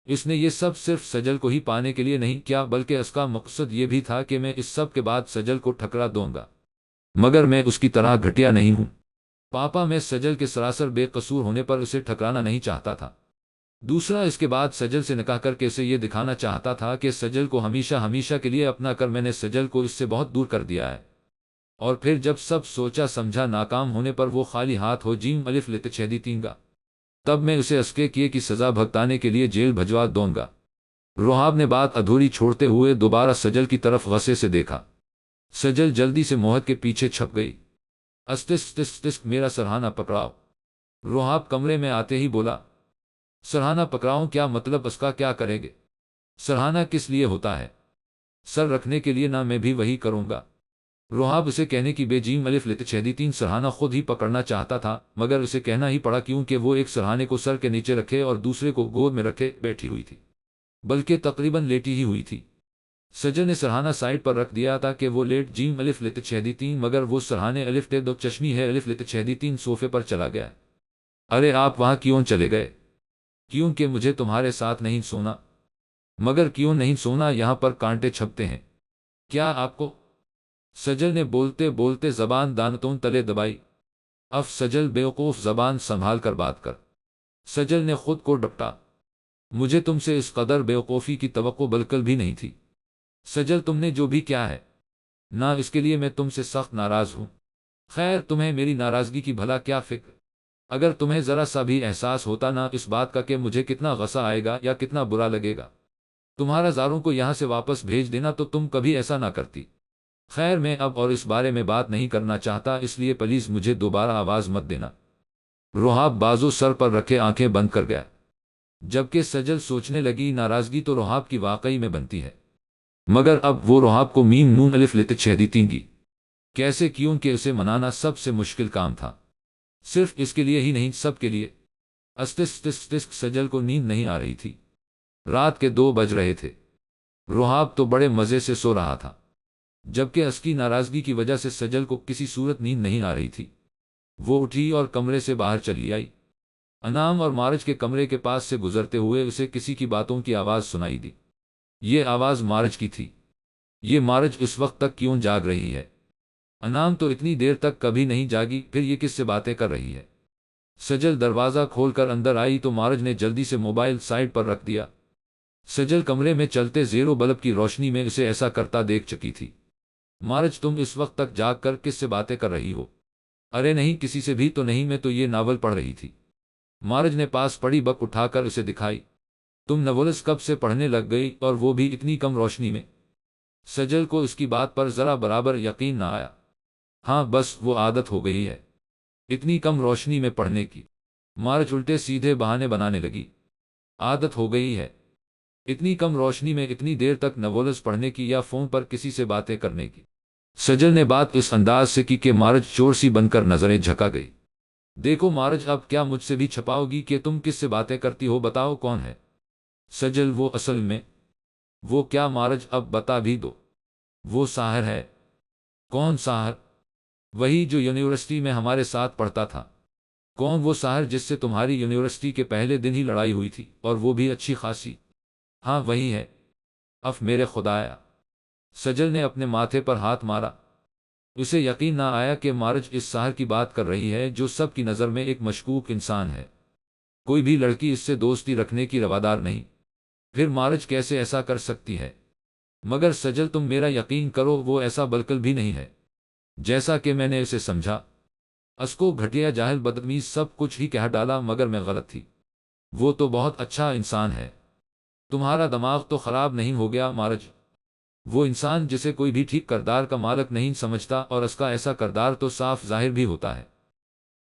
اس نے یہ سب صرف سجل کو ہی پانے کے لیے نہیں کیا، بلکہ اس کا مقصد یہ بھی تھا کہ میں اس سب کے بعد سجل کو ٹھکرا دوں گا۔ مگر میں اس کی طرح گھٹیا نہیں ہوں۔ پاپا، میں سجل کے سراسر بے قصور ہونے پر اسے ٹھکرانا نہیں چاہتا تھا۔ دوسرا، اس کے بعد سجل سے نکاح کر کے اسے یہ دکھانا چاہتا تھا کہ سجل کو ہمیشہ ہمیشہ کے لیے اپنا کر میں نے سجل کو اس سے بہت دور کر دیا ہے، اور پھر جب سب سوچا سمجھا ناکام ہونے پر وہ خالی ہاتھ ہو جیم الف لت چھیدی تین گا، تب میں اسے اسکے کیے کی سزا بھگتانے کے لیے جیل بھجوا دوں گا۔ روحاب نے بات ادھوری چھوڑتے ہوئے دوبارہ سجل کی طرف غصے سے دیکھا۔ سجل جلدی سے موہت کے پیچھے چھپ گئی۔ استس میرا سرہانہ پکڑاؤ۔ روحاب کمرے میں آتے ہی بولا۔ سرہانہ پکڑاؤں؟ کیا مطلب؟ اس کا کیا کریں گے؟ سرہانہ کس لیے ہوتا ہے؟ سر رکھنے کے لیے نہ، میں بھی وہی کروں گا۔ روحاب اسے کہنے کی بے جیم الف لت چھیدی تین سرہانہ خود ہی پکڑنا چاہتا تھا، مگر اسے کہنا ہی پڑا کیونکہ وہ ایک سرہانے کو سر کے نیچے رکھے اور دوسرے کو گود میں رکھے بیٹھی ہوئی تھی، بلکہ تقریباً لیٹی ہی ہوئی تھی۔ سجل نے سرہانہ سائڈ پر رکھ دیا تھا کہ وہ لیٹ جیم الف لت چھیدی تین، مگر وہ سرہانے الف ٹے دو چشمی ہے الف لت چھیدی تین صوفے پر چلا گیا۔ ارے آپ وہاں کیوں چلے گئے؟ کیونکہ مجھے تمہارے ساتھ نہیں سونا۔ مگر کیوں نہیں سونا؟ یہاں پر کانٹے چھپتے ہیں۔ کیا آپ کو؟ سجل نے بولتے بولتے زبان دانتوں تلے دبائی۔ اف سجل بیوقوف، زبان سنبھال کر بات کر۔ سجل نے خود کو ڈپٹا۔ مجھے تم سے اس قدر بیوقوفی کی توقع بالکل بھی نہیں تھی۔ سجل، تم نے جو بھی کیا ہے نہ، اس کے لیے میں تم سے سخت ناراض ہوں۔ خیر، تمہیں میری ناراضگی کی بھلا کیا فکر؟ اگر تمہیں ذرا سا بھی احساس ہوتا نہ اس بات کا کہ مجھے کتنا غصہ آئے گا یا کتنا برا لگے گا تمہارا زاروں کو یہاں سے واپس بھیج دینا، تو تم کبھی ایسا نہ کرتی۔ خیر، میں اب اور اس بارے میں بات نہیں کرنا چاہتا، اس لیے پلیز مجھے دوبارہ آواز مت دینا۔ روحاب بازو سر پر رکھے آنکھیں بند کر گیا، جبکہ سجل سوچنے لگی ناراضگی تو روحاب کی واقعی میں بنتی ہے، مگر اب وہ روحاب کو میم نون الف لت چھیدی تین گی کیسے؟ کیونکہ اسے منانا سب سے مشکل کام تھا، صرف اس کے لیے ہی نہیں، سب کے لیے۔ سجل کو نیند نہیں آ رہی تھی۔ رات کے 2 بج رہے تھے۔ روحاب تو بڑے مزے سے سو رہا تھا، جبکہ اس کی ناراضگی کی وجہ سے سجل کو کسی صورت نیند نہیں آ رہی تھی۔ وہ اٹھی اور کمرے سے باہر چلی آئی۔ انعام اور مارج کے کمرے کے پاس سے گزرتے ہوئے اسے کسی کی باتوں کی آواز سنائی دی۔ یہ آواز مارج کی تھی۔ یہ مارج اس وقت تک کیوں جاگ رہی ہے؟ انعام تو اتنی دیر تک کبھی نہیں جاگی، پھر یہ کس سے باتیں کر رہی ہے؟ سجل دروازہ کھول کر اندر آئی تو مارج نے جلدی سے موبائل سائڈ پر رکھ دیا۔ سجل کمرے میں چلتے زیرو بلب کی روشنی میں اسے ایسا کرتا دیکھ چکی تھی۔ مارج، تم اس وقت تک جاگ کر کس سے باتیں کر رہی ہو؟ ارے نہیں، کسی سے بھی تو نہیں، میں تو یہ ناول پڑھ رہی تھی۔ مارج نے پاس پڑی بک اٹھا کر اسے دکھائی۔ تم ناولس کب سے پڑھنے لگ گئی، اور وہ بھی اتنی کم روشنی میں؟ سجل کو اس کی بات پر ذرا برابر یقین نہ آیا۔ ہاں، بس وہ عادت ہو گئی ہے اتنی کم روشنی میں پڑھنے کی۔ مارج الٹے سیدھے بہانے بنانے لگی۔ عادت ہو گئی ہے اتنی کم روشنی میں اتنی دیر تک ناولس پڑھنے کی یا فون پر کسی سے باتیں کرنے کی؟ سجل نے بات اس انداز سے کی کہ مارج چور سی بن کر نظریں جھکا گئی۔ دیکھو مارج، اب کیا مجھ سے بھی چھپاؤ گی کہ تم کس سے باتیں کرتی ہو؟ بتاؤ کون ہے؟ سجل، وہ اصل میں وہ کیا مارج، اب بتا بھی دو۔ وہ ساحر ہے۔ کون ساحر؟ وہی جو یونیورسٹی میں ہمارے ساتھ پڑھتا تھا۔ کون وہ ساحر جس سے تمہاری یونیورسٹی کے پہلے دن ہی لڑائی ہوئی تھی، اور وہ بھی اچھی خاصی؟ ہاں وہی ہے۔ اف میرے خدایا! سجل نے اپنے ماتھے پر ہاتھ مارا۔ اسے یقین نہ آیا کہ مارج اس ساحر کی بات کر رہی ہے جو سب کی نظر میں ایک مشکوک انسان ہے۔ کوئی بھی لڑکی اس سے دوستی رکھنے کی روادار نہیں، پھر مارج کیسے ایسا کر سکتی ہے؟ مگر سجل، تم میرا یقین کرو، وہ ایسا بالکل بھی نہیں ہے جیسا کہ میں نے اسے سمجھا۔ اس کو گھٹیا، جاہل، بدتمیز سب کچھ ہی کہہ ڈالا، مگر میں غلط تھی۔ وہ تو بہت اچھا انسان ہے۔ تمہارا دماغ تو خراب نہیں ہو گیا مارج؟ وہ انسان جسے کوئی بھی ٹھیک کردار کا مالک نہیں سمجھتا، اور اس کا ایسا کردار تو صاف ظاہر بھی ہوتا ہے۔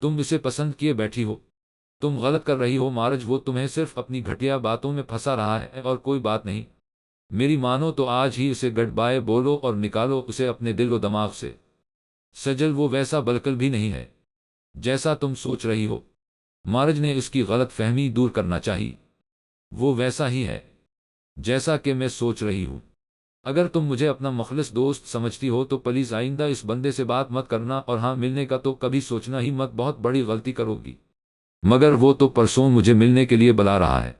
تم اسے پسند کیے بیٹھی ہو۔ تم غلط کر رہی ہو مارج، وہ تمہیں صرف اپنی گھٹیا باتوں میں پھنسا رہا ہے اور کوئی بات نہیں۔ میری مانو تو آج ہی اسے گڈ بائے بولو اور نکالو اسے اپنے دل و دماغ سے۔ سجل، وہ ویسا بالکل بھی نہیں ہے جیسا تم سوچ رہی ہو۔ مارج نے اس کی غلط فہمی دور کرنا چاہی۔ وہ ویسا ہی ہے جیسا کہ میں سوچ رہی ہوں۔ اگر تم مجھے اپنا مخلص دوست سمجھتی ہو تو پلیز آئندہ اس بندے سے بات مت کرنا، اور ہاں، ملنے کا تو کبھی سوچنا ہی مت، بہت بڑی غلطی کرو گی۔ مگر وہ تو پرسوں مجھے ملنے کے لیے بلا رہا ہے۔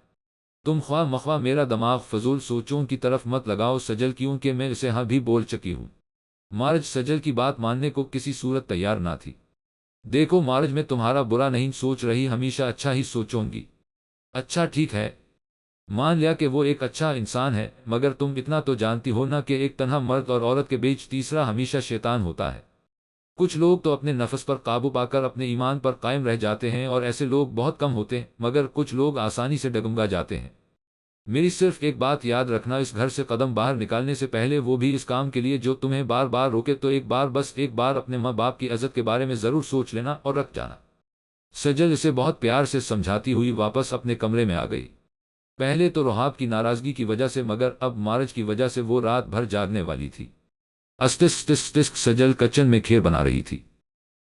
تم خواہ مخواہ میرا دماغ فضول سوچوں کی طرف مت لگاؤ سجل، کیونکہ میں اسے ہاں بھی بول چکی ہوں۔ مارج سجل کی بات ماننے کو کسی صورت تیار نہ تھی۔ دیکھو مارج، میں تمہارا برا نہیں سوچ رہی، ہمیشہ اچھا ہی سوچوں گی۔ اچھا ٹھیک ہے، مان لیا کہ وہ ایک اچھا انسان ہے، مگر تم اتنا تو جانتی ہو نا کہ ایک تنہا مرد اور عورت کے بیچ تیسرا ہمیشہ شیطان ہوتا ہے۔ کچھ لوگ تو اپنے نفس پر قابو پا کر اپنے ایمان پر قائم رہ جاتے ہیں، اور ایسے لوگ بہت کم ہوتے ہیں، مگر کچھ لوگ آسانی سے ڈگمگا جاتے ہیں۔ میری صرف ایک بات یاد رکھنا، اس گھر سے قدم باہر نکالنے سے پہلے، وہ بھی اس کام کے لیے جو تمہیں بار بار روکے، تو بس ایک بار اپنے ماں باپ کی عزت کے بارے میں ضرور سوچ لینا اور رکھ جانا۔ سجل اسے بہت پیار سے سمجھاتی ہوئی واپس اپنے کمرے میں آ گئی۔ پہلے تو رحاب کی ناراضگی کی وجہ سے، مگر اب مارج کی وجہ سے وہ رات بھر جاگنے والی تھی۔ اسٹس سجل کچن میں کھیر بنا رہی تھی،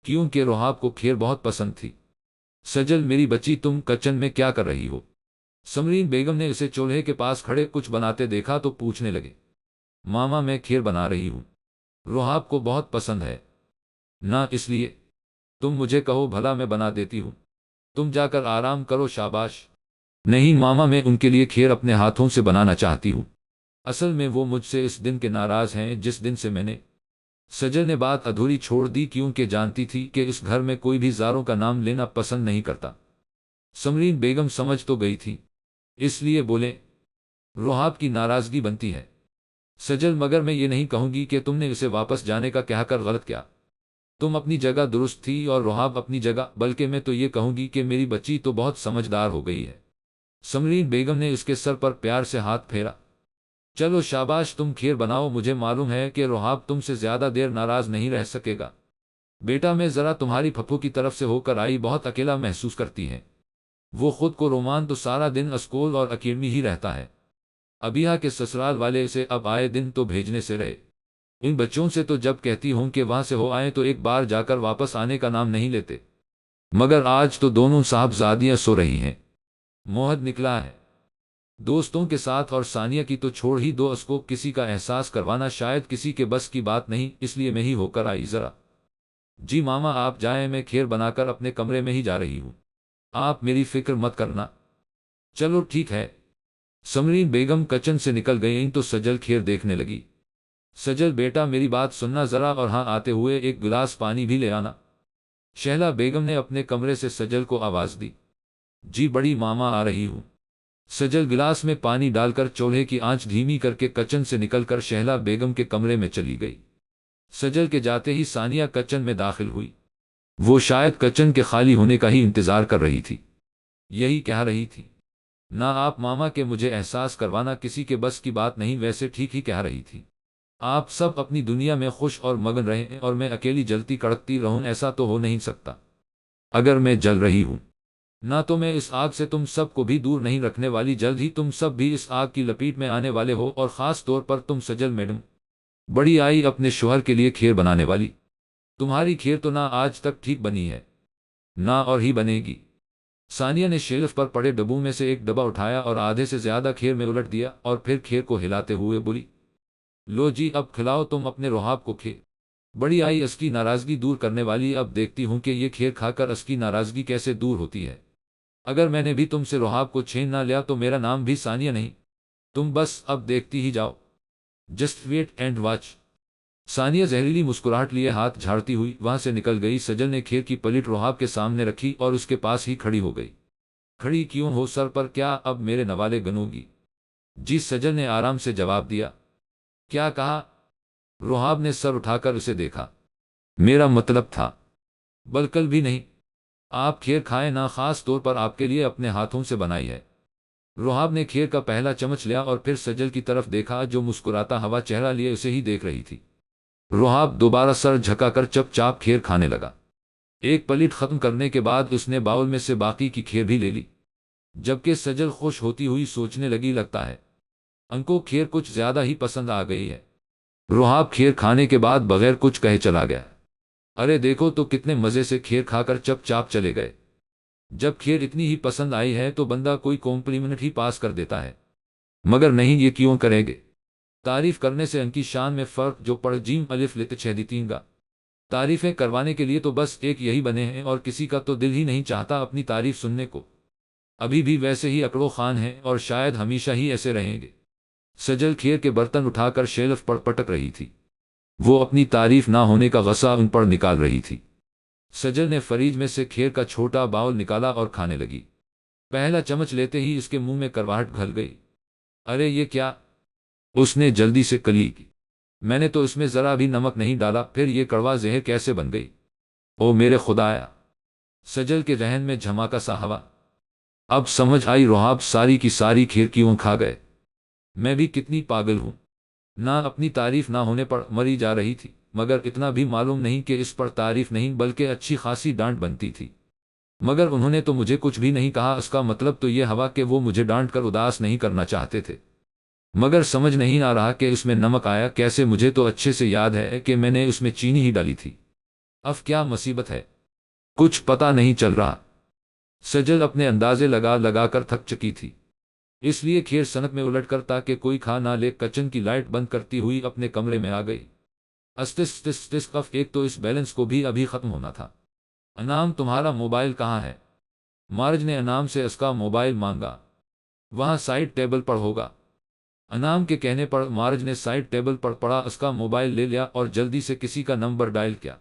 کیونکہ رحاب کو کھیر بہت پسند تھی۔ سجل میری بچی، تم کچن میں کیا کر رہی ہو؟ سمرین بیگم نے اسے چولہے کے پاس کھڑے کچھ بناتے دیکھا تو پوچھنے لگے۔ ماما میں کھیر بنا رہی ہوں، رحاب کو بہت پسند ہے۔ نہ اس لیے تم مجھے کہو بھلا، میں بنا دیتی ہوں، تم جا کر آرام کرو۔ شاباش۔ نہیں ماما، میں ان کے لیے کھیر اپنے ہاتھوں سے بنانا چاہتی ہوں، اصل میں وہ مجھ سے اس دن کے ناراض ہیں جس دن سے میں نے… سجل نے بات ادھوری چھوڑ دی، کیونکہ جانتی تھی کہ اس گھر میں کوئی بھی زاروں کا نام لینا پسند نہیں کرتا۔ سمرین بیگم سمجھ تو گئی تھی، اس لیے بولے، رحاب کی ناراضگی بنتی ہے سجل، مگر میں یہ نہیں کہوں گی کہ تم نے اسے واپس جانے کا کہہ کر غلط کیا۔ تم اپنی جگہ درست تھی اور رحاب اپنی جگہ، بلکہ میں تو یہ کہوں گی کہ میری بچی تو بہت سمجھدار ہو گئی ہے۔ سمرین بیگم نے اس کے سر پر پیار سے ہاتھ پھیرا۔ چلو شاباش، تم کھیر بناؤ، مجھے معلوم ہے کہ رحاب تم سے زیادہ دیر ناراض نہیں رہ سکے گا۔ بیٹا، میں ذرا تمہاری پھپھو کی طرف سے ہو کر آئی، بہت اکیلا محسوس کرتی ہے۔ وہ خود کو رومان تو سارا دن اسکول اور اکیڈمی ہی رہتا ہے۔ ابیہ کے سسرال والے اسے اب آئے دن تو بھیجنے سے رہے۔ ان بچوں سے تو جب کہتی ہوں کہ وہاں سے ہو آئیں تو ایک بار جا کر واپس آنے کا نام نہیں لیتے، مگر آج تو دونوں صاحبزادیاں سو رہی ہیں۔ موہد نکلا ہے دوستوں کے ساتھ، اور ثانیہ کی تو چھوڑ ہی دو، اس کو کسی کا احساس کروانا شاید کسی کے بس کی بات نہیں، اس لیے میں ہی ہو کر آئی ذرا۔ جی ماما آپ جائیں، میں کھیر بنا کر اپنے کمرے میں ہی جا رہی ہوں، آپ میری فکر مت کرنا۔ چلو ٹھیک ہے۔ سمرین بیگم کچن سے نکل گئیں تو سجل کھیر دیکھنے لگی۔ سجل بیٹا میری بات سننا ذرا، اور ہاں آتے ہوئے ایک گلاس پانی بھی لے آنا۔ شہلا بیگم نے اپنے کمرے سے سجل کو آواز دی۔ جی بڑی ماما آ رہی ہوں۔ سجل گلاس میں پانی ڈال کر چولہے کی آنچ دھیمی کر کے کچن سے نکل کر شہلا بیگم کے کمرے میں چلی گئی۔ سجل کے جاتے ہی ثانیہ کچن میں داخل ہوئی۔ وہ شاید کچن کے خالی ہونے کا ہی انتظار کر رہی تھی، یہی کہہ رہی تھی، نہ آپ ماما کہ مجھے احساس کروانا کسی کے بس کی بات نہیں، ویسے ٹھیک ہی کہہ رہی تھی۔ آپ سب اپنی دنیا میں خوش اور مگن رہیں اور میں اکیلی جلتی کڑکتی رہوں، ایسا تو ہو نہیں سکتا۔ اگر میں جل رہی ہوں نہ تو میں اس آگ سے تم سب کو بھی دور نہیں رکھنے والی، جلد ہی تم سب بھی اس آگ کی لپیٹ میں آنے والے ہو، اور خاص طور پر تم سجل میڈم، بڑی آئی اپنے شوہر کے لیے کھیر بنانے والی۔ تمہاری کھیر تو نہ آج تک ٹھیک بنی ہے، نہ اور ہی بنے گی۔ ثانیہ نے شیلف پر پڑے ڈبوں میں سے ایک ڈبہ اٹھایا اور آدھے سے زیادہ کھیر میں الٹ دیا، اور پھر کھیر کو ہلاتے ہوئے بولی، لو جی اب کھلاؤ تم اپنے رحاب کو کھیر۔ بڑی آئی اس کی ناراضگی دور کرنے والی، اب دیکھتی ہوں کہ یہ کھیر کھا کر اس کی ناراضگی کیسے دور ہوتی ہے۔ اگر میں نے بھی تم سے رحاب کو چھین نہ لیا تو میرا نام بھی ثانیہ نہیں، تم بس اب دیکھتی ہی جاؤ، جسٹ ویٹ اینڈ واچ۔ ثانیہ زہریلی مسکراہٹ لیے ہاتھ جھاڑتی ہوئی وہاں سے نکل گئی۔ سجل نے کھیر کی پلیٹ رحاب کے سامنے رکھی اور اس کے پاس ہی کھڑی ہو گئی۔ کھڑی کیوں ہو سر پر، کیا اب میرے نوالے گنو گی؟ جی سجل نے آرام سے جواب دیا۔ کیا کہا؟ رحاب نے سر اٹھا کر اسے دیکھا۔ میرا مطلب تھا بالکل بھی نہیں، آپ کھیر کھائیں نہ، خاص طور پر آپ کے لیے اپنے ہاتھوں سے بنائی ہے۔ رحاب نے کھیر کا پہلا چمچ لیا اور پھر سجل کی طرف دیکھا جو مسکراتا ہوا چہرہ لیے اسے ہی دیکھ رہی تھی۔ رحاب دوبارہ سر جھکا کر چپ چاپ کھیر کھانے لگا۔ ایک پلیٹ ختم کرنے کے بعد اس نے باؤل میں سے باقی کی کھیر بھی لے لی، جبکہ سجل خوش ہوتی ہوئی سوچنے لگی، لگتا ہے ان کو کھیر کچھ زیادہ ہی پسند آ گئی ہے۔ رحاب کھیر کھانے کے بعد بغیر کچھ کہے چلا گیا۔ ارے دیکھو تو کتنے مزے سے کھیر کھا کر چپ چاپ چلے گئے۔ جب کھیر اتنی ہی پسند آئی ہے تو بندہ کوئی کمپلیمنٹ ہی پاس کر دیتا ہے، مگر نہیں، یہ کیوں کریں گے؟ تعریف کرنے سے ان کی شان میں فرق جو پڑ جیم الف لت چھیدی تین گا۔ تعریفیں کروانے کے لیے تو بس ایک یہی بنے ہیں، اور کسی کا تو دل ہی نہیں چاہتا اپنی تعریف سننے کو۔ ابھی بھی ویسے ہی اکڑو خان ہیں اور شاید ہمیشہ ہی ایسے رہیں گے۔ سجل کھیر کے برتن اٹھا کر شیلف پر پٹک رہی تھی۔ وہ اپنی تعریف نہ ہونے کا غصہ ان پر نکال رہی تھی۔ سجل نے فریج میں سے کھیر کا چھوٹا باؤل نکالا اور کھانے لگی۔ پہلا چمچ لیتے ہی اس کے منہ میں کرواہٹ گھل گئی۔ ارے یہ کیا؟ اس نے جلدی سے کلی کی۔ میں نے تو اس میں ذرا بھی نمک نہیں ڈالا، پھر یہ کڑوا زہر کیسے بن گئی؟ او میرے خدایا! سجل کے ذہن میں جھماکا سا ہوا۔ اب سمجھ آئی روحاب ساری کی ساری کھیر کیوں کھا گئے۔ میں بھی کتنی پاگل ہوں! نہ اپنی تعریف نہ ہونے پر مری جا رہی تھی، مگر اتنا بھی معلوم نہیں کہ اس پر تعریف نہیں بلکہ اچھی خاصی ڈانٹ بنتی تھی۔ مگر انہوں نے تو مجھے کچھ بھی نہیں کہا، اس کا مطلب تو یہ ہوا کہ وہ مجھے ڈانٹ کر اداس نہیں کرنا چاہتے تھے۔ مگر سمجھ نہیں آ رہا کہ اس میں نمک آیا کیسے، مجھے تو اچھے سے یاد ہے کہ میں نے اس میں چینی ہی ڈالی تھی۔ اب کیا مصیبت ہے؟ کچھ پتہ نہیں چل رہا۔ سجل اپنے اندازے لگا لگا کر تھک چکی تھی، اس لیے کھیر صنعت میں الٹ کر تاکہ کوئی کھا نہ لے کچن کی لائٹ بند کرتی ہوئی اپنے کمرے میں آ گئی۔ ایک تو اس بیلنس کو بھی ابھی ختم ہونا تھا۔ انعام تمہارا موبائل کہاں ہے؟ مارج نے انعام سے اس کا موبائل مانگا۔ وہاں سائڈ ٹیبل پر ہوگا۔ انعام کے کہنے پر مارج نے سائڈ ٹیبل پر پڑا اس کا موبائل لے لیا اور جلدی سے کسی کا نمبر ڈائل کیا۔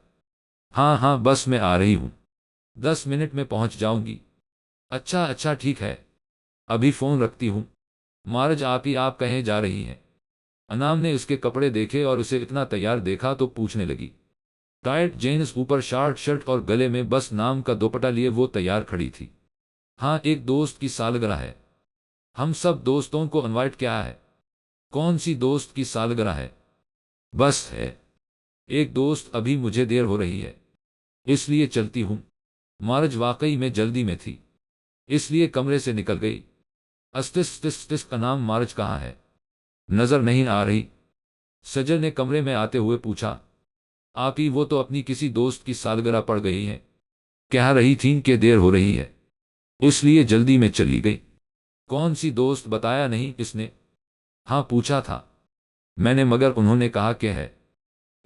ہاں ہاں بس میں آ رہی ہوں، 10 منٹ میں پہنچ جاؤں گی۔ اچھا اچھا ٹھیک ہے، ابھی فون رکھتی ہوں۔ مارج آپ کہیں جا رہی ہیں؟ انعام نے اس کے کپڑے دیکھے اور اسے اتنا تیار دیکھا تو پوچھنے لگی۔ ٹائٹ جینز، اوپر شارٹ شرٹ اور گلے میں بس نام کا دوپٹہ لیے وہ تیار کھڑی تھی۔ ہاں ایک دوست کی سالگرہ ہے، ہم سب دوستوں کو انوائٹ کیا ہے۔ کون سی دوست کی سالگرہ ہے؟ بس ہے ایک دوست، ابھی مجھے دیر ہو رہی ہے اس لیے چلتی ہوں۔ مارج واقعی میں جلدی میں تھی، اس لیے کمرے سے نکل گئی۔ کا نام مارج کہاں ہے؟ نظر نہیں آ رہی، سجل نے کمرے میں آتے ہوئے پوچھا۔ آپ ہی وہ تو اپنی کسی دوست کی سالگرہ پڑ گئی ہیں، کہہ رہی تھیں کہ دیر ہو رہی ہے اس لیے جلدی میں چلی گئی۔ کون سی دوست بتایا نہیں اس نے؟ ہاں پوچھا تھا میں نے، مگر انہوں نے کہا کہ ہے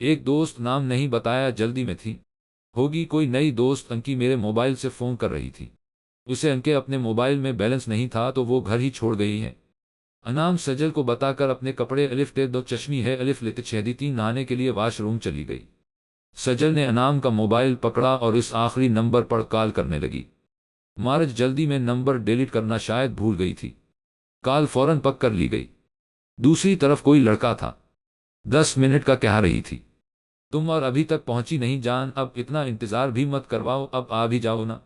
ایک دوست، نام نہیں بتایا، جلدی میں تھی۔ ہوگی کوئی نئی دوست، انکی میرے موبائل سے فون کر رہی تھی، اسے انکے اپنے موبائل میں بیلنس نہیں تھا تو وہ گھر ہی چھوڑ گئی ہے۔ انعام سجل کو بتا کر اپنے کپڑے دو چشمی ہے نہانے کے لیے واش روم چلی گئی۔ سجل نے انعام کا موبائل پکڑا اور اس آخری نمبر پر کال کرنے لگی۔ مارج جلدی میں نمبر ڈیلیٹ کرنا شاید بھول گئی تھی، کال فوراً پک کر لی گئی۔ دوسری طرف کوئی لڑکا تھا، 10 منٹ کا کہہ رہی تھی، تم اور ابھی تک پہنچی نہیں جان، اب اتنا انتظار بھی مت کرواؤ، اب آ بھی جاؤ نا۔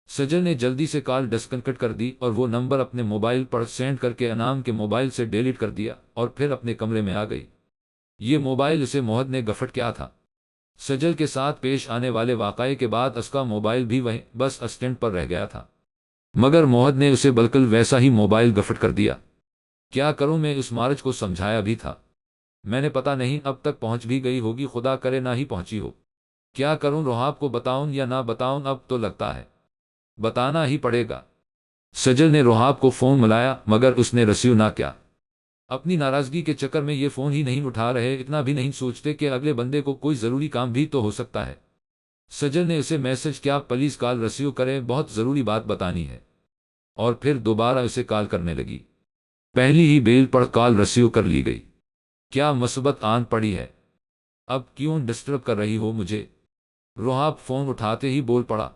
سجل نے جلدی سے کال ڈسکنیکٹ کر دی اور وہ نمبر اپنے موبائل پر سینڈ کر کے انعام کے موبائل سے ڈیلیٹ کر دیا اور پھر اپنے کمرے میں آ گئی۔ یہ موبائل اسے موہد نے گفٹ کیا تھا۔ سجل کے ساتھ پیش آنے والے واقعے کے بعد اس کا موبائل بھی وہیں بس اسٹینڈ پر رہ گیا تھا، مگر موہد نے اسے بالکل ویسا ہی موبائل گفٹ کر دیا۔ کیا کروں میں، اس مارج کو سمجھایا بھی تھا میں نے، پتہ نہیں اب تک پہنچ بھی گئی ہوگی، خدا کرے نہ ہی پہنچی ہو۔ کیا کروں، روحاب کو بتاؤں یا نہ بتاؤں؟ اب تو لگتا ہے بتانا ہی پڑے گا۔ سجل نے روحاب کو فون ملایا مگر اس نے ریسیو نہ کیا۔ اپنی ناراضگی کے چکر میں یہ فون ہی نہیں اٹھا رہے، اتنا بھی نہیں سوچتے کہ اگلے بندے کو کوئی ضروری کام بھی تو ہو سکتا ہے۔ سجل نے اسے میسج کیا، پلیز کال ریسیو کریں، بہت ضروری بات بتانی ہے، اور پھر دوبارہ اسے کال کرنے لگی۔ پہلی ہی بیل پر کال ریسیو کر لی گئی۔ کیا مصیبت آن پڑی ہے؟ اب کیوں ڈسٹرب کر رہی ہو مجھے؟ روحاب فون اٹھاتے ہی بول پڑا۔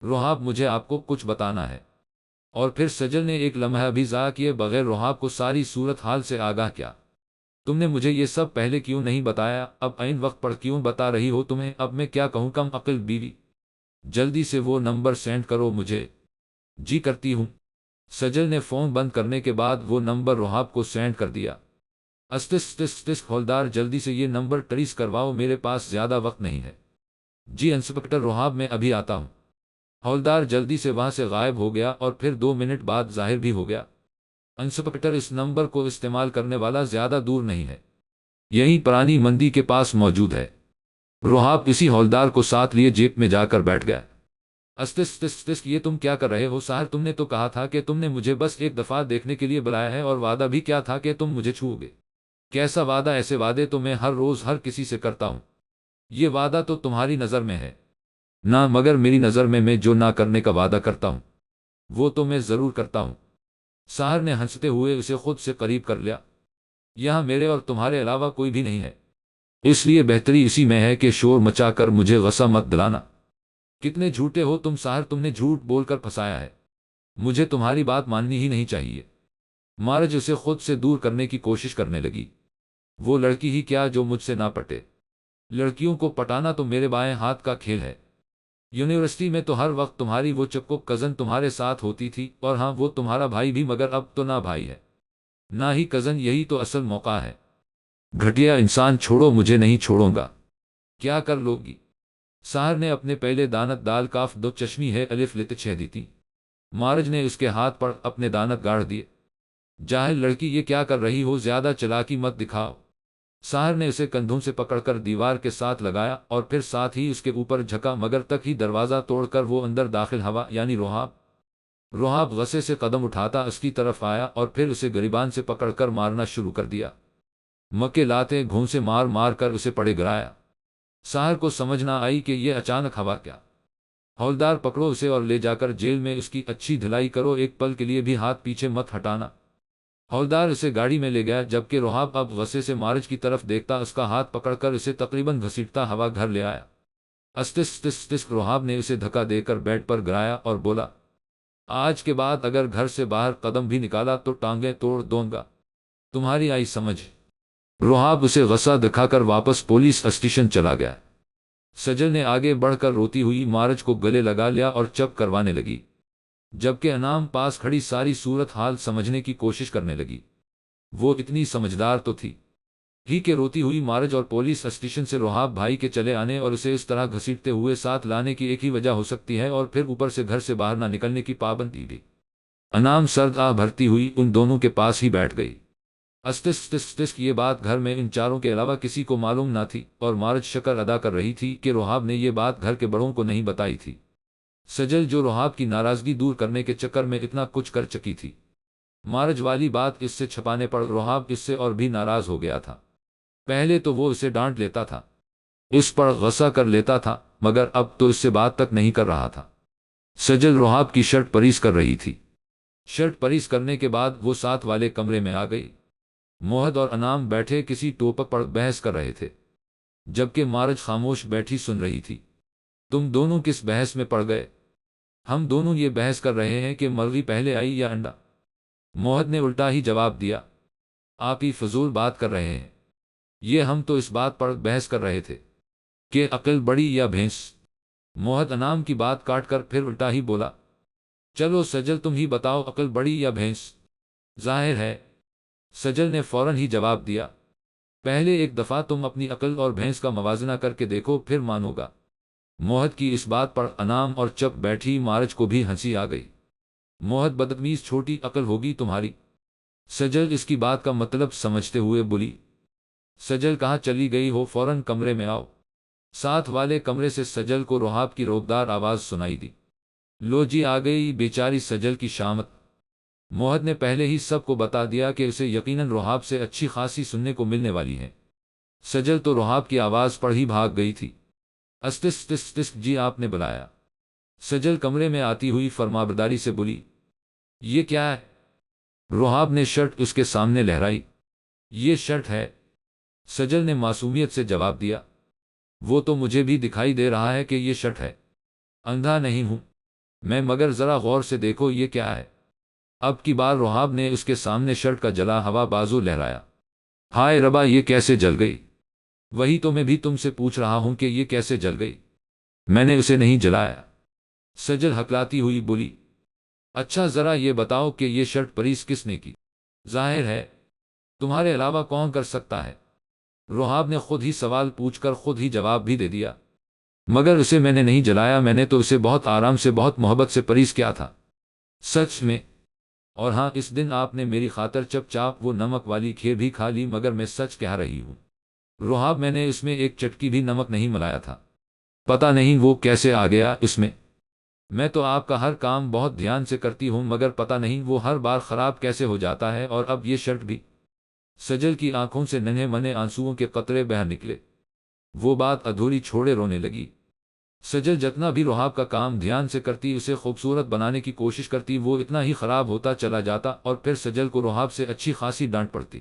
روحاب مجھے آپ کو کچھ بتانا ہے۔ اور پھر سجل نے ایک لمحہ بھی ضائع کیے بغیر روحاب کو ساری صورت حال سے آگاہ کیا۔ تم نے مجھے یہ سب پہلے کیوں نہیں بتایا؟ اب عین وقت پر کیوں بتا رہی ہو تمہیں؟ اب میں کیا کہوں، کم عقل بیوی، جلدی سے وہ نمبر سینڈ کرو مجھے۔ جی کرتی ہوں۔ سجل نے فون بند کرنے کے بعد وہ نمبر روحاب کو سینڈ کر دیا۔ ہولدار جلدی سے یہ نمبر ٹریس کرواؤ، میرے پاس زیادہ وقت نہیں ہے۔ جی انسپکٹر روحاب، میں ابھی آتا ہوں۔ ہولدار جلدی سے وہاں سے غائب ہو گیا اور پھر 2 منٹ بعد ظاہر بھی ہو گیا۔ انسپکٹر، اس نمبر کو استعمال کرنے والا زیادہ دور نہیں ہے، یہیں پرانی مندی کے پاس موجود ہے۔ روحاب اسی ہولدار کو ساتھ لیے جیپ میں جا کر بیٹھ گیا۔ یہ تم کیا کر رہے ہو ساحر؟ تم نے تو کہا تھا کہ تم نے مجھے بس ایک دفعہ دیکھنے کے لیے بلایا ہے، اور وعدہ بھی کیا تھا کہ تم مجھے چھو گے۔ کیسا وعدہ؟ ایسے وعدے تو میں ہر روز ہر کسی سے کرتا ہوں، یہ وعدہ تو تمہاری نظر میں ہے نہ، مگر میری نظر میں جو نہ کرنے کا وعدہ کرتا ہوں وہ تو میں ضرور کرتا ہوں۔ ساحر نے ہنستے ہوئے اسے خود سے قریب کر لیا۔ یہاں میرے اور تمہارے علاوہ کوئی بھی نہیں ہے، اس لیے بہتری اسی میں ہے کہ شور مچا کر مجھے غصہ مت دلانا۔ کتنے جھوٹے ہو تم ساحر، تم نے جھوٹ بول کر پھنسایا ہے، مجھے تمہاری بات ماننی ہی نہیں چاہیے۔ مارج اسے خود سے دور کرنے کی کوشش کرنے لگی۔ وہ لڑکی ہی کیا جو مجھ سے نہ پٹے، لڑکیوں کو پٹانا تو میرے بائیں ہاتھ کا کھیل ہے۔ یونیورسٹی میں تو ہر وقت تمہاری وہ چپکو کزن تمہارے ساتھ ہوتی تھی، اور ہاں وہ تمہارا بھائی بھی، مگر اب تو نہ بھائی ہے نہ ہی کزن، یہی تو اصل موقع ہے۔ گھٹیا انسان، چھوڑو مجھے، نہیں چھوڑوں گا۔ کیا کر لو گی؟ ساحر نے اپنے پہلے دانت دال کاف دو چشمی ہے الف لت چھ دی تھی۔ مارج نے اس کے ہاتھ پر اپنے دانت گاڑ دیے۔ جاہل لڑکی، یہ کیا کر رہی ہو؟ زیادہ چلاکی مت دکھاؤ۔ ساحر نے اسے کندھوں سے پکڑ کر دیوار کے ساتھ لگایا اور پھر ساتھ ہی اس کے اوپر جھکا، مگر تک ہی دروازہ توڑ کر وہ اندر داخل ہوا یعنی روحاب غصے سے قدم اٹھاتا اس کی طرف آیا اور پھر اسے گریبان سے پکڑ کر مارنا شروع کر دیا۔ مکے لاتے گھونسے مار مار کر اسے پڑے گرایا۔ ساحر کو سمجھ نہ آئی کہ یہ اچانک ہوا کیا۔ ہولدار، پکڑو اسے اور لے جا کر جیل میں اس کی اچھی دھلائی کرو، ایک پل کے لیے بھی ہاتھ پیچھے مت ہٹانا۔ ہولدار اسے گاڑی میں لے گیا، جبکہ روحاب اب غصے سے مارج کی طرف دیکھتا اس کا ہاتھ پکڑ کر اسے تقریباً گھسیٹتا ہوا گھر لے آیا۔ استس روحاب نے اسے دھکا دے کر بیڈ پر گرایا اور بولا، آج کے بعد اگر گھر سے باہر قدم بھی نکالا تو ٹانگیں توڑ دوں گا، تمہاری آئی سمجھ؟ روحاب اسے غصہ دکھا کر واپس پولیس اسٹیشن چلا گیا۔ سجل نے آگے بڑھ کر روتی ہوئی مارج کو گلے لگا لیا اور چپ کروانے لگی، جبکہ انعام پاس کھڑی ساری صورت حال سمجھنے کی کوشش کرنے لگی۔ وہ اتنی سمجھدار تو تھی ہی کہ روتی ہوئی مارج اور پولیس اسٹیشن سے روحاب بھائی کے چلے آنے اور اسے اس طرح گھسیٹتے ہوئے ساتھ لانے کی ایک ہی وجہ ہو سکتی ہے، اور پھر اوپر سے گھر سے باہر نہ نکلنے کی پابندی بھی۔ انعام سرد آہ بھرتی ہوئی ان دونوں کے پاس ہی بیٹھ گئی۔ یہ بات گھر میں ان چاروں کے علاوہ کسی کو معلوم نہ تھی، اور مارج شکر ادا کر رہی تھی کہ روحاب نے یہ بات گھر کے بڑوں کو نہیں بتائی تھی۔ سجل جو روحاب کی ناراضگی دور کرنے کے چکر میں اتنا کچھ کر چکی تھی، مارج والی بات اس سے چھپانے پر روحاب اس سے اور بھی ناراض ہو گیا تھا۔ پہلے تو وہ اسے ڈانٹ لیتا تھا، اس پر غصہ کر لیتا تھا، مگر اب تو اس سے بات تک نہیں کر رہا تھا۔ سجل روحاب کی شرٹ پریس کر رہی تھی۔ شرٹ پریس کرنے کے بعد وہ ساتھ والے کمرے میں آ گئی۔ موہد اور انعام بیٹھے کسی ٹاپک پر بحث کر رہے تھے، جبکہ مارج خاموش بیٹھی سن رہی تھی۔ تم دونوں کس بحث میں پڑ گئے؟ ہم دونوں یہ بحث کر رہے ہیں کہ مرغی پہلے آئی یا انڈا۔ موہد نے الٹا ہی جواب دیا، آپ ہی فضول بات کر رہے ہیں، یہ ہم تو اس بات پر بحث کر رہے تھے کہ عقل بڑی یا بھینس۔ موہد انعام کی بات کاٹ کر پھر الٹا ہی بولا، چلو سجل تم ہی بتاؤ، عقل بڑی یا بھینس؟ ظاہر ہے، سجل نے فوراً ہی جواب دیا، پہلے ایک دفعہ تم اپنی عقل اور بھینس کا موازنہ کر کے دیکھو، پھر مانو گا۔ موہد کی اس بات پر انعام اور چپ بیٹھی مارج کو بھی ہنسی آ گئی۔ موہد، بدتمیز، چھوٹی عقل ہوگی تمہاری۔ سجل اس کی بات کا مطلب سمجھتے ہوئے بولی، سجل کہاں چلی گئی ہو؟ فوراً کمرے میں آؤ۔ ساتھ والے کمرے سے سجل کو روحاب کی روکدار آواز سنائی دی، لو جی آ گئی بیچاری سجل کی شامت۔ موہد نے پہلے ہی سب کو بتا دیا کہ اسے یقیناً روحاب سے اچھی خاصی سننے کو ملنے والی ہے۔ سجل تو روحاب کی آواز پر ہی بھاگ گئی تھی۔ جی آپ نے بلایا؟ سجل کمرے میں آتی ہوئی فرمانبرداری سے بولی، یہ کیا ہے؟ روحاب نے شرٹ اس کے سامنے لہرائی، یہ شرٹ ہے، سجل نے معصومیت سے جواب دیا۔ وہ تو مجھے بھی دکھائی دے رہا ہے کہ یہ شرٹ ہے، اندھا نہیں ہوں میں، مگر ذرا غور سے دیکھو یہ کیا ہے؟ اب کی بار روحاب نے اس کے سامنے شرٹ کا جلا ہوا بازو لہرایا۔ ہائے ربا، یہ کیسے جل گئی؟ وہی تو میں بھی تم سے پوچھ رہا ہوں کہ یہ کیسے جل گئی؟ میں نے اسے نہیں جلایا، سجل ہکلاتی ہوئی بولی۔ اچھا ذرا یہ بتاؤ کہ یہ شرٹ پریس کس نے کی؟ ظاہر ہے تمہارے علاوہ کون کر سکتا ہے؟ روحاب نے خود ہی سوال پوچھ کر خود ہی جواب بھی دے دیا، مگر اسے میں نے نہیں جلایا، میں نے تو اسے بہت آرام سے بہت محبت سے پریس کیا تھا۔ سچ میں؟ اور ہاں، اس دن آپ نے میری خاطر چپ چاپ وہ نمک والی کھیر بھی کھا لی، مگر میں سچ کہہ رہی ہوں روحاب، میں نے اس میں ایک چٹکی بھی نمک نہیں ملایا تھا، پتہ نہیں وہ کیسے آ گیا اس میں تو آپ کا ہر کام بہت دھیان سے کرتی ہوں، مگر پتہ نہیں وہ ہر بار خراب کیسے ہو جاتا ہے، اور اب یہ شرٹ بھی۔ سجل کی آنکھوں سے ننھے منے آنسوؤں کے قطرے بہہ نکلے، وہ بات ادھوری چھوڑے رونے لگی۔ سجل جتنا بھی روحاب کا کام دھیان سے کرتی، اسے خوبصورت بنانے کی کوشش کرتی، وہ اتنا ہی خراب ہوتا چلا جاتا، اور پھر سجل کو روحاب سے اچھی خاصی ڈانٹ پڑتی۔